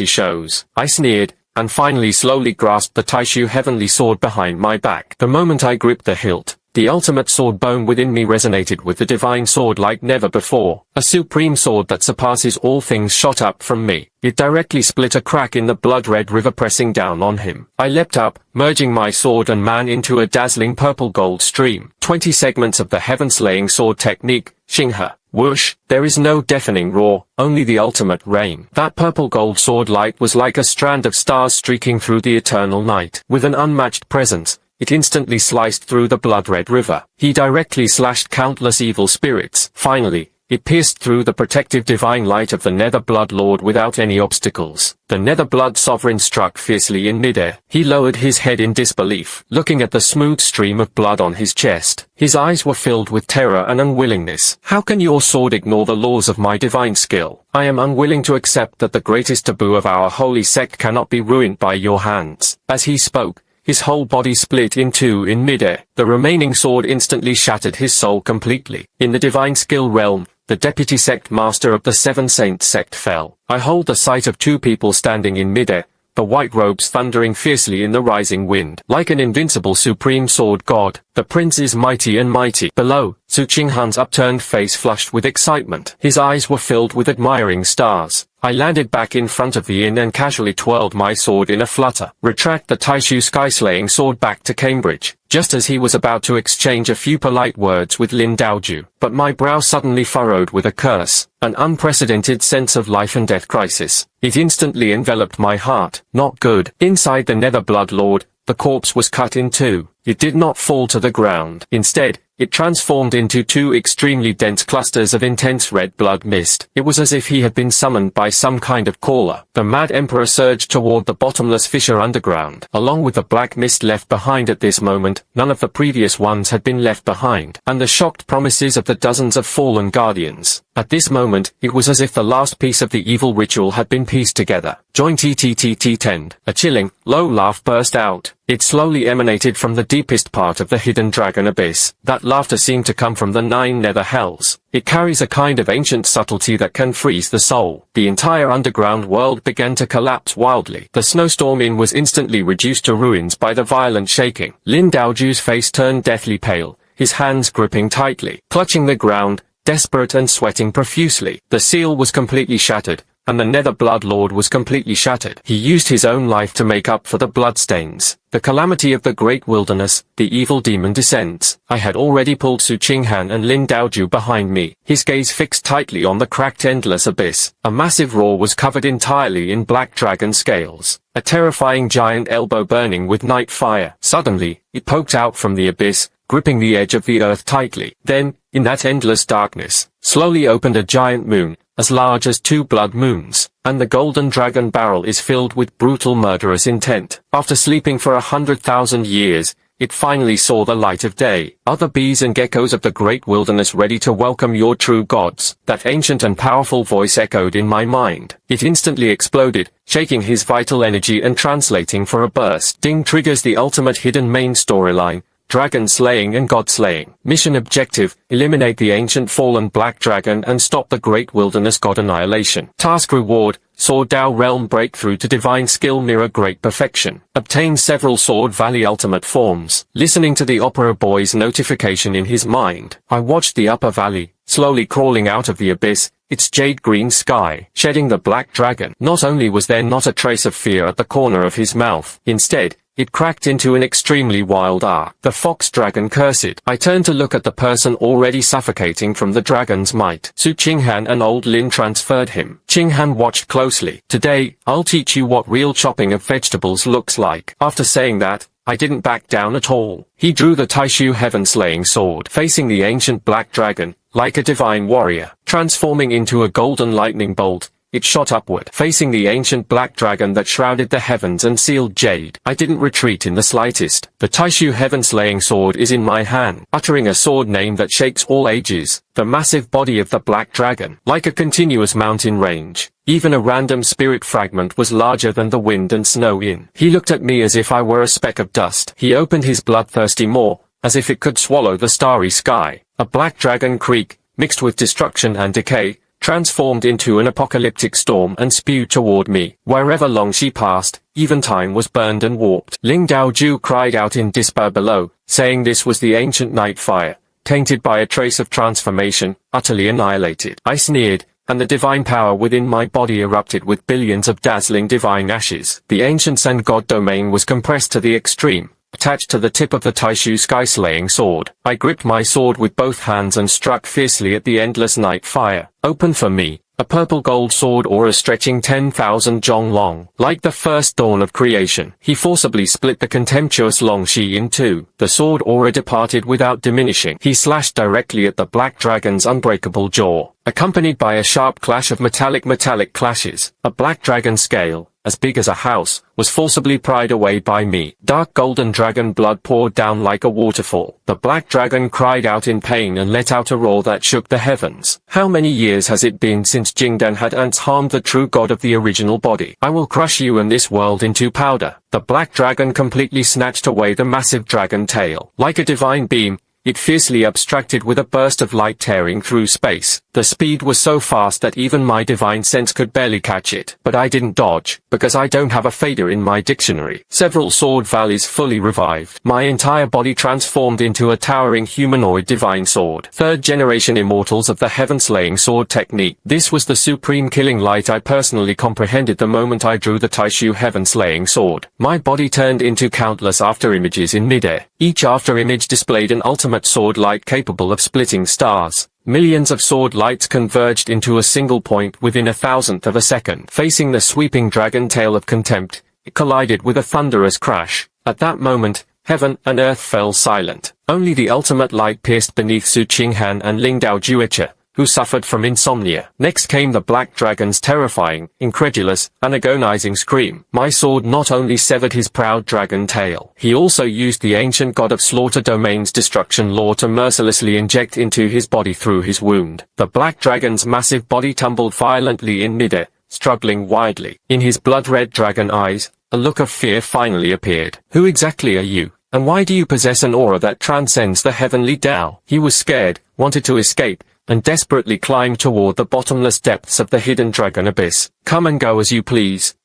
[SPEAKER 1] shows. I sneered, and finally slowly grasped the Taishu heavenly sword behind my back. The moment I gripped the hilt, the ultimate sword bone within me resonated with the divine sword like never before. A supreme sword that surpasses all things shot up from me. It directly split a crack in the blood-red river pressing down on him. I leapt up, merging my sword and man into a dazzling purple-gold stream. 20 segments of the heaven-slaying sword technique, Xinghe. Whoosh, there is no deafening roar, only the ultimate rain. That purple-gold sword light was like a strand of stars streaking through the eternal night. With an unmatched presence, it instantly sliced through the blood-red river. He directly slashed countless evil spirits. Finally, it pierced through the protective divine light of the Nether Blood Lord without any obstacles. The Nether Blood Sovereign struck fiercely in midair. He lowered his head in disbelief, looking at the smooth stream of blood on his chest. His eyes were filled with terror and unwillingness. How can your sword ignore the laws of my divine skill? I am unwilling to accept that the greatest taboo of our holy sect cannot be ruined by your hands. As he spoke, his whole body split in two in midair. The remaining sword instantly shattered his soul completely. In the divine skill realm, the deputy sect master of the Seven Saints sect fell. I hold the sight of two people standing in midair, the white robes thundering fiercely in the rising wind. Like an invincible supreme sword god, the prince is mighty and mighty. Below, Su Qinghan's upturned face flushed with excitement. His eyes were filled with admiring stars. I landed back in front of the inn and casually twirled my sword in a flutter. Retract the Taishu sky-slaying sword back to Cambridge, just as he was about to exchange a few polite words with Lin Daoju. But my brow suddenly furrowed with a curse, an unprecedented sense of life and death crisis. It instantly enveloped my heart. Not good. Inside the Nether Blood Lord, the corpse was cut in two. It did not fall to the ground. Instead, it transformed into two extremely dense clusters of intense red blood mist. It was as if he had been summoned by some kind of caller. The mad emperor surged toward the bottomless fissure underground. Along with the black mist left behind at this moment, none of the previous ones had been left behind, and the shocked promises of the dozens of fallen guardians. At this moment, it was as if the last piece of the evil ritual had been pieced together. Join tend. A chilling, low laugh burst out. It slowly emanated from the deepest part of the hidden dragon abyss. That laughter seemed to come from the 9 nether hells. It carries a kind of ancient subtlety that can freeze the soul. The entire underground world began to collapse wildly. The snowstorm inn was instantly reduced to ruins by the violent shaking. Lin Daoju's face turned deathly pale, his hands gripping tightly, clutching the ground, desperate and sweating profusely. The seal was completely shattered, and the Nether Blood Lord was completely shattered. He used his own life to make up for the bloodstains. The calamity of the great wilderness, the evil demon descends. I had already pulled Su Qinghan and Lin Daoju behind me, his gaze fixed tightly on the cracked endless abyss. A massive roar was covered entirely in black dragon scales, a terrifying giant elbow burning with night fire. Suddenly, it poked out from the abyss, gripping the edge of the earth tightly. Then, in that endless darkness, slowly opened a giant moon, as large as 2 blood moons, and the golden dragon barrel is filled with brutal murderous intent. After sleeping for 100,000 years, it finally saw the light of day. Are the bees and geckos of the great wilderness ready to welcome your true gods? That ancient and powerful voice echoed in my mind. It instantly exploded, shaking his vital energy and translating for a burst. Ding triggers the ultimate hidden main storyline. Dragon slaying and god slaying. Mission objective, eliminate the ancient fallen black dragon and stop the great wilderness god annihilation. Task reward, Sword Dao realm breakthrough to divine skill mirror great perfection. Obtain several Sword Valley ultimate forms. Listening to the opera boy's notification in his mind, I watched the upper valley, slowly crawling out of the abyss, its jade green sky, shedding the black dragon. Not only was there not a trace of fear at the corner of his mouth, instead, it cracked into an extremely wild R. The fox dragon cursed. I turned to look at the person already suffocating from the dragon's might. Su Qinghan and old Lin transferred him. Qinghan watched closely. Today, I'll teach you what real chopping of vegetables looks like. After saying that, I didn't back down at all. He drew the Taishu heaven-slaying sword, facing the ancient black dragon, like a divine warrior. Transforming into a golden lightning bolt, it shot upward, facing the ancient black dragon that shrouded the heavens and sealed jade. I didn't retreat in the slightest. The Taishu heaven-slaying sword is in my hand. Uttering a sword name that shakes all ages, the massive body of the black dragon, like a continuous mountain range. Even a random spirit fragment was larger than the wind and snow in. He looked at me as if I were a speck of dust. He opened his bloodthirsty maw, as if it could swallow the starry sky. A black dragon creak, mixed with destruction and decay, transformed into an apocalyptic storm and spewed toward me. Wherever long she passed, even time was burned and warped. Ling Daoju cried out in despair below, saying this was the ancient night fire, tainted by a trace of transformation, utterly annihilated. I sneered, and the divine power within my body erupted with billions of dazzling divine ashes. The ancient Sun God domain was compressed to the extreme, attached to the tip of the Taishu sky-slaying sword. I gripped my sword with both hands and struck fiercely at the endless night fire. Open for me, a purple gold sword aura stretching 10,000 zhong long. Like the first dawn of creation, he forcibly split the contemptuous Longxi in two. The sword aura departed without diminishing. He slashed directly at the black dragon's unbreakable jaw, accompanied by a sharp clash of metallic clashes. A black dragon scale, as big as a house, was forcibly pried away by me. Dark golden dragon blood poured down like a waterfall. The black dragon cried out in pain and let out a roar that shook the heavens. How many years has it been since Jingdan had once harmed the true god of the original body? I will crush you and this world into powder. The black dragon completely snatched away the massive dragon tail. Like a divine beam, it fiercely abstracted with a burst of light tearing through space. The speed was so fast that even my divine sense could barely catch it. But I didn't dodge, because I don't have a fader in my dictionary. Several sword valleys fully revived. My entire body transformed into a towering humanoid divine sword. Third generation immortals of the heaven-slaying sword technique. This was the supreme killing light I personally comprehended the moment I drew the Taishu heaven-slaying sword. My body turned into countless after-images in midair. Each after-image displayed an ultimate sword light capable of splitting stars. Millions of sword lights converged into a single point within a thousandth of a second. Facing the sweeping dragon tail of contempt, it collided with a thunderous crash. At that moment, heaven and earth fell silent. Only the ultimate light pierced beneath Su Qinghan and Ling Daojuicha, who suffered from insomnia. Next came the black dragon's terrifying, incredulous, and agonizing scream. My sword not only severed his proud dragon tail, he also used the ancient god of slaughter domain's destruction law to mercilessly inject into his body through his wound. The black dragon's massive body tumbled violently in midair, struggling wildly. In his blood-red dragon eyes, a look of fear finally appeared. Who exactly are you? And why do you possess an aura that transcends the heavenly Tao? He was scared, wanted to escape, and desperately climbed toward the bottomless depths of the hidden dragon abyss. Come and go as you please.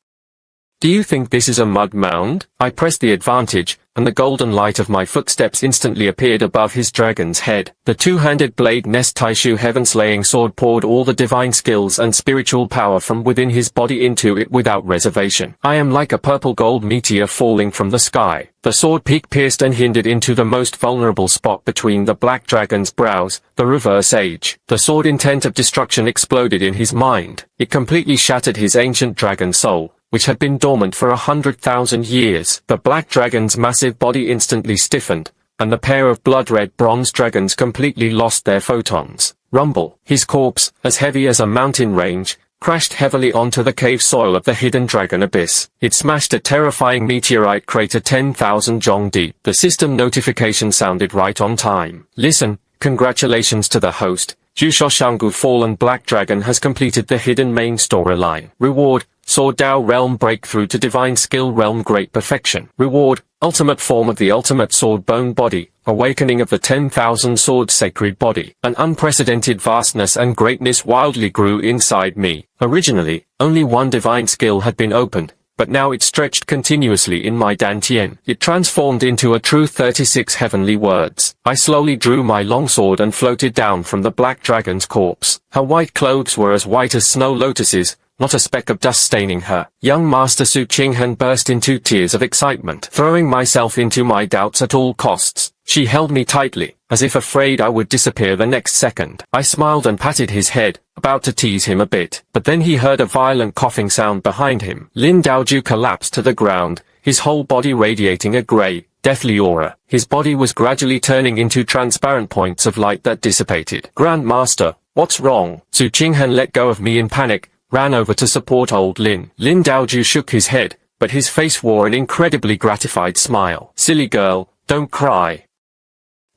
[SPEAKER 1] Do you think this is a mud mound? I pressed the advantage, and the golden light of my footsteps instantly appeared above his dragon's head. The two-handed blade Nest Taishu heaven-slaying sword poured all the divine skills and spiritual power from within his body into it without reservation. I am like a purple gold meteor falling from the sky. The sword peak pierced and hindered into the most vulnerable spot between the black dragon's brows, the reverse age. The sword intent of destruction exploded in his mind. It completely shattered his ancient dragon soul, which had been dormant for 100,000 years. The black dragon's massive body instantly stiffened, and the pair of blood-red bronze dragons completely lost their photons. Rumble. His corpse, as heavy as a mountain range, crashed heavily onto the cave soil of the hidden dragon abyss. It smashed a terrifying meteorite crater 10,000 zhong deep. The system notification sounded right on time. Listen, congratulations to the host. Jushoshanggu Fallen Black Dragon has completed the hidden main storyline. Reward: Sword Dao Realm Breakthrough to Divine Skill Realm Great Perfection. Reward: Ultimate Form of the Ultimate Sword Bone Body, Awakening of the 10,000 Sword Sacred Body. An unprecedented vastness and greatness wildly grew inside me. Originally, only one divine skill had been opened, but now it stretched continuously in my dantian. It transformed into a true 36 heavenly words. I slowly drew my longsword and floated down from the black dragon's corpse. Her white clothes were as white as snow lotuses, not a speck of dust staining her. Young Master Su Qinghan burst into tears of excitement. Throwing myself into my doubts at all costs, she held me tightly, as if afraid I would disappear the next second. I smiled and patted his head, about to tease him a bit, but then he heard a violent coughing sound behind him. Lin Daoju collapsed to the ground, his whole body radiating a grey, deathly aura. His body was gradually turning into transparent points of light that dissipated. Grandmaster, what's wrong? Su Qinghan let go of me in panic, ran over to support old Lin. Lin Daoju shook his head, but his face wore an incredibly gratified smile. Silly girl, don't cry.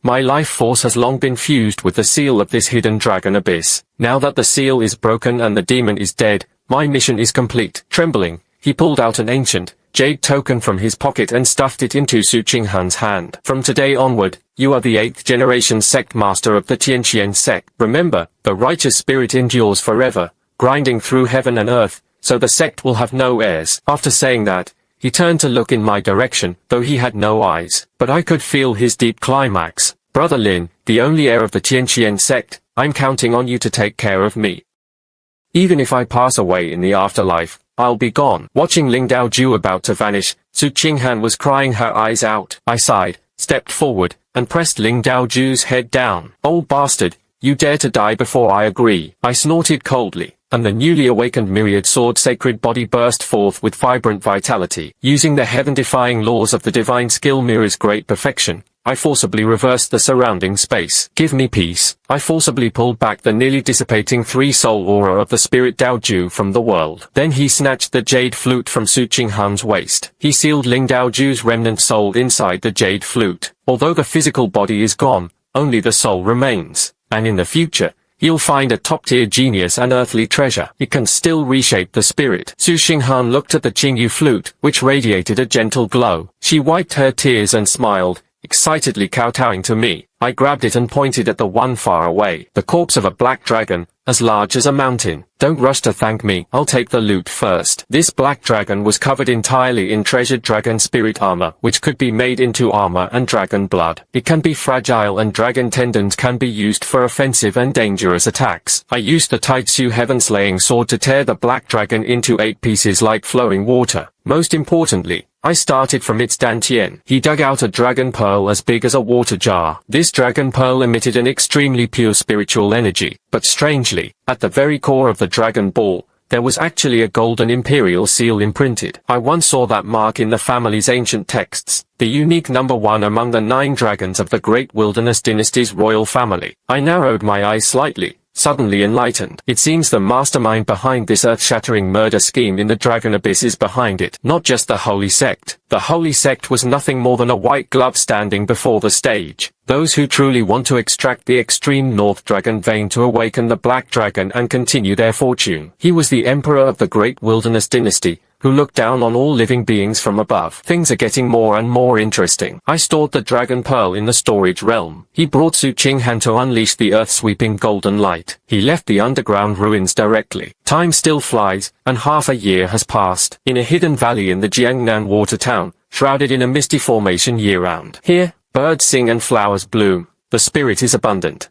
[SPEAKER 1] My life force has long been fused with the seal of this hidden dragon abyss. Now that the seal is broken and the demon is dead, my mission is complete. Trembling, he pulled out an ancient, jade token from his pocket and stuffed it into Su Qinghan's hand. From today onward, you are the 8th generation sect master of the Tianqian sect. Remember, the righteous spirit endures forever, grinding through heaven and earth, so the sect will have no heirs. After saying that, he turned to look in my direction, though he had no eyes. But I could feel his deep climax. Brother Lin, the only heir of the Tianqian sect, I'm counting on you to take care of me. Even if I pass away in the afterlife, I'll be gone. Watching Ling Daoju about to vanish, Su Qinghan was crying her eyes out. I sighed, stepped forward, and pressed Ling Daoju's head down. Old bastard, you dare to die before I agree. I snorted coldly, and the newly awakened myriad sword sacred body burst forth with vibrant vitality. Using the heaven-defying laws of the divine skill mirror's great perfection, I forcibly reversed the surrounding space. Give me peace. I forcibly pulled back the nearly dissipating three-soul aura of the spirit Daoju from the world. Then he snatched the jade flute from Su Qinghan's waist. He sealed Ling Daoju's remnant soul inside the jade flute. Although the physical body is gone, only the soul remains, and in the future, you'll find a top-tier genius and earthly treasure. It can still reshape the spirit. Su Qinghan looked at the Qingyu flute, which radiated a gentle glow. She wiped her tears and smiled, excitedly kowtowing to me. I grabbed it and pointed at the one far away. The corpse of a black dragon, as large as a mountain. Don't rush to thank me, I'll take the loot first. This black dragon was covered entirely in treasured dragon spirit armor, which could be made into armor and dragon blood. It can be fragile and dragon tendons can be used for offensive and dangerous attacks. I used the Taitsu heaven-slaying sword to tear the black dragon into 8 pieces like flowing water. Most importantly, I started from its dantian. He dug out a dragon pearl as big as a water jar. This dragon pearl emitted an extremely pure spiritual energy, but strangely, at the very core of the dragon ball, there was actually a golden imperial seal imprinted. I once saw that mark in the family's ancient texts, the unique number 1 among the 9 dragons of the Great Wilderness Dynasty's royal family. I narrowed my eyes slightly, suddenly enlightened. It seems the mastermind behind this earth-shattering murder scheme in the Dragon Abyss is behind it. Not just the Holy Sect. The Holy Sect was nothing more than a white glove standing before the stage. Those who truly want to extract the extreme North Dragon vein to awaken the Black Dragon and continue their fortune. He was the Emperor of the Great Wilderness Dynasty, who looked down on all living beings from above. Things are getting more and more interesting. I stored the Dragon Pearl in the storage realm. He brought Su Qinghan to unleash the earth-sweeping golden light. He left the underground ruins directly. Time still flies, and half a year has passed. In a hidden valley in the Jiangnan water town, shrouded in a misty formation year-round. Here, birds sing and flowers bloom. The spirit is abundant.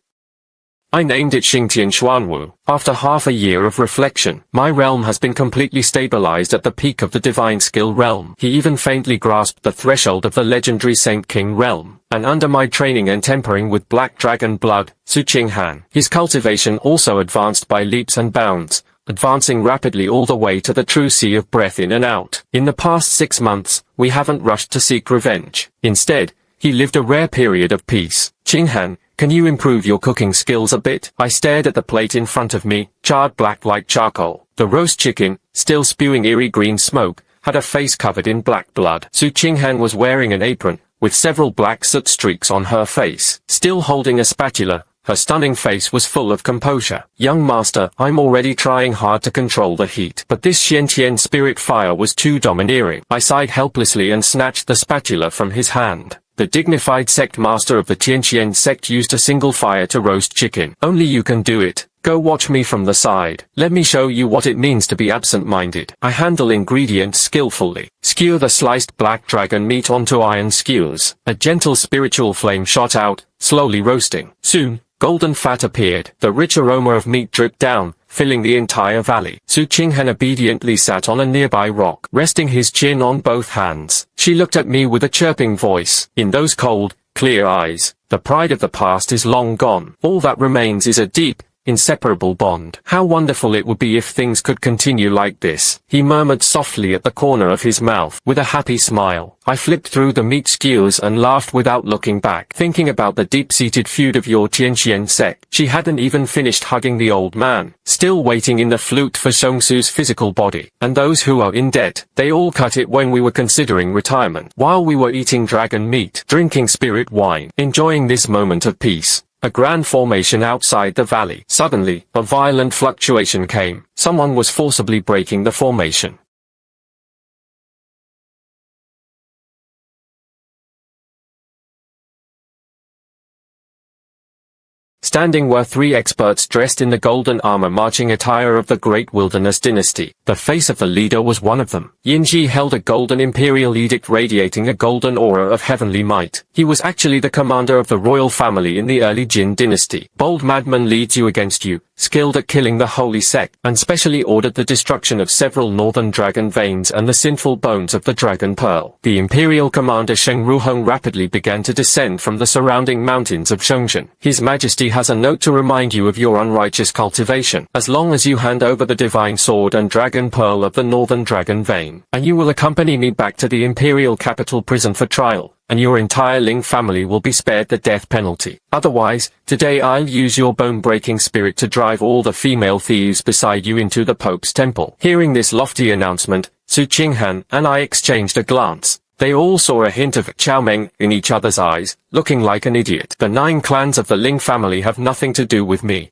[SPEAKER 1] I named it Xingtian Xuanwu. After half a year of reflection, my realm has been completely stabilized at the peak of the divine skill realm. He even faintly grasped the threshold of the legendary Saint King realm, and under my training and tempering with black dragon blood, Su Qinghan, his cultivation also advanced by leaps and bounds, advancing rapidly all the way to the true sea of breath in and out. In the past 6 months, we haven't rushed to seek revenge. Instead, he lived a rare period of peace. Qinghan, can you improve your cooking skills a bit? I stared at the plate in front of me, charred black like charcoal. The roast chicken, still spewing eerie green smoke, had a face covered in black blood. Su Qinghan was wearing an apron, with several black soot streaks on her face. Still holding a spatula, her stunning face was full of composure. Young master, I'm already trying hard to control the heat. But this Xiantian spirit fire was too domineering. I sighed helplessly and snatched the spatula from his hand. The dignified sect master of the Tianqian sect used a single fire to roast chicken. Only you can do it, Go watch me from the side. Let me show you what it means to be absent-minded. I handle ingredients skillfully. Skewer the sliced black dragon meat onto iron skewers. A gentle spiritual flame shot out, slowly roasting. Soon, golden fat appeared. The rich aroma of meat dripped down, filling the entire valley. Su Qinghan obediently sat on a nearby rock, resting his chin on both hands. She looked at me with a chirping voice. In those cold, clear eyes, the pride of the past is long gone. All that remains is a deep, inseparable bond. How wonderful it would be if things could continue like this, he murmured softly at the corner of his mouth. With a happy smile, I flipped through the meat skewers and laughed without looking back, thinking about the deep-seated feud of your Tianxian sect. She hadn't even finished hugging the old man, still waiting in the flute for Shengsu's physical body. And those who are in debt, they all cut it when we were considering retirement. While we were eating dragon meat, drinking spirit wine, enjoying this moment of peace, a grand formation outside the valley. Suddenly, a violent fluctuation came. Someone was forcibly breaking the formation. Standing were three experts dressed in the golden armor marching attire of the Great Wilderness Dynasty. The face of the leader was one of them. Yinji held a golden imperial edict radiating a golden aura of heavenly might. He was actually the commander of the royal family in the early Jin dynasty. Bold madman leads you against you, skilled at killing the holy sect, and specially ordered the destruction of several northern dragon veins and the sinful bones of the dragon pearl. The imperial commander Sheng Ruheng rapidly began to descend from the surrounding mountains of Shenzhen. His Majesty has a note to remind you of your unrighteous cultivation. As long as you hand over the divine sword and dragon pearl of the northern dragon vein, and you will accompany me back to the imperial capital prison for trial, and your entire Ling family will be spared the death penalty. Otherwise, today I'll use your bone-breaking spirit to drive all the female thieves beside you into the Pope's temple. Hearing this lofty announcement, Su Qinghan and I exchanged a glance. They all saw a hint of Xiaomeng in each other's eyes, looking like an idiot. The 9 clans of the Ling family have nothing to do with me.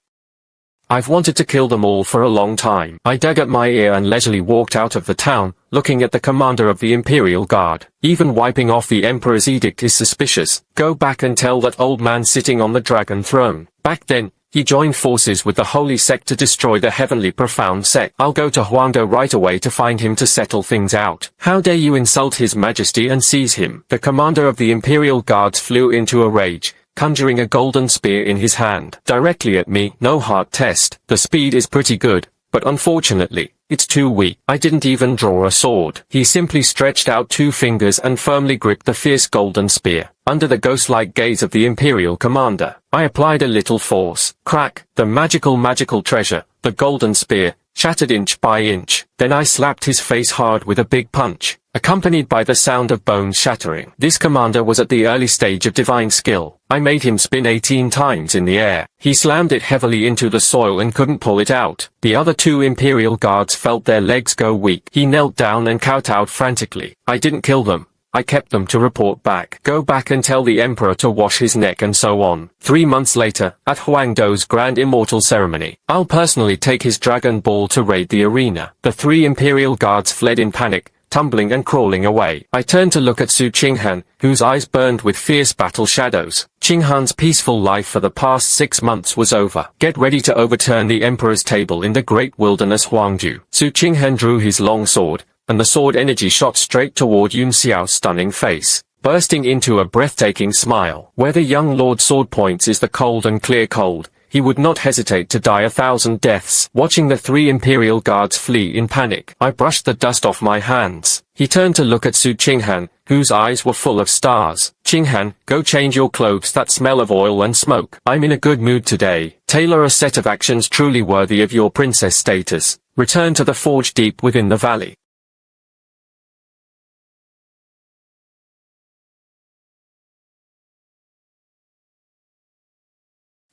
[SPEAKER 1] I've wanted to kill them all for a long time. I dug at my ear and leisurely walked out of the town, looking at the commander of the Imperial Guard. Even wiping off the Emperor's edict is suspicious. Go back and tell that old man sitting on the dragon throne. Back then, he joined forces with the Holy Sect to destroy the Heavenly Profound Sect. I'll go to Huangdo right away to find him to settle things out. How dare you insult His Majesty and seize him? The commander of the Imperial Guards flew into a rage, conjuring a golden spear in his hand. Directly at me. No heart test. The speed is pretty good, but unfortunately, it's too weak. I didn't even draw a sword. He simply stretched out 2 fingers and firmly gripped the fierce golden spear. Under the ghost-like gaze of the Imperial Commander, I applied a little force. Crack! The magical treasure, the golden spear, shattered inch by inch. Then I slapped his face hard with a big punch, accompanied by the sound of bones shattering. This commander was at the early stage of divine skill. I made him spin 18 times in the air. He slammed it heavily into the soil and couldn't pull it out. The other 2 Imperial Guards felt their legs go weak. He knelt down and kowtowed frantically. I didn't kill them. I kept them to report back. Go back and tell the Emperor to wash his neck and so on. 3 months later, at Huangdo's grand immortal ceremony, I'll personally take his dragon ball to raid the arena. The 3 Imperial Guards fled in panic, tumbling and crawling away. I turned to look at Su Qinghan, whose eyes burned with fierce battle shadows. Qinghan's peaceful life for the past 6 months was over. Get ready to overturn the Emperor's table in the great wilderness Huangju. Su Qinghan drew his long sword, and the sword energy shot straight toward Yun Xiao's stunning face, bursting into a breathtaking smile. Where the young Lord Sword points is the cold and clear cold. He would not hesitate to die 1,000 deaths. Watching the 3 Imperial Guards flee in panic, I brushed the dust off my hands. He turned to look at Su Qinghan, whose eyes were full of stars. Qinghan, go change your clothes that smell of oil and smoke. I'm in a good mood today. Tailor a set of actions truly worthy of your princess status. Return to the forge deep within the valley.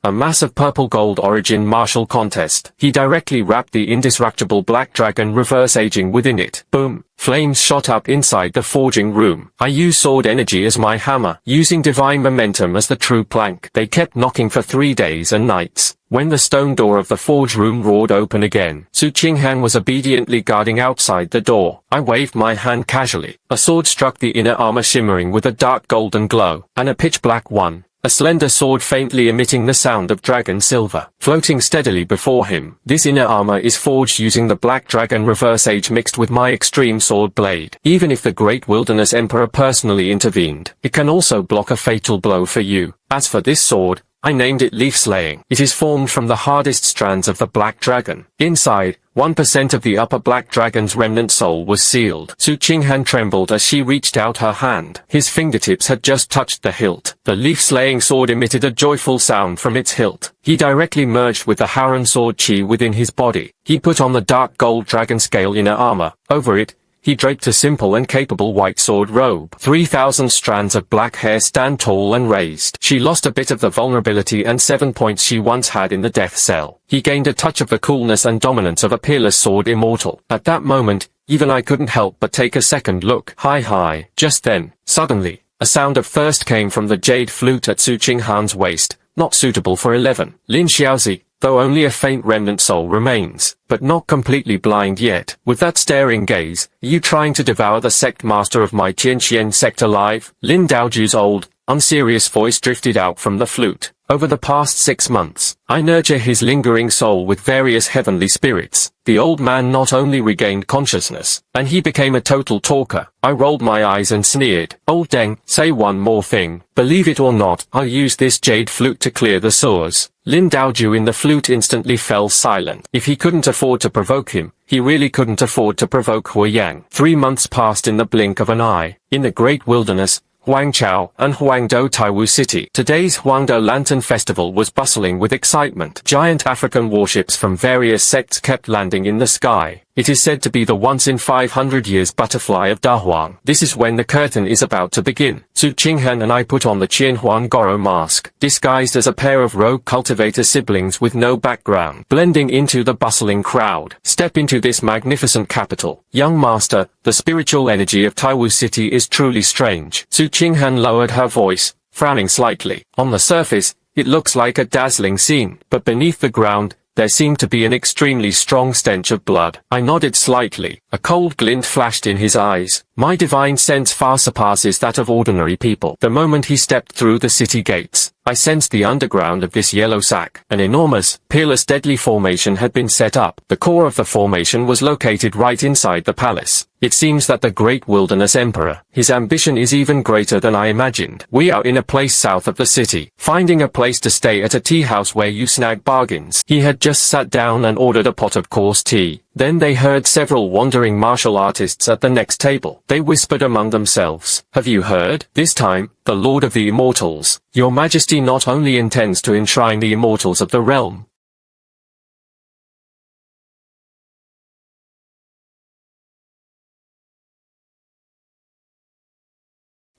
[SPEAKER 1] A massive purple gold origin martial contest. He directly wrapped the indestructible black dragon reverse aging within it. Boom! Flames shot up inside the forging room. I used sword energy as my hammer, using divine momentum as the true plank. They kept knocking for 3 days and nights. When the stone door of the forge room roared open again, Su Qinghan was obediently guarding outside the door. I waved my hand casually. A sword struck the inner armor shimmering with a dark golden glow, and a pitch-black one, a slender sword faintly emitting the sound of dragon silver, floating steadily before him. This inner armor is forged using the Black Dragon Reverse Age mixed with my extreme sword blade. Even if the Great Wilderness Emperor personally intervened, it can also block a fatal blow for you. As for this sword, I named it Leaf Slaying. It is formed from the hardest strands of the Black Dragon. Inside, 1% of the upper Black Dragon's remnant soul was sealed. Su Qinghan trembled as she reached out her hand. His fingertips had just touched the hilt. The leaf-slaying sword emitted a joyful sound from its hilt. He directly merged with the Haran sword chi within his body. He put on the dark gold dragon scale inner armor. Over it, he draped a simple and capable white sword robe. 3,000 strands of black hair stand tall and raised. She lost a bit of the vulnerability and 7 points she once had in the death cell. He gained a touch of the coolness and dominance of a peerless sword immortal. At that moment, even I couldn't help but take a second look. Hi. Just then, suddenly, a sound of thirst came from the jade flute at Su Qinghan's waist, not suitable for 11. Lin Xiaozi, though only a faint remnant soul remains, but not completely blind yet. With that staring gaze, are you trying to devour the sect master of my Tianqian sect alive? Lin Daoju's old, unserious voice drifted out from the flute. Over the past 6 months, I nurture his lingering soul with various heavenly spirits. The old man not only regained consciousness, and he became a total talker. I rolled my eyes and sneered. Old Deng, say one more thing. Believe it or not, I'll use this jade flute to clear the sewers. Lin Daoju in the flute instantly fell silent. If he couldn't afford to provoke him, he really couldn't afford to provoke Manhua Yang. 3 months passed in the blink of an eye. In the great wilderness, Huangchao and Huangdou Taiwu City. Today's Huangdou Lantern Festival was bustling with excitement. Giant African warships from various sects kept landing in the sky. It is said to be the once in 500 years butterfly of Dahuang. This is when the curtain is about to begin. Su Qinghan and I put on the Qianhuan Goro mask, disguised as a pair of rogue cultivator siblings with no background, blending into the bustling crowd. Step into this magnificent capital. Young master, the spiritual energy of Taiwu City is truly strange. Su Qinghan lowered her voice, frowning slightly. On the surface, it looks like a dazzling scene, but beneath the ground, there seemed to be an extremely strong stench of blood. I nodded slightly. A cold glint flashed in his eyes. My divine sense far surpasses that of ordinary people. The moment he stepped through the city gates, I sensed the underground of this yellow sack. An enormous, peerless deadly formation had been set up. The core of the formation was located right inside the palace. It seems that the Great Wilderness Emperor, his ambition is even greater than I imagined. We are in a place south of the city, finding a place to stay at a tea house where you snag bargains. He had just sat down and ordered a pot of coarse tea. Then they heard several wandering martial artists at the next table. They whispered among themselves. Have you heard? This time, the Lord of the Immortals, Your Majesty not only intends to enshrine the immortals of the realm,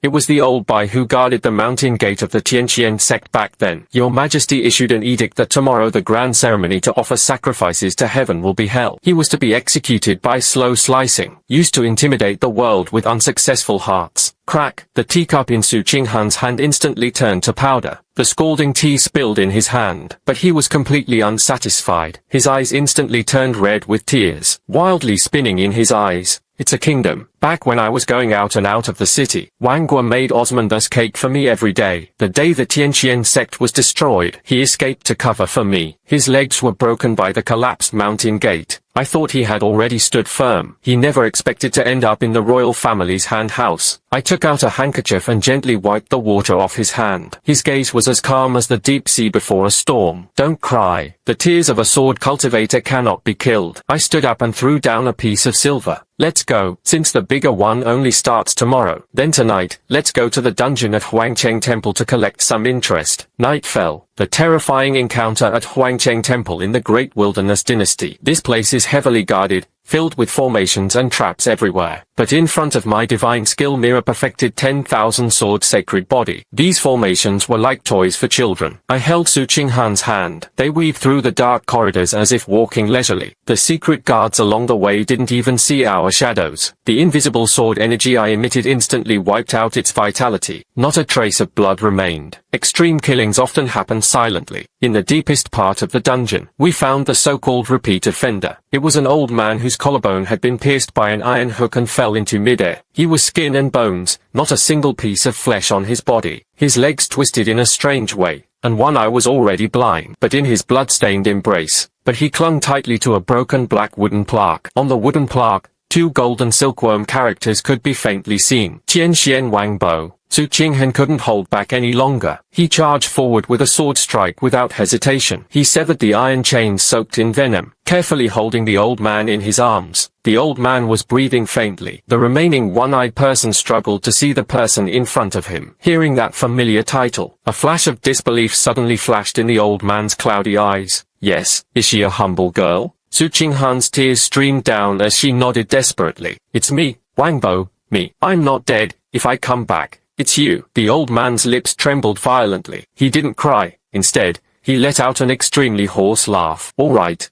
[SPEAKER 1] it was the old Bai who guarded the mountain gate of the Tianqian sect back then. Your Majesty issued an edict that tomorrow the grand ceremony to offer sacrifices to heaven will be held. He was to be executed by slow slicing, used to intimidate the world with unsuccessful hearts. Crack! The teacup in Su Qinghan's hand instantly turned to powder. The scalding tea spilled in his hand, but he was completely unsatisfied. His eyes instantly turned red with tears, wildly spinning in his eyes. It's a kingdom. Back when I was going out and out of the city, Wang Guo made Osmondus cake for me every day. The day the Tianqian sect was destroyed, he escaped to cover for me. His legs were broken by the collapsed mountain gate. I thought he had already stood firm. He never expected to end up in the royal family's hand house. I took out a handkerchief and gently wiped the water off his hand. His gaze was as calm as the deep sea before a storm. Don't cry. The tears of a sword cultivator cannot be killed. I stood up and threw down a piece of silver. Let's go, since the bigger one only starts tomorrow. Then tonight, let's go to the dungeon at Huangcheng Temple to collect some interest. Night fell. The terrifying encounter at Huangcheng Temple in the Great Wilderness Dynasty. This place is heavily guarded, filled with formations and traps everywhere. But in front of my divine skill mirror perfected 10,000 sword sacred body. These formations were like toys for children. I held Su Qinghan's hand. They weaved through the dark corridors as if walking leisurely. The secret guards along the way didn't even see our shadows. The invisible sword energy I emitted instantly wiped out its vitality. Not a trace of blood remained. Extreme killings often happen silently. In the deepest part of the dungeon, we found the so-called repeat offender. It was an old man whose collarbone had been pierced by an iron hook and fell into midair. He was skin and bones, not a single piece of flesh on his body. His legs twisted in a strange way, and one eye was already blind. But in his blood-stained embrace, he clung tightly to a broken black wooden plaque. On the wooden plaque, 2 golden silkworm characters could be faintly seen. Tian Xian Wang Bo. Su Qinghen couldn't hold back any longer. He charged forward with a sword strike without hesitation. He severed the iron chains soaked in venom, carefully holding the old man in his arms. The old man was breathing faintly. The remaining one-eyed person struggled to see the person in front of him. Hearing that familiar title, a flash of disbelief suddenly flashed in the old man's cloudy eyes. Yes, is she a humble girl? Su Qinghan's tears streamed down as she nodded desperately. It's me, Wang Bo, me. I'm not dead. If I come back, it's you. The old man's lips trembled violently. He didn't cry. Instead, he let out an extremely hoarse laugh. All right.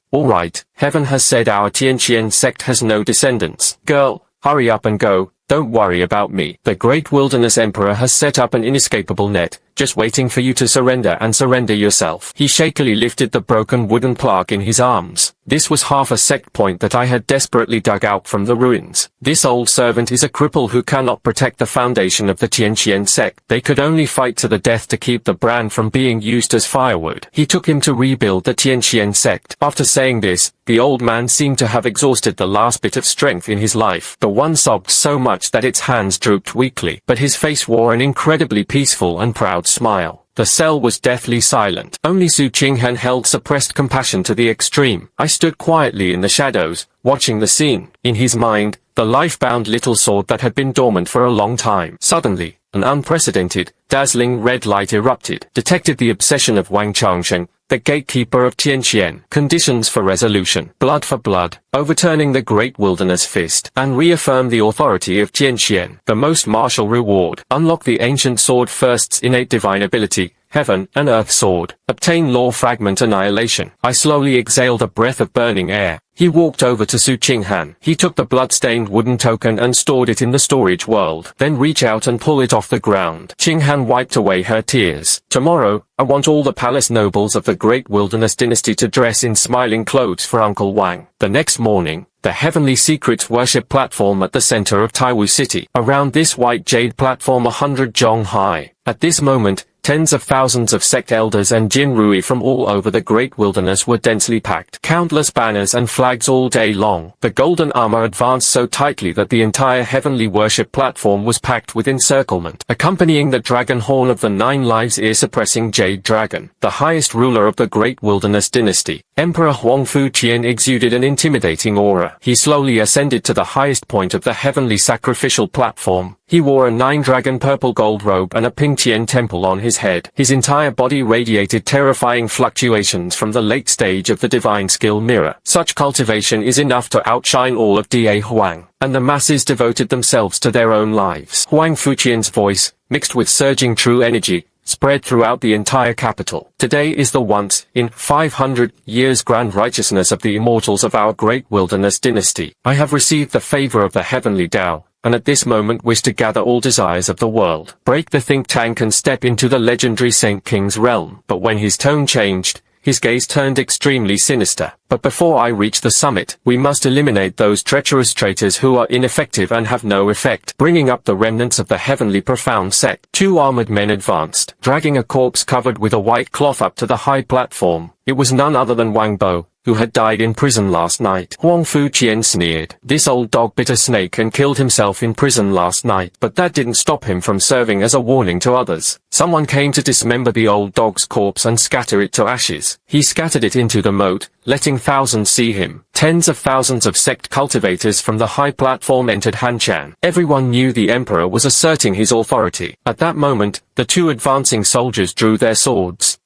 [SPEAKER 1] Heaven has said our Tianqian sect has no descendants. Girl, hurry up and go. Don't worry about me. The Great Wilderness Emperor has set up an inescapable net, just waiting for you to surrender and surrender yourself. He shakily lifted the broken wooden plaque in his arms. This was half a sect point that I had desperately dug out from the ruins. This old servant is a cripple who cannot protect the foundation of the Tianqian sect. They could only fight to the death to keep the brand from being used as firewood. He took him to rebuild the Tianqian sect. After saying this, the old man seemed to have exhausted the last bit of strength in his life. The one sobbed so much that its hands drooped weakly, but his face wore an incredibly peaceful and proud smile. The cell was deathly silent. Only Su Qinghan held suppressed compassion to the extreme. I stood quietly in the shadows, watching the scene. In his mind, the life-bound little sword that had been dormant for a long time. Suddenly, an unprecedented, dazzling red light erupted. Detected the obsession of Wang Changsheng, the gatekeeper of Tianqian. Conditions for resolution. Blood for blood. Overturning the Great Wilderness Fist. And reaffirm the authority of Tianqian. The most martial reward. Unlock the ancient sword first's innate divine ability. Heaven and Earth Sword. Obtain Law Fragment Annihilation. I slowly exhaled a breath of burning air. He walked over to Su Qinghan. He took the blood-stained wooden token and stored it in the storage world. Then reach out and pull it off the ground. Qinghan wiped away her tears. Tomorrow, I want all the palace nobles of the Great Wilderness Dynasty to dress in smiling clothes for Uncle Wang. The next morning, the Heavenly Secrets worship platform at the center of Taiwu City. Around this white jade platform 100 zhong high. At this moment, tens of thousands of sect elders and Jin Rui from all over the Great Wilderness were densely packed. Countless banners and flags all day long. The golden armor advanced so tightly that the entire heavenly worship platform was packed with encirclement. Accompanying the dragon horn of the 9 lives ear-suppressing jade dragon, the highest ruler of the Great Wilderness Dynasty, Emperor Huangfu Qian exuded an intimidating aura. He slowly ascended to the highest point of the heavenly sacrificial platform. He wore a 9-dragon purple gold robe and a pink Tian temple on his head. His entire body radiated terrifying fluctuations from the late stage of the divine skill mirror. Such cultivation is enough to outshine all of Da Huang, and the masses devoted themselves to their own lives. Huang Fuqian's voice, mixed with surging true energy, spread throughout the entire capital. Today is the once in 500 years grand righteousness of the immortals of our Great Wilderness Dynasty. I have received the favor of the heavenly Tao, and at this moment wish to gather all desires of the world. Break the think tank and step into the legendary Saint King's realm. But when his tone changed, his gaze turned extremely sinister. But before I reach the summit, we must eliminate those treacherous traitors who are ineffective and have no effect. Bringing up the remnants of the heavenly profound sect. 2 armored men advanced, dragging a corpse covered with a white cloth up to the high platform. It was none other than Wang Bo, who had died in prison last night. Huangfu Qian sneered. This old dog bit a snake and killed himself in prison last night. But that didn't stop him from serving as a warning to others. Someone came to dismember the old dog's corpse and scatter it to ashes. He scattered it into the moat, letting thousands see him. Tens of thousands of sect cultivators from the high platform entered Hanchan. Everyone knew the emperor was asserting his authority. At that moment, the 2 advancing soldiers drew their swords.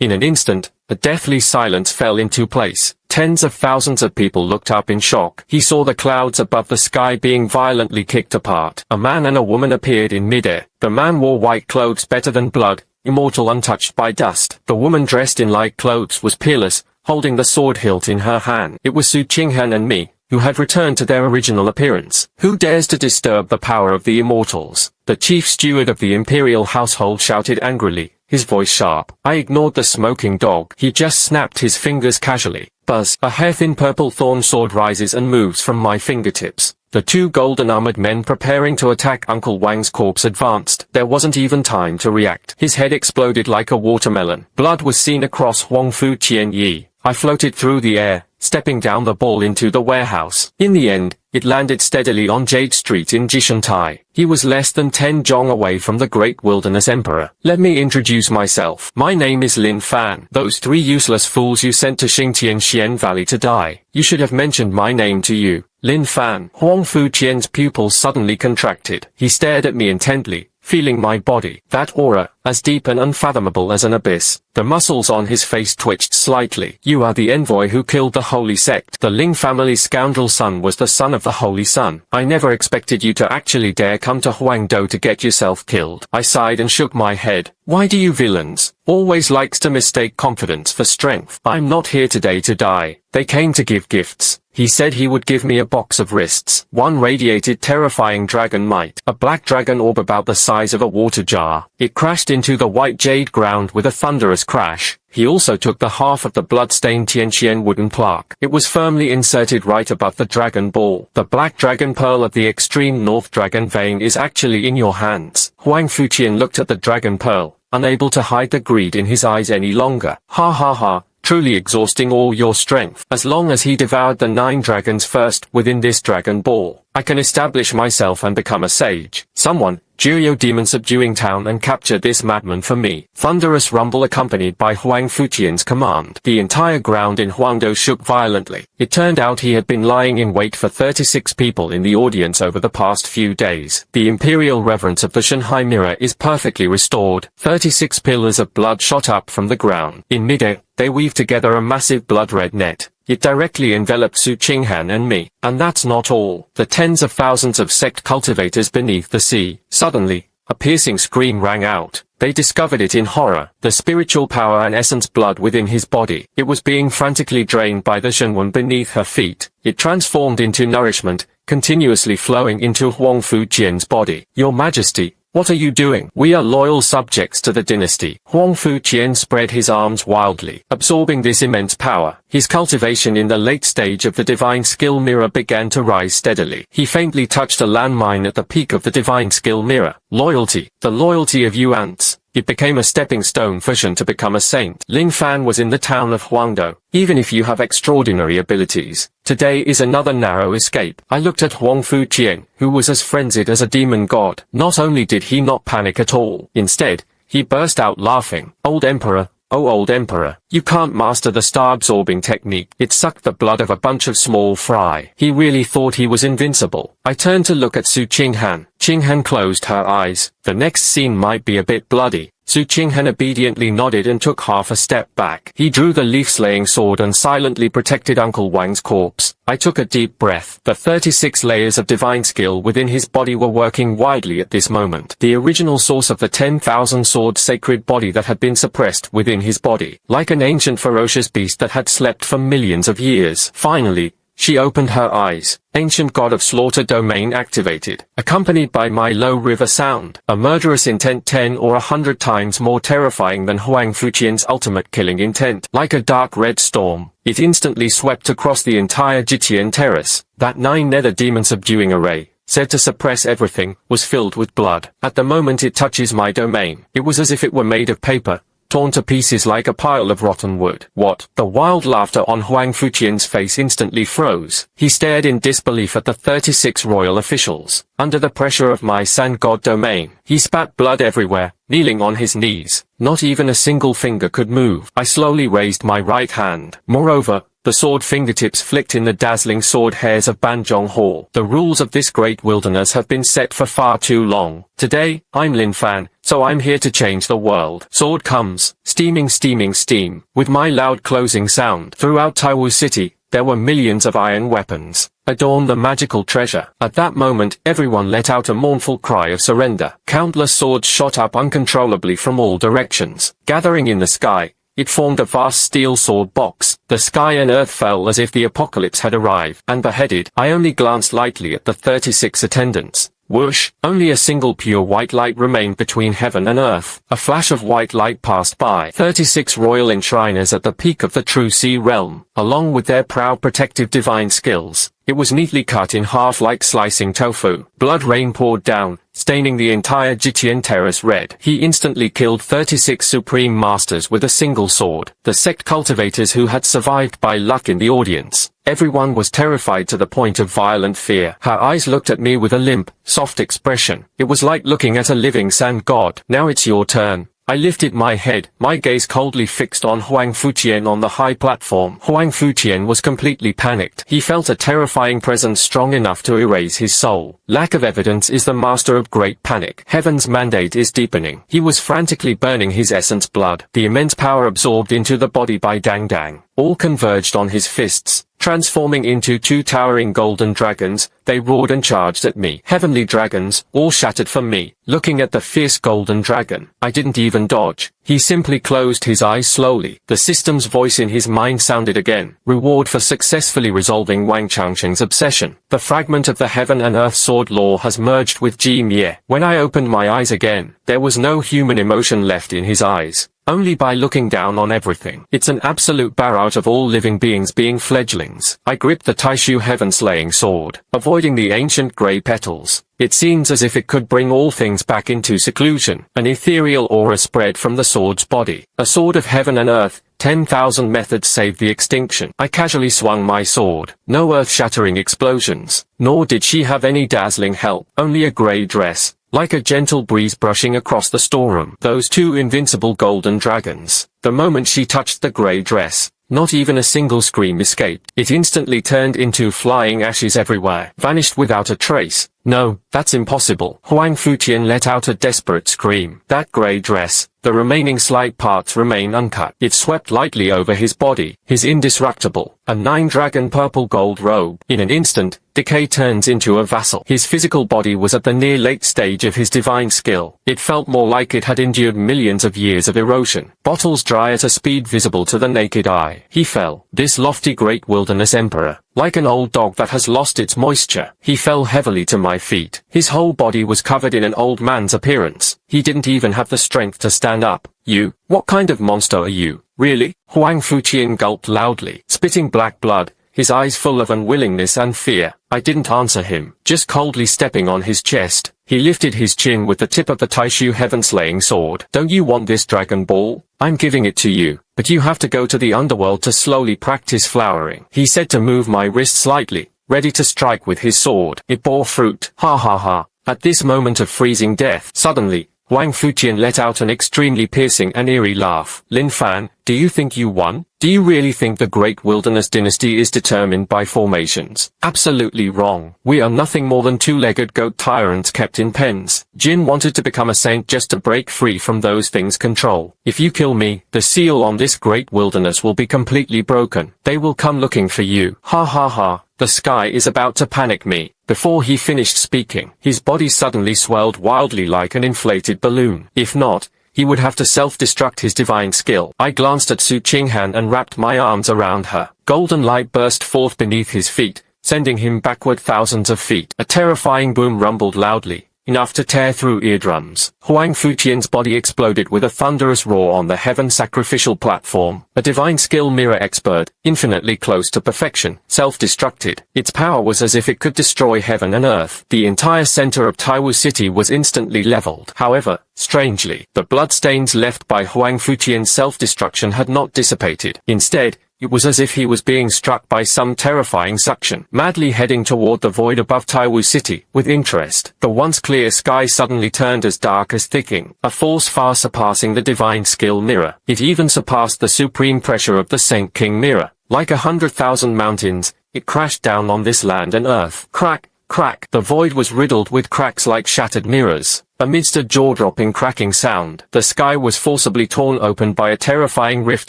[SPEAKER 1] In an instant, a deathly silence fell into place. Tens of thousands of people looked up in shock. He saw the clouds above the sky being violently kicked apart. A man and a woman appeared in midair. The man wore white clothes better than blood, immortal untouched by dust. The woman dressed in light clothes was peerless, holding the sword hilt in her hand. It was Su Qinghan and me, who had returned to their original appearance. Who dares to disturb the power of the immortals? The chief steward of the imperial household shouted angrily, his voice sharp. I ignored the smoking dog. He just snapped his fingers casually. Buzz, a hair-thin purple thorn sword rises and moves from my fingertips. The two golden armored men preparing to attack Uncle Wang's corpse advanced. There wasn't even time to react. His head exploded like a watermelon. Blood was seen across Huang Fu Qian Yi. I floated through the air, stepping down the ball into the warehouse. In the end, it landed steadily on Jade Street in Jishantai. He was less than 10 zhong away from the Great Wilderness Emperor. Let me introduce myself. My name is Lin Fan. Those three useless fools you sent to Xingtian Valley to die. You should have mentioned my name to you. Lin Fan. Huang Fu Qian's pupils suddenly contracted. He stared at me intently, feeling my body. That aura, as deep and unfathomable as an abyss. The muscles on his face twitched slightly. You are the envoy who killed the holy sect. The Ling family's scoundrel son was the son of the holy sun. I never expected you to actually dare come to Huangdo to get yourself killed. I sighed and shook my head. Why do you villains always likes to mistake confidence for strength? I'm not here today to die. They came to give gifts. He said he would give me a box of wrists. One radiated terrifying dragon might. A black dragon orb about the size of a water jar. It crashed into the white jade ground with a thunderous crash. He also took the half of the blood-stained Tianqian wooden plaque. It was firmly inserted right above the dragon ball. The black dragon pearl of the extreme north dragon vein is actually in your hands. Huang Fuqian looked at the dragon pearl, unable to hide the greed in his eyes any longer. Ha ha ha. Truly exhausting all your strength. As long as he devoured the 9 dragons first within this dragon ball, I can establish myself and become a sage. Someone, Juryo demon subduing town and capture this madman for me. Thunderous rumble accompanied by Huang Fuqian's command. The entire ground in Huangdo shook violently. It turned out he had been lying in wait for 36 people in the audience over the past few days. The imperial reverence of the Shanghai mirror is perfectly restored. 36 pillars of blood shot up from the ground. In midair, they weaved together a massive blood-red net. It directly enveloped Su Qinghan and me. And that's not all. The tens of thousands of sect cultivators beneath the sea. Suddenly, a piercing scream rang out. They discovered it in horror. The spiritual power and essence blood within his body. It was being frantically drained by the Shenwen beneath her feet. It transformed into nourishment, continuously flowing into Huang Fu Qian's body. Your Majesty, what are you doing? We are loyal subjects to the dynasty. Huang Fu Qian spread his arms wildly, absorbing this immense power. His cultivation in the late stage of the divine skill mirror began to rise steadily. He faintly touched a landmine at the peak of the divine skill mirror. Loyalty. The loyalty of you ants. It became a stepping stone for Shen to become a saint. Lin Fan was in the town of Huangdo. Even if you have extraordinary abilities, today is another narrow escape. I looked at Huang Fu Qian, who was as frenzied as a demon god. Not only did he not panic at all, instead, he burst out laughing. Old Emperor, oh old Emperor, you can't master the star-absorbing technique. It sucked the blood of a bunch of small fry. He really thought he was invincible. I turned to look at Su Qinghan. Qinghan closed her eyes. The next scene might be a bit bloody. Su Qinghan obediently nodded and took half a step back. He drew the leaf-slaying sword and silently protected Uncle Wang's corpse. I took a deep breath. The 36 layers of divine skill within his body were working widely at this moment. The original source of the 10,000 sword sacred body that had been suppressed within his body. Like an ancient ferocious beast that had slept for millions of years. Finally, she opened her eyes. Ancient God of Slaughter domain activated, accompanied by my low river sound, a murderous intent 10 or 100 times more terrifying than Huang Fuqian's ultimate killing intent. Like a dark red storm, it instantly swept across the entire Jitian terrace. That 9 nether demon subduing array, said to suppress everything, was filled with blood. At the moment it touches my domain, it was as if it were made of paper, torn to pieces like a pile of rotten wood. What? The wild laughter on Huang Fuqian's face instantly froze. He stared in disbelief at the 36 royal officials. Under the pressure of my Sun God domain, he spat blood everywhere, kneeling on his knees. Not even a single finger could move. I slowly raised my right hand. Moreover, the sword fingertips flicked in the dazzling sword hairs of Banzhong Hall. The rules of this great wilderness have been set for far too long. Today, I'm Lin Fan, so I'm here to change the world. Sword comes, steaming steam. With my loud closing sound. Throughout Taiwu City, there were millions of iron weapons. Adorn the magical treasure. At that moment, everyone let out a mournful cry of surrender. Countless swords shot up uncontrollably from all directions. Gathering in the sky, it formed a vast steel sword box. The sky and earth fell as if the apocalypse had arrived, and beheaded. I only glanced lightly at the 36 attendants. Whoosh! Only a single pure white light remained between heaven and earth. A flash of white light passed by. 36 royal enshriners at the peak of the true sea realm, along with their proud protective divine skills. It was neatly cut in half like slicing tofu. Blood rain poured down, staining the entire Jitian terrace red. He instantly killed 36 supreme masters with a single sword. The sect cultivators who had survived by luck in the audience. Everyone was terrified to the point of violent fear. Her eyes looked at me with a limp, soft expression. It was like looking at a living sand god. Now it's your turn. I lifted my head, my gaze coldly fixed on Huang Fuqian on the high platform. Huang Fuqian was completely panicked. He felt a terrifying presence strong enough to erase his soul. Lack of evidence is the master of great panic. Heaven's mandate is deepening. He was frantically burning his essence blood. The immense power absorbed into the body by Dang Dang. All converged on his fists. Transforming into 2 towering golden dragons, they roared and charged at me. Heavenly dragons, all shattered from me. Looking at the fierce golden dragon, I didn't even dodge. He simply closed his eyes slowly. The system's voice in his mind sounded again. Reward for successfully resolving Wang Changsheng's obsession. The fragment of the heaven and earth sword law has merged with Ji Mie. When I opened my eyes again, there was no human emotion left in his eyes. Only by looking down on everything. It's an absolute barrage of all living beings being fledglings. I gripped the Taishu heaven-slaying sword, avoiding the ancient grey petals. It seems as if it could bring all things back into seclusion. An ethereal aura spread from the sword's body. A sword of heaven and earth. 10,000 methods saved the extinction. I casually swung my sword. No earth-shattering explosions. Nor did she have any dazzling help. Only a grey dress. Like a gentle breeze brushing across the storeroom. Those 2 invincible golden dragons. The moment she touched the grey dress, not even a single scream escaped. It instantly turned into flying ashes everywhere. Vanished without a trace. No, that's impossible. Huang Fuqian let out a desperate scream. That grey dress, the remaining slight parts remain uncut. It swept lightly over his body. His indestructible, a 9-dragon purple gold robe. In an instant, decay turns into a vassal. His physical body was at the near late stage of his divine skill. It felt more like it had endured millions of years of erosion. Bottles dry at a speed visible to the naked eye. He fell. This lofty great wilderness emperor. Like an old dog that has lost its moisture. He fell heavily to my feet. His whole body was covered in an old man's appearance. He didn't even have the strength to stand up. You? What kind of monster are you? Really? Huang Fuqian gulped loudly, spitting black blood, his eyes full of unwillingness and fear. I didn't answer him, just coldly stepping on his chest. He lifted his chin with the tip of the Taishu heaven-slaying sword. Don't you want this Dragon Ball? I'm giving it to you, but you have to go to the underworld to slowly practice flowering. He said to move my wrist slightly, ready to strike with his sword. It bore fruit. Ha ha ha. At this moment of freezing death, suddenly, Huang Fuqian let out an extremely piercing and eerie laugh. Lin Fan, do you think you won? Do you really think the Great Wilderness Dynasty is determined by formations? Absolutely wrong. We are nothing more than 2-legged goat tyrants kept in pens. Jin wanted to become a saint just to break free from those things' control. If you kill me, the seal on this great wilderness will be completely broken. They will come looking for you. Ha ha ha. The sky is about to panic me. Before he finished speaking, his body suddenly swelled wildly like an inflated balloon. If not, he would have to self-destruct his divine skill. I glanced at Su Qinghan and wrapped my arms around her. Golden light burst forth beneath his feet, sending him backward thousands of feet. A terrifying boom rumbled loudly, enough to tear through eardrums. Huang Fuqian's body exploded with a thunderous roar on the heaven sacrificial platform. A divine skill mirror expert, infinitely close to perfection, self-destructed. Its power was as if it could destroy heaven and earth. The entire center of Taiwu City was instantly leveled. However, strangely, the bloodstains left by Huang Fuqian's self-destruction had not dissipated. Instead, it was as if he was being struck by some terrifying suction, madly heading toward the void above Taiwu City. With interest, the once clear sky suddenly turned as dark as thickening, a force far surpassing the divine skill mirror. It even surpassed the supreme pressure of the Saint King mirror. Like 100,000 mountains, it crashed down on this land and earth. Crack, crack. The void was riddled with cracks like shattered mirrors. Amidst a jaw-dropping cracking sound, the sky was forcibly torn open by a terrifying rift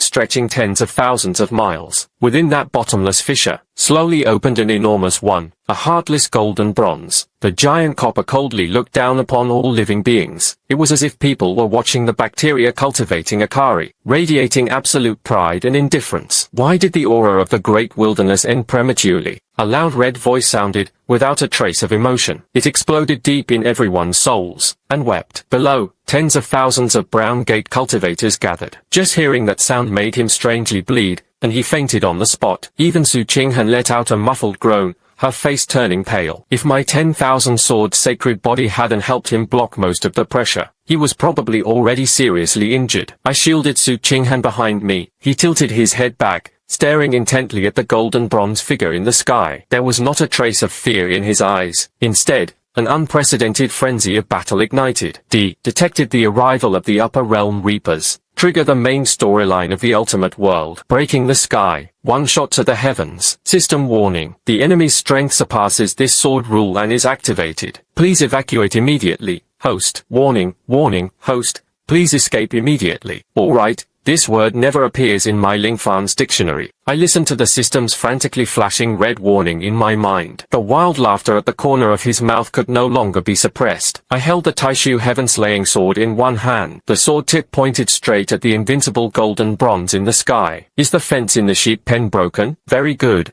[SPEAKER 1] stretching tens of thousands of miles. Within that bottomless fissure, slowly opened an enormous one, a heartless golden bronze. The giant copper coldly looked down upon all living beings. It was as if people were watching the bacteria cultivating Akari, radiating absolute pride and indifference. Why did the aura of the great wilderness end prematurely? A loud red voice sounded, without a trace of emotion. It exploded deep in everyone's souls, and wept. Below, tens of thousands of brown gate cultivators gathered. Just hearing that sound made him strangely bleed, and he fainted on the spot. Even Su Qinghan let out a muffled groan, her face turning pale. If my 10,000 sword sacred body hadn't helped him block most of the pressure, he was probably already seriously injured. I shielded Su Qinghan behind me. He tilted his head back, staring intently at the golden bronze figure in the sky. There was not a trace of fear in his eyes. Instead, an unprecedented frenzy of battle ignited. Detected the arrival of the Upper Realm Reapers. Trigger the main storyline of the Ultimate World. Breaking the sky. One shot to the heavens. System warning. The enemy's strength surpasses this sword rule and is activated. Please evacuate immediately. Host. Warning. Warning. Host. Please escape immediately. Alright. This word never appears in my Lingfan's dictionary. I listened to the system's frantically flashing red warning in my mind. The wild laughter at the corner of his mouth could no longer be suppressed. I held the Taishu heaven-slaying sword in one hand. The sword tip pointed straight at the invincible golden bronze in the sky. Is the fence in the sheep pen broken? Very good.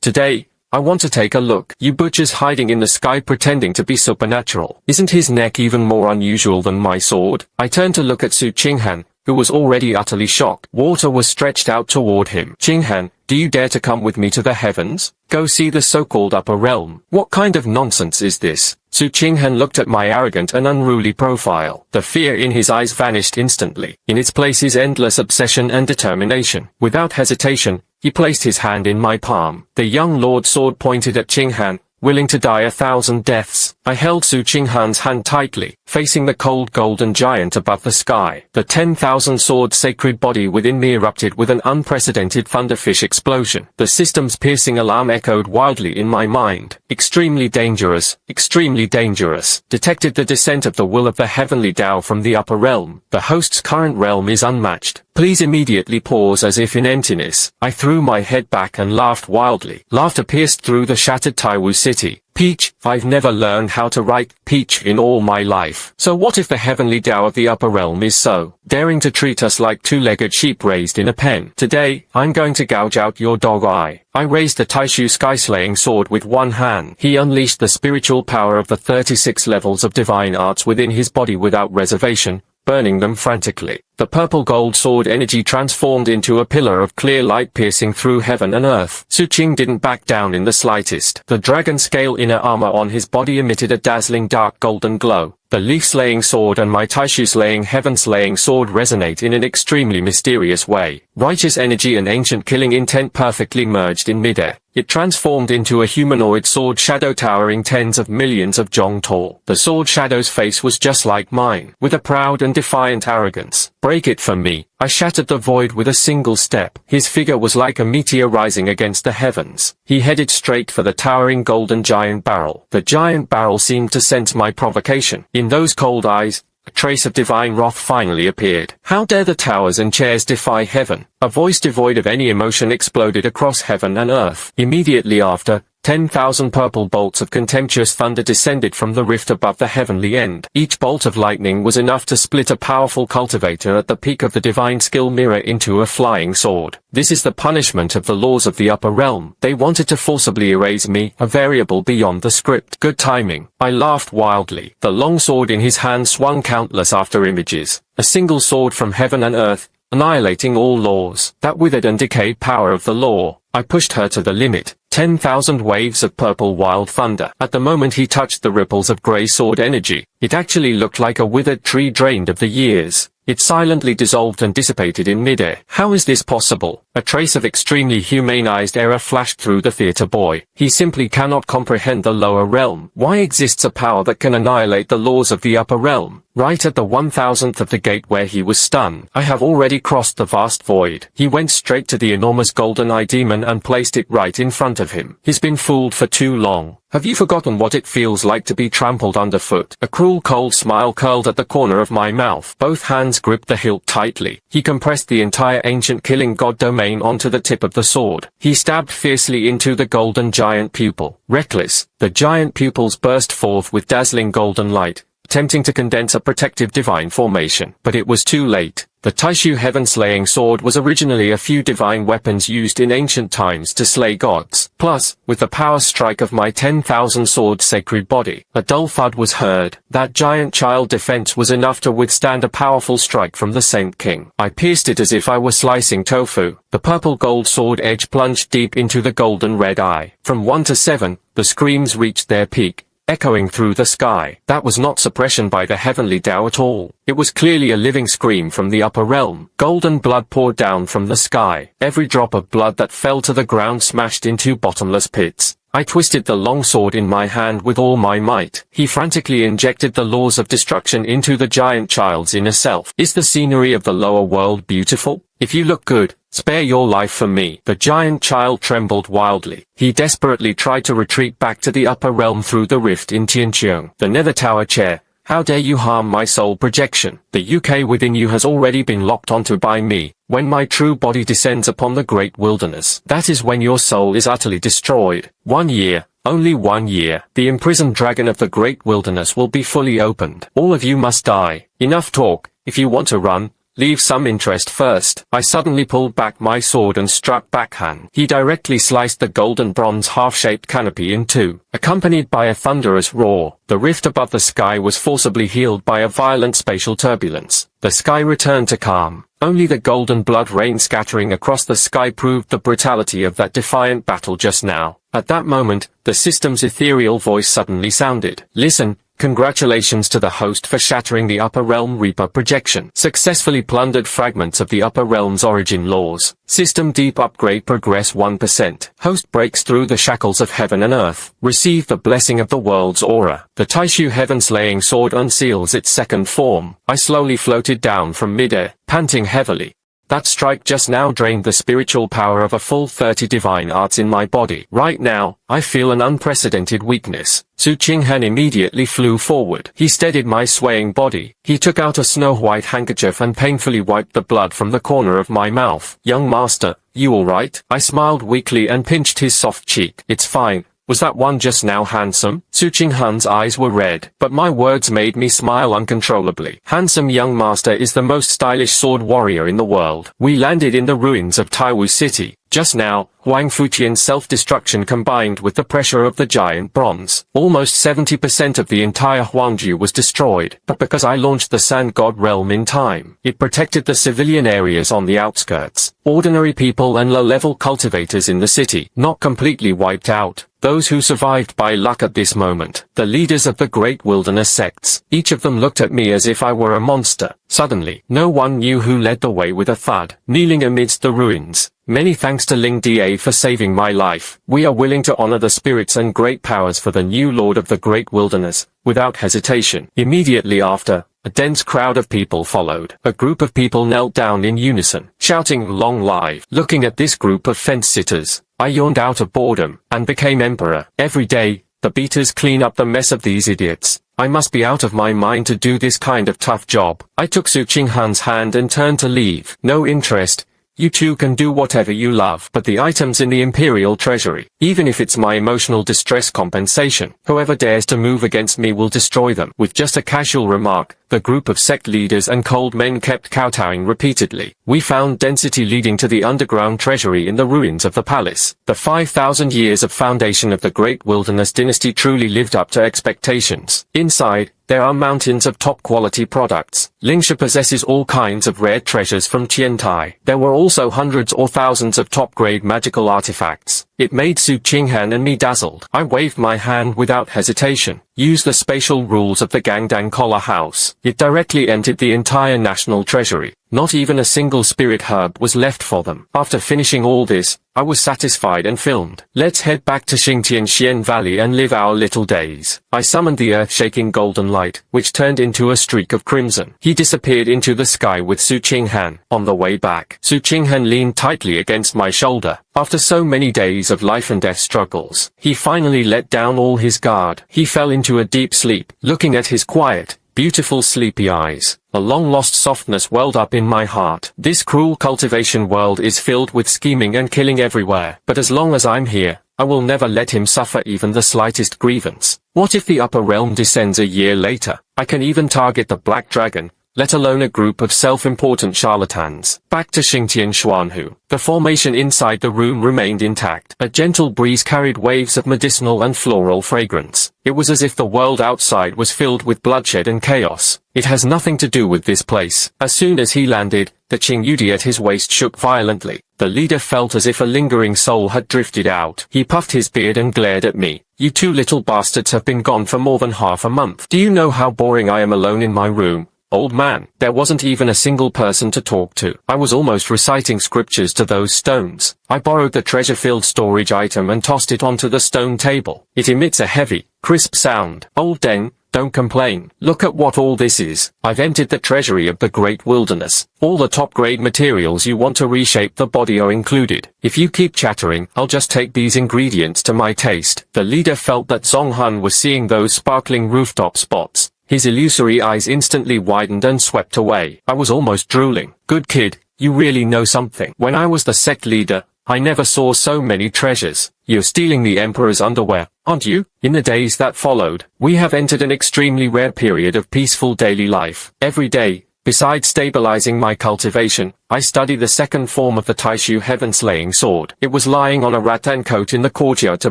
[SPEAKER 1] Today, I want to take a look. You butchers hiding in the sky pretending to be supernatural. Isn't his neck even more unusual than my sword? I turned to look at Su Qinghan, who was already utterly shocked. Water was stretched out toward him. Qinghan, do you dare to come with me to the heavens? Go see the so-called upper realm. What kind of nonsense is this? Su Qinghan looked at my arrogant and unruly profile. The fear in his eyes vanished instantly. In its place his endless obsession and determination. Without hesitation, he placed his hand in my palm. The young lord's sword pointed at Qinghan, willing to die 1,000 deaths. I held Su Qinghan's hand tightly, facing the cold golden giant above the sky. The 10,000 sword sacred body within me erupted with an unprecedented thunderfish explosion. The system's piercing alarm echoed wildly in my mind. Extremely dangerous, extremely dangerous. Detected the descent of the will of the heavenly Tao from the upper realm. The host's current realm is unmatched. Please immediately pause as if in emptiness. I threw my head back and laughed wildly. Laughter pierced through the shattered Taiwu city. Peach, I've never learned how to write Peach in all my life. So what if the heavenly Tao of the upper realm is so daring to treat us like two-legged sheep raised in a pen? Today, I'm going to gouge out your dog eye. I raised the Taishu sky-slaying sword with one hand. He unleashed the spiritual power of the 36 levels of divine arts within his body without reservation, burning them frantically. The purple gold sword energy transformed into a pillar of clear light piercing through heaven and earth. Su Qing didn't back down in the slightest. The dragon scale inner armor on his body emitted a dazzling dark golden glow. The leaf-slaying sword and my Taishu-slaying heaven-slaying sword resonate in an extremely mysterious way. Righteous energy and ancient killing intent perfectly merged in midair. It transformed into a humanoid sword shadow towering tens of millions of jong tall. The sword shadow's face was just like mine, with a proud and defiant arrogance. Break it for me. I shattered the void with a single step. His figure was like a meteor rising against the heavens. He headed straight for the towering golden giant barrel. The giant barrel seemed to sense my provocation. In those cold eyes, a trace of divine wrath finally appeared. How dare the towers and chairs defy heaven? A voice devoid of any emotion exploded across heaven and earth. Immediately after, 10,000 purple bolts of contemptuous thunder descended from the rift above the heavenly end. Each bolt of lightning was enough to split a powerful cultivator at the peak of the divine skill mirror into a flying sword. This is the punishment of the laws of the upper realm. They wanted to forcibly erase me, a variable beyond the script. Good timing. I laughed wildly. The long sword in his hand swung countless after images. A single sword from heaven and earth, annihilating all laws. That withered and decayed power of the law. I pushed her to the limit. 10,000 waves of purple wild thunder. At the moment he touched the ripples of grey sword energy, it actually looked like a withered tree drained of the years. It silently dissolved and dissipated in midair. How is this possible? A trace of extremely humanized error flashed through the theater boy. He simply cannot comprehend the lower realm. Why exists a power that can annihilate the laws of the upper realm? Right at the 1000th of the gate where he was stunned. I have already crossed the vast void. He went straight to the enormous golden eye demon and placed it right in front of him. He's been fooled for too long. Have you forgotten what it feels like to be trampled underfoot? A cruel cold smile curled at the corner of my mouth. Both hands gripped the hilt tightly. He compressed the entire ancient killing god domain onto the tip of the sword. He stabbed fiercely into the golden giant pupil. Reckless, the giant pupils burst forth with dazzling golden light, attempting to condense a protective divine formation. But it was too late. The Taishu heaven-slaying sword was originally a few divine weapons used in ancient times to slay gods. Plus, with the power strike of my 10,000 sword sacred body, a dull thud was heard. That giant child defense was enough to withstand a powerful strike from the Saint King. I pierced it as if I were slicing tofu. The purple gold sword edge plunged deep into the golden red eye. From 1 to 7, the screams reached their peak, echoing through the sky. That was not suppression by the heavenly Tao at all. It was clearly a living scream from the upper realm. Golden blood poured down from the sky. Every drop of blood that fell to the ground smashed into bottomless pits. I twisted the long sword in my hand with all my might. He frantically injected the laws of destruction into the giant child's inner self. Is the scenery of the lower world beautiful? If you look good, spare your life for me. The giant child trembled wildly. He desperately tried to retreat back to the upper realm through the rift in Tianqiong. The Nether Tower chair. How dare you harm my soul projection? The UK within you has already been locked onto by me. When my true body descends upon the great wilderness, that is when your soul is utterly destroyed. 1 year. Only 1 year. The imprisoned dragon of the great wilderness will be fully opened. All of you must die. Enough talk. If you want to run, leave some interest first. I suddenly pulled back my sword and struck backhand. He directly sliced the golden bronze half-shaped canopy in two, accompanied by a thunderous roar. The rift above the sky was forcibly healed by a violent spatial turbulence. The sky returned to calm. Only the golden blood rain scattering across the sky proved the brutality of that defiant battle just now. At that moment, the system's ethereal voice suddenly sounded. Listen. Congratulations to the host for shattering the Upper Realm Reaper projection. Successfully plundered fragments of the Upper Realm's origin laws. System deep upgrade progress 1%. Host breaks through the shackles of heaven and earth. Receive the blessing of the world's aura. The Taishu heaven-slaying sword unseals its second form. I slowly floated down from midair, panting heavily. That strike just now drained the spiritual power of a full 30 divine arts in my body. Right now, I feel an unprecedented weakness. Su Qinghan immediately flew forward. He steadied my swaying body. He took out a snow-white handkerchief and painfully wiped the blood from the corner of my mouth. Young master, you alright? I smiled weakly and pinched his soft cheek. It's fine. Was that one just now handsome? Su Qinghan's eyes were red, but my words made me smile uncontrollably. Handsome young master is the most stylish sword warrior in the world. We landed in the ruins of Taiwu City. Just now, Huang Futian's self-destruction combined with the pressure of the giant bronze. Almost 70% of the entire Huangju was destroyed, but because I launched the Sand God realm in time, it protected the civilian areas on the outskirts. Ordinary people and low-level cultivators in the city, not completely wiped out. Those who survived by luck at this moment, the leaders of the great wilderness sects. Each of them looked at me as if I were a monster. Suddenly, no one knew who led the way with a thud, kneeling amidst the ruins. Many thanks to Ling Da for saving my life. We are willing to honor the spirits and great powers for the new lord of the great wilderness, without hesitation. Immediately after, a dense crowd of people followed. A group of people knelt down in unison, shouting long live. Looking at this group of fence-sitters, I yawned out of boredom, and became emperor. Every day, the beaters clean up the mess of these idiots. I must be out of my mind to do this kind of tough job. I took Su Qinghan's hand and turned to leave. No interest. You two can do whatever you love, but the items in the Imperial Treasury, even if it's my emotional distress compensation, whoever dares to move against me will destroy them. With just a casual remark, the group of sect leaders and cold men kept kowtowing repeatedly. We found density leading to the underground treasury in the ruins of the palace. The 5,000 years of foundation of the Great Wilderness Dynasty truly lived up to expectations. Inside, there are mountains of top-quality products. Lingsha possesses all kinds of rare treasures from Tiantai. There were also hundreds or thousands of top-grade magical artifacts. It made Su Qinghan and me dazzled. I waved my hand without hesitation. Use the spatial rules of the Gangdang Collar House. It directly entered the entire national treasury. Not even a single spirit herb was left for them. After finishing all this, I was satisfied and filmed. Let's head back to Xingtianxian Valley and live our little days. I summoned the earth-shaking golden light, which turned into a streak of crimson. He disappeared into the sky with Su Qinghan. On the way back, Su Qinghan leaned tightly against my shoulder. After so many days of life and death struggles, he finally let down all his guard. He fell into a deep sleep. Looking at his quiet, beautiful sleepy eyes, a long-lost softness welled up in my heart. This cruel cultivation world is filled with scheming and killing everywhere. But as long as I'm here, I will never let him suffer even the slightest grievance. What if the upper realm descends a year later? I can even target the Black Dragon, let alone a group of self-important charlatans. Back to Xingtian Xuanhu. The formation inside the room remained intact. A gentle breeze carried waves of medicinal and floral fragrance. It was as if the world outside was filled with bloodshed and chaos. It has nothing to do with this place. As soon as he landed, the Qing Yudi at his waist shook violently. The leader felt as if a lingering soul had drifted out. He puffed his beard and glared at me. You two little bastards have been gone for more than half a month. Do you know how boring I am alone in my room? Old man, there wasn't even a single person to talk to. I was almost reciting scriptures to those stones. I borrowed the treasure-filled storage item and tossed it onto the stone table. It emits a heavy, crisp sound. Old Deng, don't complain. Look at what all this is. I've emptied the treasury of the great wilderness. All the top-grade materials you want to reshape the body are included. If you keep chattering, I'll just take these ingredients to my taste. The leader felt that Zonghun was seeing those sparkling rooftop spots. His illusory eyes instantly widened and swept away. I was almost drooling. Good kid, you really know something. When I was the sect leader, I never saw so many treasures. You're stealing the Emperor's underwear, aren't you? In the days that followed, we have entered an extremely rare period of peaceful daily life. Every day, besides stabilizing my cultivation, I study the second form of the Taishu heaven-slaying sword. It was lying on a rattan coat in the courtyard to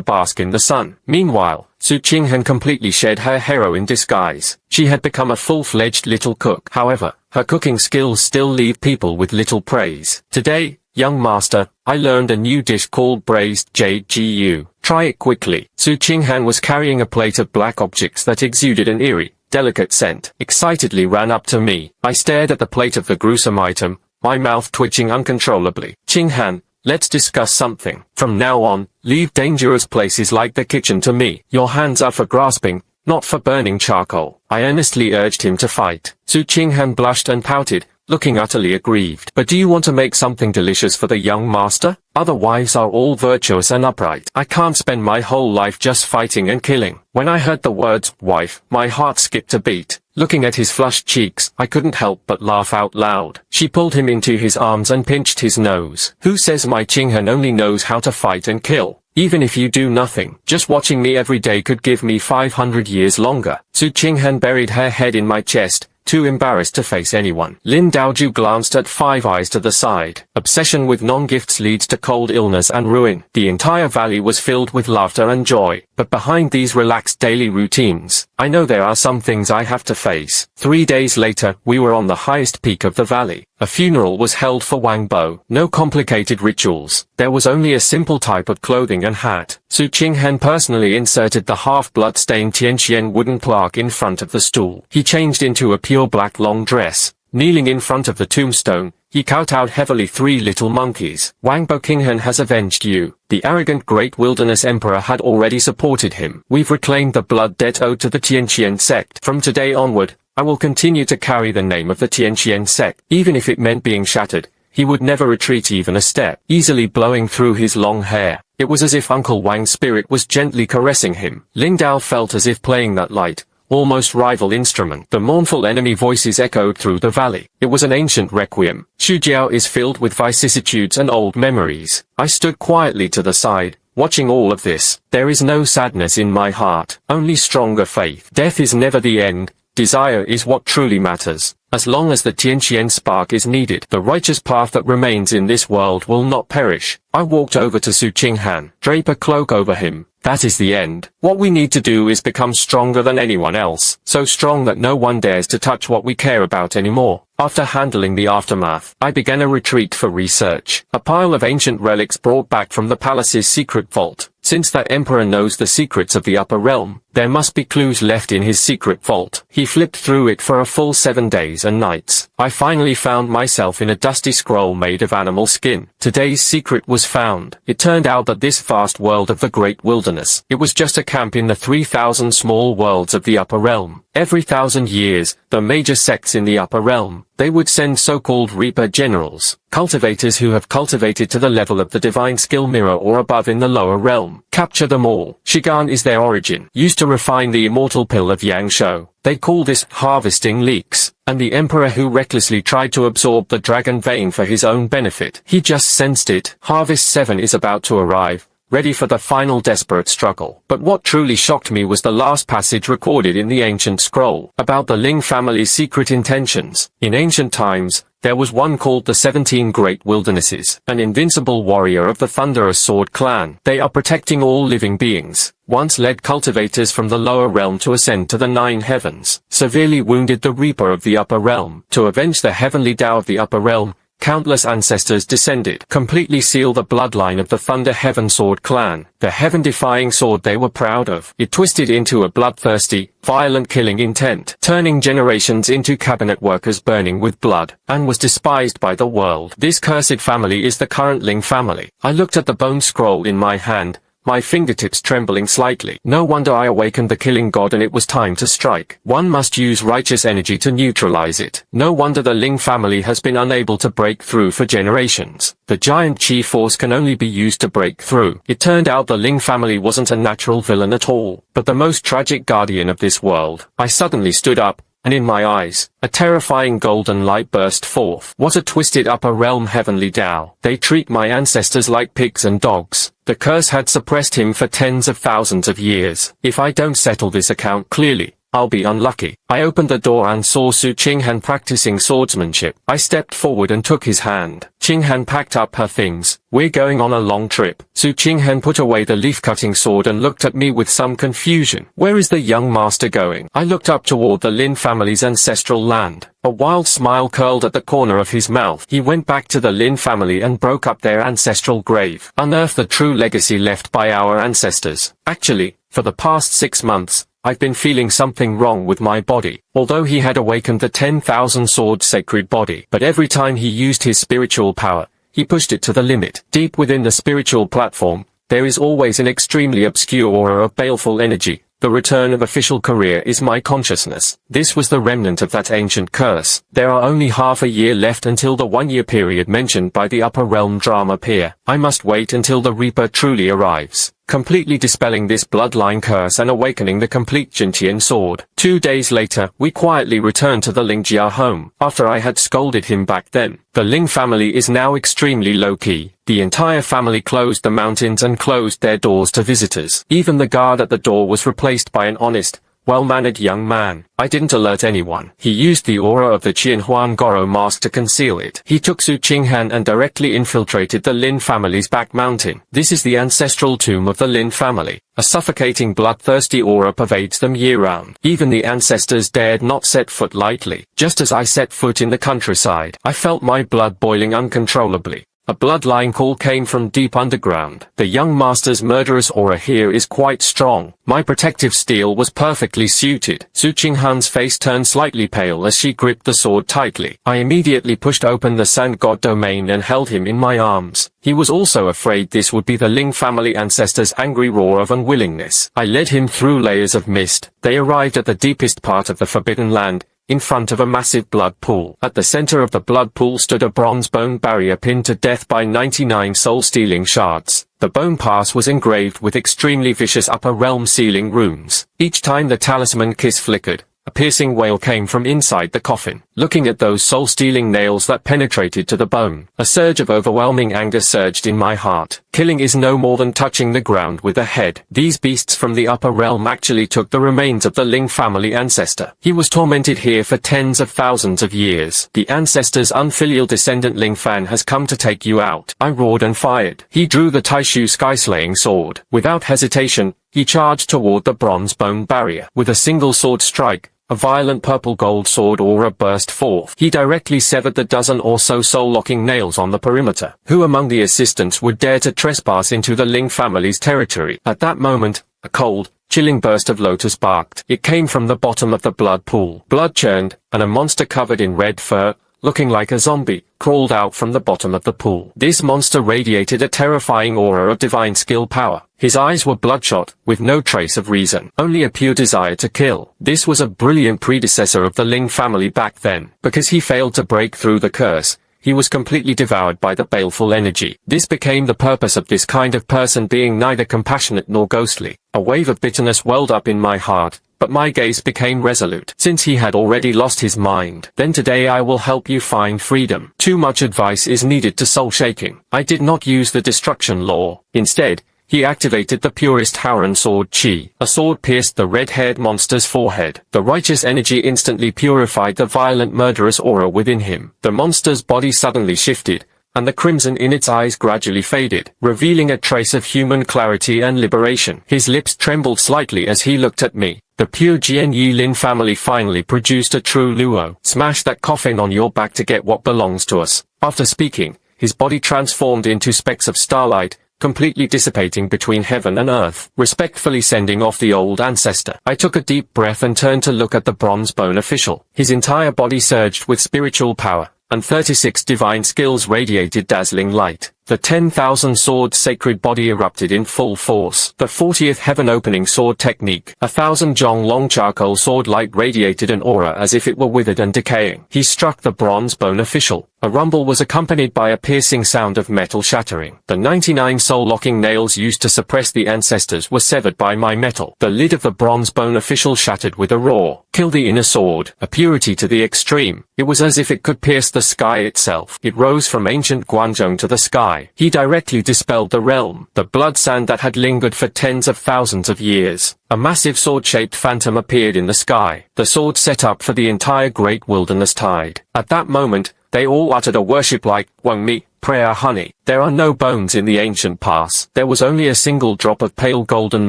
[SPEAKER 1] bask in the sun. Meanwhile, Su Qinghan completely shed her heroine disguise. She had become a full-fledged little cook. However, her cooking skills still leave people with little praise. Today, young master, I learned a new dish called braised jade gu. Try it quickly. Su Qinghan was carrying a plate of black objects that exuded an eerie, delicate scent. Excitedly ran up to me. I stared at the plate of the gruesome item, my mouth twitching uncontrollably. Qinghan, let's discuss something. From now on, leave dangerous places like the kitchen to me. Your hands are for grasping, not for burning charcoal. I earnestly urged him to fight. Su Qinghan blushed and pouted, looking utterly aggrieved. But do you want to make something delicious for the young master? Other wives are all virtuous and upright. I can't spend my whole life just fighting and killing. When I heard the words, wife, my heart skipped a beat. Looking at his flushed cheeks, I couldn't help but laugh out loud. She pulled him into his arms and pinched his nose. Who says my Qinghan only knows how to fight and kill? Even if you do nothing, just watching me every day could give me 500 years longer. Su Qinghan buried her head in my chest, too embarrassed to face anyone. Lin Daoju glanced at Five Eyes to the side. Obsession with non-gifts leads to cold illness and ruin. The entire valley was filled with laughter and joy. But behind these relaxed daily routines, I know there are some things I have to face. 3 days later, we were on the highest peak of the valley. A funeral was held for Wang Bo. No complicated rituals. There was only a simple type of clothing and hat. Su Qinghan personally inserted the half-blood-stained Tianqian wooden plaque in front of the stool. He changed into a pure black long dress. Kneeling in front of the tombstone, he kowtowed heavily 3 little monkeys. Wang Bo Qinghan has avenged you. The arrogant great wilderness emperor had already supported him. We've reclaimed the blood debt owed to the Tianqian sect. From today onward, I will continue to carry the name of the Tianqian sect. Even if it meant being shattered, he would never retreat even a step. Easily blowing through his long hair, it was as if Uncle Wang's spirit was gently caressing him. Ling Dao felt as if playing that light, almost rival instrument. The mournful enemy voices echoed through the valley. It was an ancient requiem. Shujiao is filled with vicissitudes and old memories. I stood quietly to the side, watching all of this. There is no sadness in my heart, only stronger faith. Death is never the end. Desire is what truly matters. As long as the Tianqian spark is needed, the righteous path that remains in this world will not perish. I walked over to Su Qinghan, drape a cloak over him. That is the end. What we need to do is become stronger than anyone else. So strong that no one dares to touch what we care about anymore. After handling the aftermath, I began a retreat for research. A pile of ancient relics brought back from the palace's secret vault. Since that emperor knows the secrets of the upper realm, there must be clues left in his secret vault. He flipped through it for a full 7 days and nights. I finally found myself in a dusty scroll made of animal skin. Today's secret was found. It turned out that this vast world of the great wilderness, it was just a camp in the 3,000 small worlds of the upper realm. Every 1,000 years, the major sects in the upper realm, they would send so-called Reaper generals, cultivators who have cultivated to the level of the divine skill mirror or above in the lower realm. Capture them all. Shigan is their origin. Used to refine the immortal pill of Yang Shou. They call this harvesting leaks. And the emperor who recklessly tried to absorb the dragon vein for his own benefit. He just sensed it. Harvest 7 is about to arrive, ready for the final desperate struggle. But what truly shocked me was the last passage recorded in the ancient scroll, about the Ling family's secret intentions. In ancient times, there was one called the 17 Great Wildernesses, an invincible warrior of the Thunderous Sword clan. They are protecting all living beings. Once led cultivators from the lower realm to ascend to the 9 heavens, severely wounded the Reaper of the upper realm. To avenge the heavenly Tao of the upper realm, countless ancestors descended, completely seal the bloodline of the Thunder Heaven Sword clan, the heaven-defying sword they were proud of. It twisted into a bloodthirsty, violent killing intent, turning generations into cabinet workers burning with blood, and was despised by the world. This cursed family is the current Ling family. I looked at the bone scroll in my hand, my fingertips trembling slightly. No wonder I awakened the killing god and it was time to strike. One must use righteous energy to neutralize it. No wonder the Ling family has been unable to break through for generations. The giant chi force can only be used to break through. It turned out the Ling family wasn't a natural villain at all, but the most tragic guardian of this world. I suddenly stood up, and in my eyes, a terrifying golden light burst forth. What a twisted upper realm heavenly Tao. They treat my ancestors like pigs and dogs. The curse had suppressed him for tens of thousands of years. If I don't settle this account clearly, I'll be unlucky. I opened the door and saw Su Qinghan practicing swordsmanship. I stepped forward and took his hand. Qinghan packed up her things. We're going on a long trip. Su Qinghan put away the leaf-cutting sword and looked at me with some confusion. Where is the young master going? I looked up toward the Lin family's ancestral land. A wild smile curled at the corner of his mouth. He went back to the Lin family and broke up their ancestral grave. Unearth the true legacy left by our ancestors. Actually, for the past 6 months, I've been feeling something wrong with my body. Although he had awakened the 10,000 sword sacred body, but every time he used his spiritual power, he pushed it to the limit. Deep within the spiritual platform, there is always an extremely obscure aura of baleful energy. The return of official career is my consciousness. This was the remnant of that ancient curse. There are only half a year left until the 1-year period mentioned by the upper realm drama peer. I must wait until the Reaper truly arrives, completely dispelling this bloodline curse and awakening the complete Jintian sword. 2 days later, we quietly returned to the Lingjia home. After I had scolded him back then, the Ling family is now extremely low-key. The entire family closed the mountains and closed their doors to visitors. Even the guard at the door was replaced by an honest, well-mannered young man. I didn't alert anyone. He used the aura of the Qianhuan Goro mask to conceal it. He took Su Qinghan and directly infiltrated the Lin family's back mountain. This is the ancestral tomb of the Lin family. A suffocating bloodthirsty aura pervades them year-round. Even the ancestors dared not set foot lightly. Just as I set foot in the countryside, I felt my blood boiling uncontrollably. A bloodline call came from deep underground. The young master's murderous aura here is quite strong. My protective steel was perfectly suited. Su Qinghan's face turned slightly pale as she gripped the sword tightly. I immediately pushed open the Sand God domain and held him in my arms. He was also afraid this would be the Ling family ancestor's angry roar of unwillingness. I led him through layers of mist. They arrived at the deepest part of the Forbidden Land, in front of a massive blood pool. At the center of the blood pool stood a bronze bone barrier pinned to death by 99 soul-stealing shards. The bone pass was engraved with extremely vicious upper realm sealing runes. Each time the talisman kiss flickered, a piercing wail came from inside the coffin. Looking at those soul-stealing nails that penetrated to the bone, a surge of overwhelming anger surged in my heart. Killing is no more than touching the ground with a head. These beasts from the upper realm actually took the remains of the Ling family ancestor. He was tormented here for tens of thousands of years. The ancestor's unfilial descendant Ling Fan has come to take you out. I roared and fired. He drew the Taishu sky-slaying sword. Without hesitation, he charged toward the bronze bone barrier. With a single sword strike, a violent purple-gold sword aura burst forth. He directly severed the dozen or so soul-locking nails on the perimeter. Who among the assistants would dare to trespass into the Ling family's territory? At that moment, a cold, chilling burst of lotus barked. It came from the bottom of the blood pool. Blood churned, and a monster covered in red fur, looking like a zombie, crawled out from the bottom of the pool. This monster radiated a terrifying aura of divine skill power. His eyes were bloodshot, with no trace of reason, only a pure desire to kill. This was a brilliant predecessor of the Ling family back then. Because he failed to break through the curse, he was completely devoured by the baleful energy. This became the purpose of this kind of person being neither compassionate nor ghostly. A wave of bitterness welled up in my heart, but my gaze became resolute. Since he had already lost his mind, then today I will help you find freedom. Too much advice is needed to soul-shaking. I did not use the destruction law. Instead, he activated the purest Howren sword chi. A sword pierced the red-haired monster's forehead. The righteous energy instantly purified the violent murderous aura within him. The monster's body suddenly shifted, and the crimson in its eyes gradually faded, revealing a trace of human clarity and liberation. His lips trembled slightly as he looked at me. The pure Jian Yi Lin family finally produced a true Luo. Smash that coffin on your back to get what belongs to us. After speaking, his body transformed into specks of starlight, completely dissipating between heaven and earth, respectfully sending off the old ancestor. I took a deep breath and turned to look at the bronze bone official. His entire body surged with spiritual power, and 36 divine skills radiated dazzling light. The 10,000 sword sacred body erupted in full force. The 40th heaven opening sword technique. 1,000 zhong long charcoal sword light radiated an aura as if it were withered and decaying. He struck the bronze bone official. A rumble was accompanied by a piercing sound of metal shattering. The 99 soul-locking nails used to suppress the ancestors were severed by my metal. The lid of the bronze bone official shattered with a roar. Kill the inner sword. A purity to the extreme. It was as if it could pierce the sky itself. It rose from ancient Guanzhong to the sky. He directly dispelled the realm, the blood sand that had lingered for tens of thousands of years. A massive sword-shaped phantom appeared in the sky, the sword set up for the entire great wilderness tide. At that moment, they all uttered a worship like, Wang Mi, prayer honey. There are no bones in the ancient pass. There was only a single drop of pale golden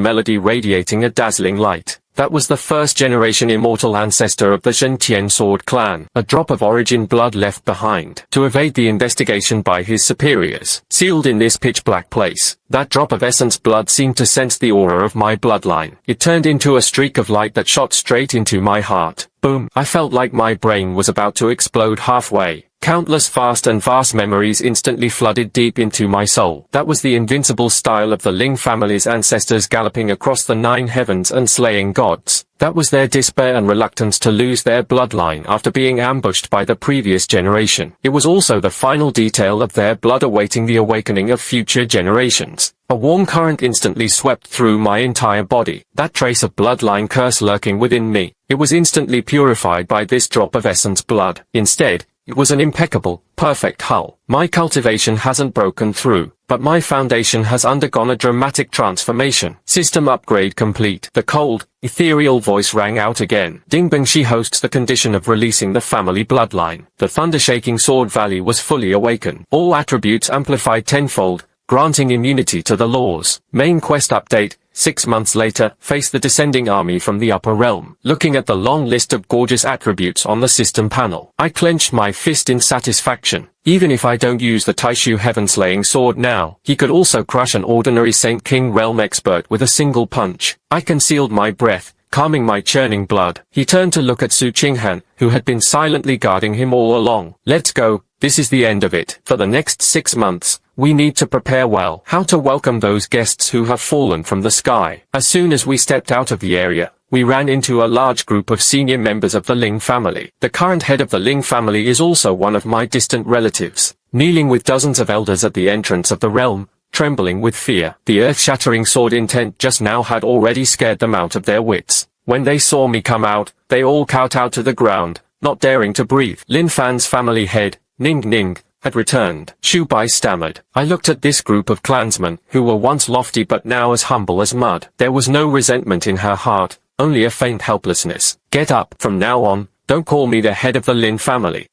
[SPEAKER 1] melody radiating a dazzling light. That was the first-generation immortal ancestor of the Zhentian sword clan, a drop of origin blood left behind to evade the investigation by his superiors. Sealed in this pitch-black place, that drop of essence blood seemed to sense the aura of my bloodline. It turned into a streak of light that shot straight into my heart. Boom! I felt like my brain was about to explode halfway. Countless fast and vast memories instantly flooded deep into my soul. That was the invincible style of the Ling family's ancestors galloping across the 9 heavens and slaying gods. That was their despair and reluctance to lose their bloodline after being ambushed by the previous generation. It was also the final detail of their blood awaiting the awakening of future generations. A warm current instantly swept through my entire body. That trace of bloodline curse lurking within me. It was instantly purified by this drop of essence blood. Instead, it was an impeccable, perfect hull. My cultivation hasn't broken through, but my foundation has undergone a dramatic transformation. System upgrade complete. The cold, ethereal voice rang out again. Dingbingshi hosts the condition of releasing the family bloodline. The thunder-shaking sword valley was fully awakened. All attributes amplified tenfold, granting immunity to the laws. Main quest update. 6 months later, face the descending army from the upper realm. Looking at the long list of gorgeous attributes on the system panel, I clenched my fist in satisfaction. Even if I don't use the Taishu heaven-slaying sword now, he could also crush an ordinary Saint King realm expert with a single punch. I concealed my breath, calming my churning blood. He turned to look at Su Qinghan, who had been silently guarding him all along. Let's go. This is the end of it. For the next 6 months, we need to prepare well. How to welcome those guests who have fallen from the sky. As soon as we stepped out of the area, we ran into a large group of senior members of the Ling family. The current head of the Ling family is also one of my distant relatives. Kneeling with dozens of elders at the entrance of the realm, trembling with fear. The earth-shattering sword intent just now had already scared them out of their wits. When they saw me come out, they all kowtowed to the ground, not daring to breathe. Lin Fan's family head, Ning Ning, had returned. Shu Bai stammered. I looked at this group of clansmen, who were once lofty but now as humble as mud. There was no resentment in her heart, only a faint helplessness. Get up. From now on, don't call me the head of the Lin family.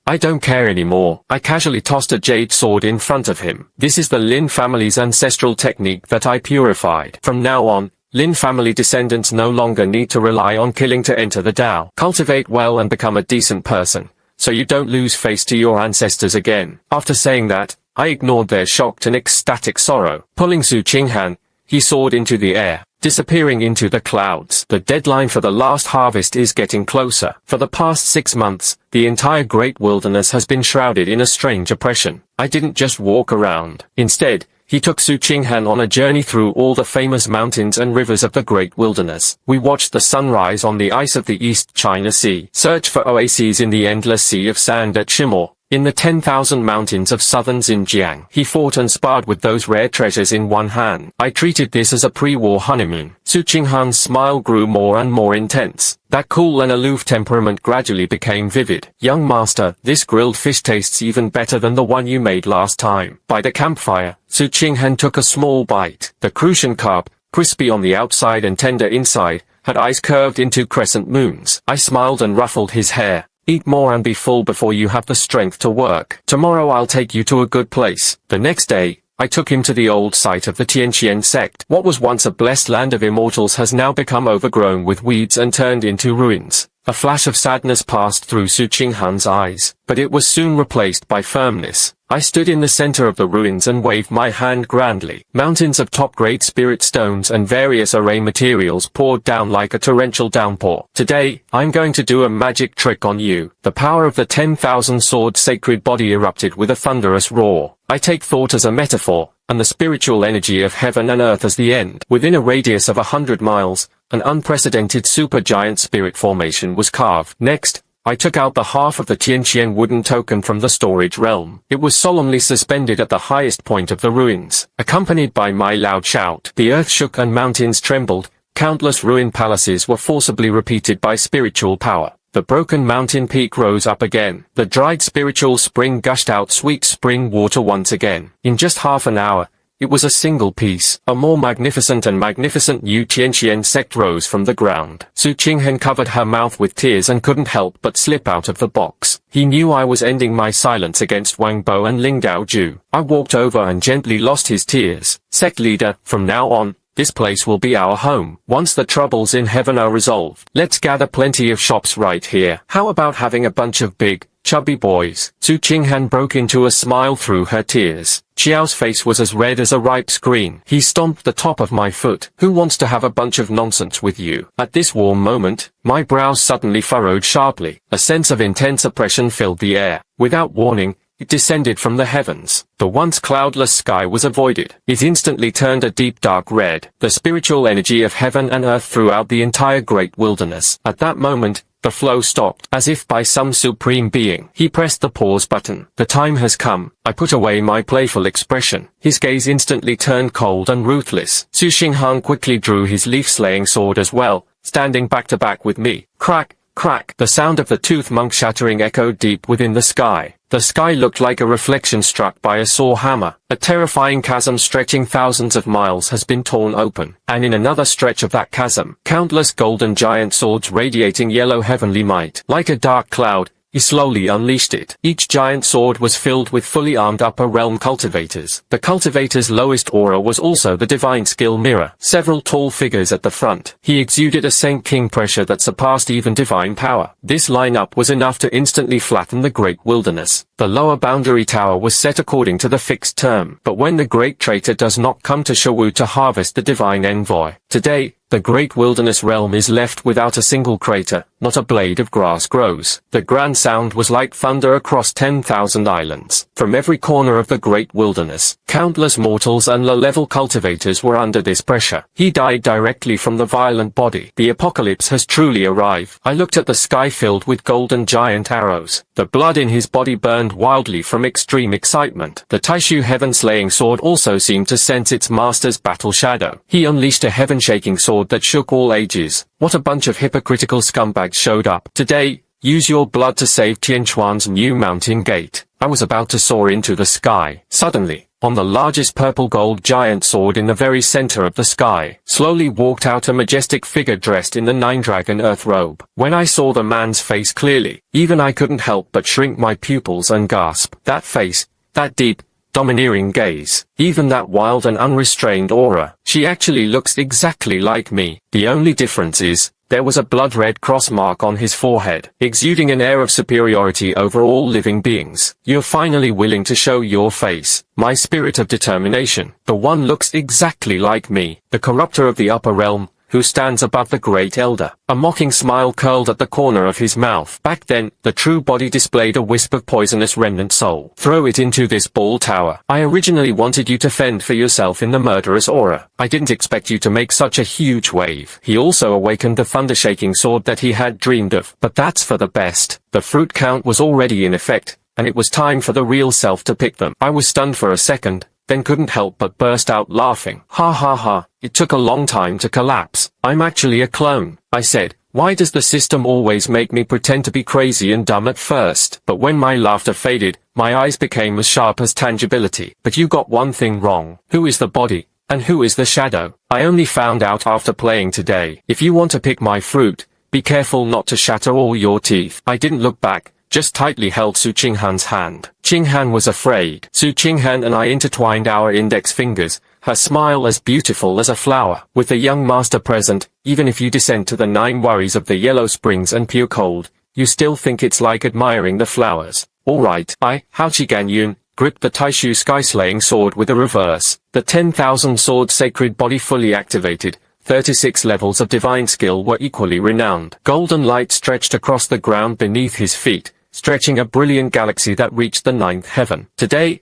[SPEAKER 1] I don't care anymore. I casually tossed a jade sword in front of him. This is the Lin family's ancestral technique that I purified. From now on, Lin family descendants no longer need to rely on killing to enter the Tao. Cultivate well and become a decent person, so you don't lose face to your ancestors again. After saying that, I ignored their shocked and ecstatic sorrow. Pulling Su Qinghan, he soared into the air, disappearing into the clouds. The deadline for the last harvest is getting closer. For the past 6 months, the entire great wilderness has been shrouded in a strange oppression. I didn't just walk around. Instead, he took Su Qinghan on a journey through all the famous mountains and rivers of the great wilderness. We watched the sunrise on the ice of the East China Sea, searched for oases in the endless sea of sand at Shimor, in the 10,000 mountains of southern Xinjiang. He fought and sparred with those rare treasures in one hand. I treated this as a pre-war honeymoon. Su Qinghan's smile grew more and more intense. That cool and aloof temperament gradually became vivid. Young master, this grilled fish tastes even better than the one you made last time. By the campfire, Su Qinghan took a small bite. The crucian carp, crispy on the outside and tender inside, had eyes curved into crescent moons. I smiled and ruffled his hair. Eat more and be full before you have the strength to work. Tomorrow I'll take you to a good place. The next day, I took him to the old site of the Tianqian sect. What was once a blessed land of immortals has now become overgrown with weeds and turned into ruins. A flash of sadness passed through Su Qinghan's eyes, but it was soon replaced by firmness. I stood in the center of the ruins and waved my hand grandly. Mountains of top-grade spirit stones and various array materials poured down like a torrential downpour. Today, I'm going to do a magic trick on you. The power of the 10,000 sword sacred body erupted with a thunderous roar. I take thought as a metaphor, and the spiritual energy of heaven and earth as the end. Within a radius of 100 miles, an unprecedented supergiant spirit formation was carved. Next, I took out the half of the Tianqian wooden token from the storage realm. It was solemnly suspended at the highest point of the ruins. Accompanied by my loud shout, the earth shook and mountains trembled. Countless ruined palaces were forcibly repeated by spiritual power. The broken mountain peak rose up again. The dried spiritual spring gushed out sweet spring water once again. In just half an hour, it was a single piece. A more magnificent and magnificent new Tianqian sect rose from the ground. Su Qinghan covered her mouth with tears and couldn't help but slip out of the box. He knew I was ending my silence against Wang Bo and Ling Daoju. I walked over and gently lost his tears. Sect leader, from now on, this place will be our home. Once the troubles in heaven are resolved, let's gather plenty of shops right here. How about having a bunch of big, chubby boys? Su Qinghan broke into a smile through her tears. Qiao's face was as red as a ripe screen. He stomped the top of my foot. Who wants to have a bunch of nonsense with you? At this warm moment, my brows suddenly furrowed sharply. A sense of intense oppression filled the air. Without warning, it descended from the heavens. The once cloudless sky was avoided. It instantly turned a deep dark red. The spiritual energy of heaven and earth throughout the entire great wilderness. At that moment, the flow stopped, as if by some supreme being. He pressed the pause button. The time has come. I put away my playful expression. His gaze instantly turned cold and ruthless. Su Qinghan quickly drew his leaf-slaying sword as well, standing back to back with me. Crack! Crack! The sound of the tooth monk shattering echoed deep within the sky. The sky looked like a reflection struck by a saw hammer. A terrifying chasm stretching thousands of miles has been torn open, and in another stretch of that chasm, countless golden giant swords radiating yellow heavenly might. Like a dark cloud, he slowly unleashed it. Each giant sword was filled with fully armed upper realm cultivators. The cultivator's lowest aura was also the divine skill mirror. Several tall figures at the front. He exuded a Saint King pressure that surpassed even divine power. This lineup was enough to instantly flatten the great wilderness. The lower boundary tower was set according to the fixed term. But when the great traitor does not come to Su Hui to harvest the divine envoy, today, the great wilderness realm is left without a single crater, not a blade of grass grows. The grand sound was like thunder across 10,000 islands. From every corner of the great wilderness, countless mortals and low-level cultivators were under this pressure. He died directly from the violent body. The apocalypse has truly arrived. I looked at the sky filled with golden giant arrows. The blood in his body burned wildly from extreme excitement. The Taishu heaven-slaying sword also seemed to sense its master's battle shadow. He unleashed a heaven-shaking sword that shook all ages. What a bunch of hypocritical scumbags showed up. Today, use your blood to save Tianchuan's new mountain gate. I was about to soar into the sky. Suddenly, on the largest purple gold giant sword in the very center of the sky, slowly walked out a majestic figure dressed in the nine-dragon earth robe. When I saw the man's face clearly, even I couldn't help but shrink my pupils and gasp. That face, that deep, domineering gaze, even that wild and unrestrained aura. She actually looks exactly like me. The only difference is, there was a blood-red cross mark on his forehead, exuding an air of superiority over all living beings. You're finally willing to show your face. My spirit of determination. The one looks exactly like me, the corrupter of the upper realm, who stands above the great elder. A mocking smile curled at the corner of his mouth. Back then, the true body displayed a wisp of poisonous remnant soul. Throw it into this ball tower. I originally wanted you to fend for yourself in the murderous aura. I didn't expect you to make such a huge wave. He also awakened the thunder-shaking sword that he had dreamed of. But that's for the best. The fruit count was already in effect, and it was time for the real self to pick them. I was stunned for a second, then couldn't help but burst out laughing. Ha ha ha, it took a long time to collapse. I'm actually a clone, I said. Why does the system always make me pretend to be crazy and dumb at first? But when my laughter faded, my eyes became as sharp as tangibility. But you got one thing wrong. Who is the body, and who is the shadow? I only found out after playing today. If you want to pick my fruit, be careful not to shatter all your teeth. I didn't look back, just tightly held Su Qinghan's hand. Qinghan was afraid. Su Qinghan and I intertwined our index fingers, her smile as beautiful as a flower. With the young master present, even if you descend to the 9 worries of the yellow springs and pure cold, you still think it's like admiring the flowers. Alright, Hao Qiganyun, gripped the Taishu sky-slaying sword with a reverse. The 10,000 sword sacred body fully activated. 36 levels of divine skill were equally renowned. Golden light stretched across the ground beneath his feet, stretching a brilliant galaxy that reached the 9th heaven. Today,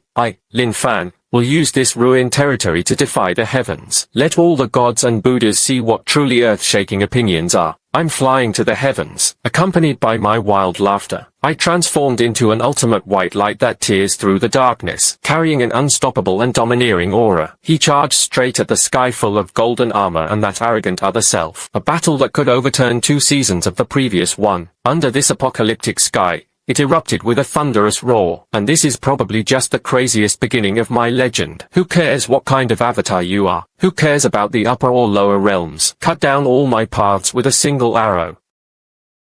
[SPEAKER 1] Lin Fan, will use this ruined territory to defy the heavens. Let all the gods and Buddhas see what truly earth-shaking opinions are. I'm flying to the heavens. Accompanied by my wild laughter, I transformed into an ultimate white light that tears through the darkness, carrying an unstoppable and domineering aura. He charged straight at the sky full of golden armor and that arrogant other self. A battle that could overturn 2 seasons of the previous one. Under this apocalyptic sky, it erupted with a thunderous roar. And this is probably just the craziest beginning of my legend. Who cares what kind of avatar you are? Who cares about the upper or lower realms? Cut down all my paths with a single arrow.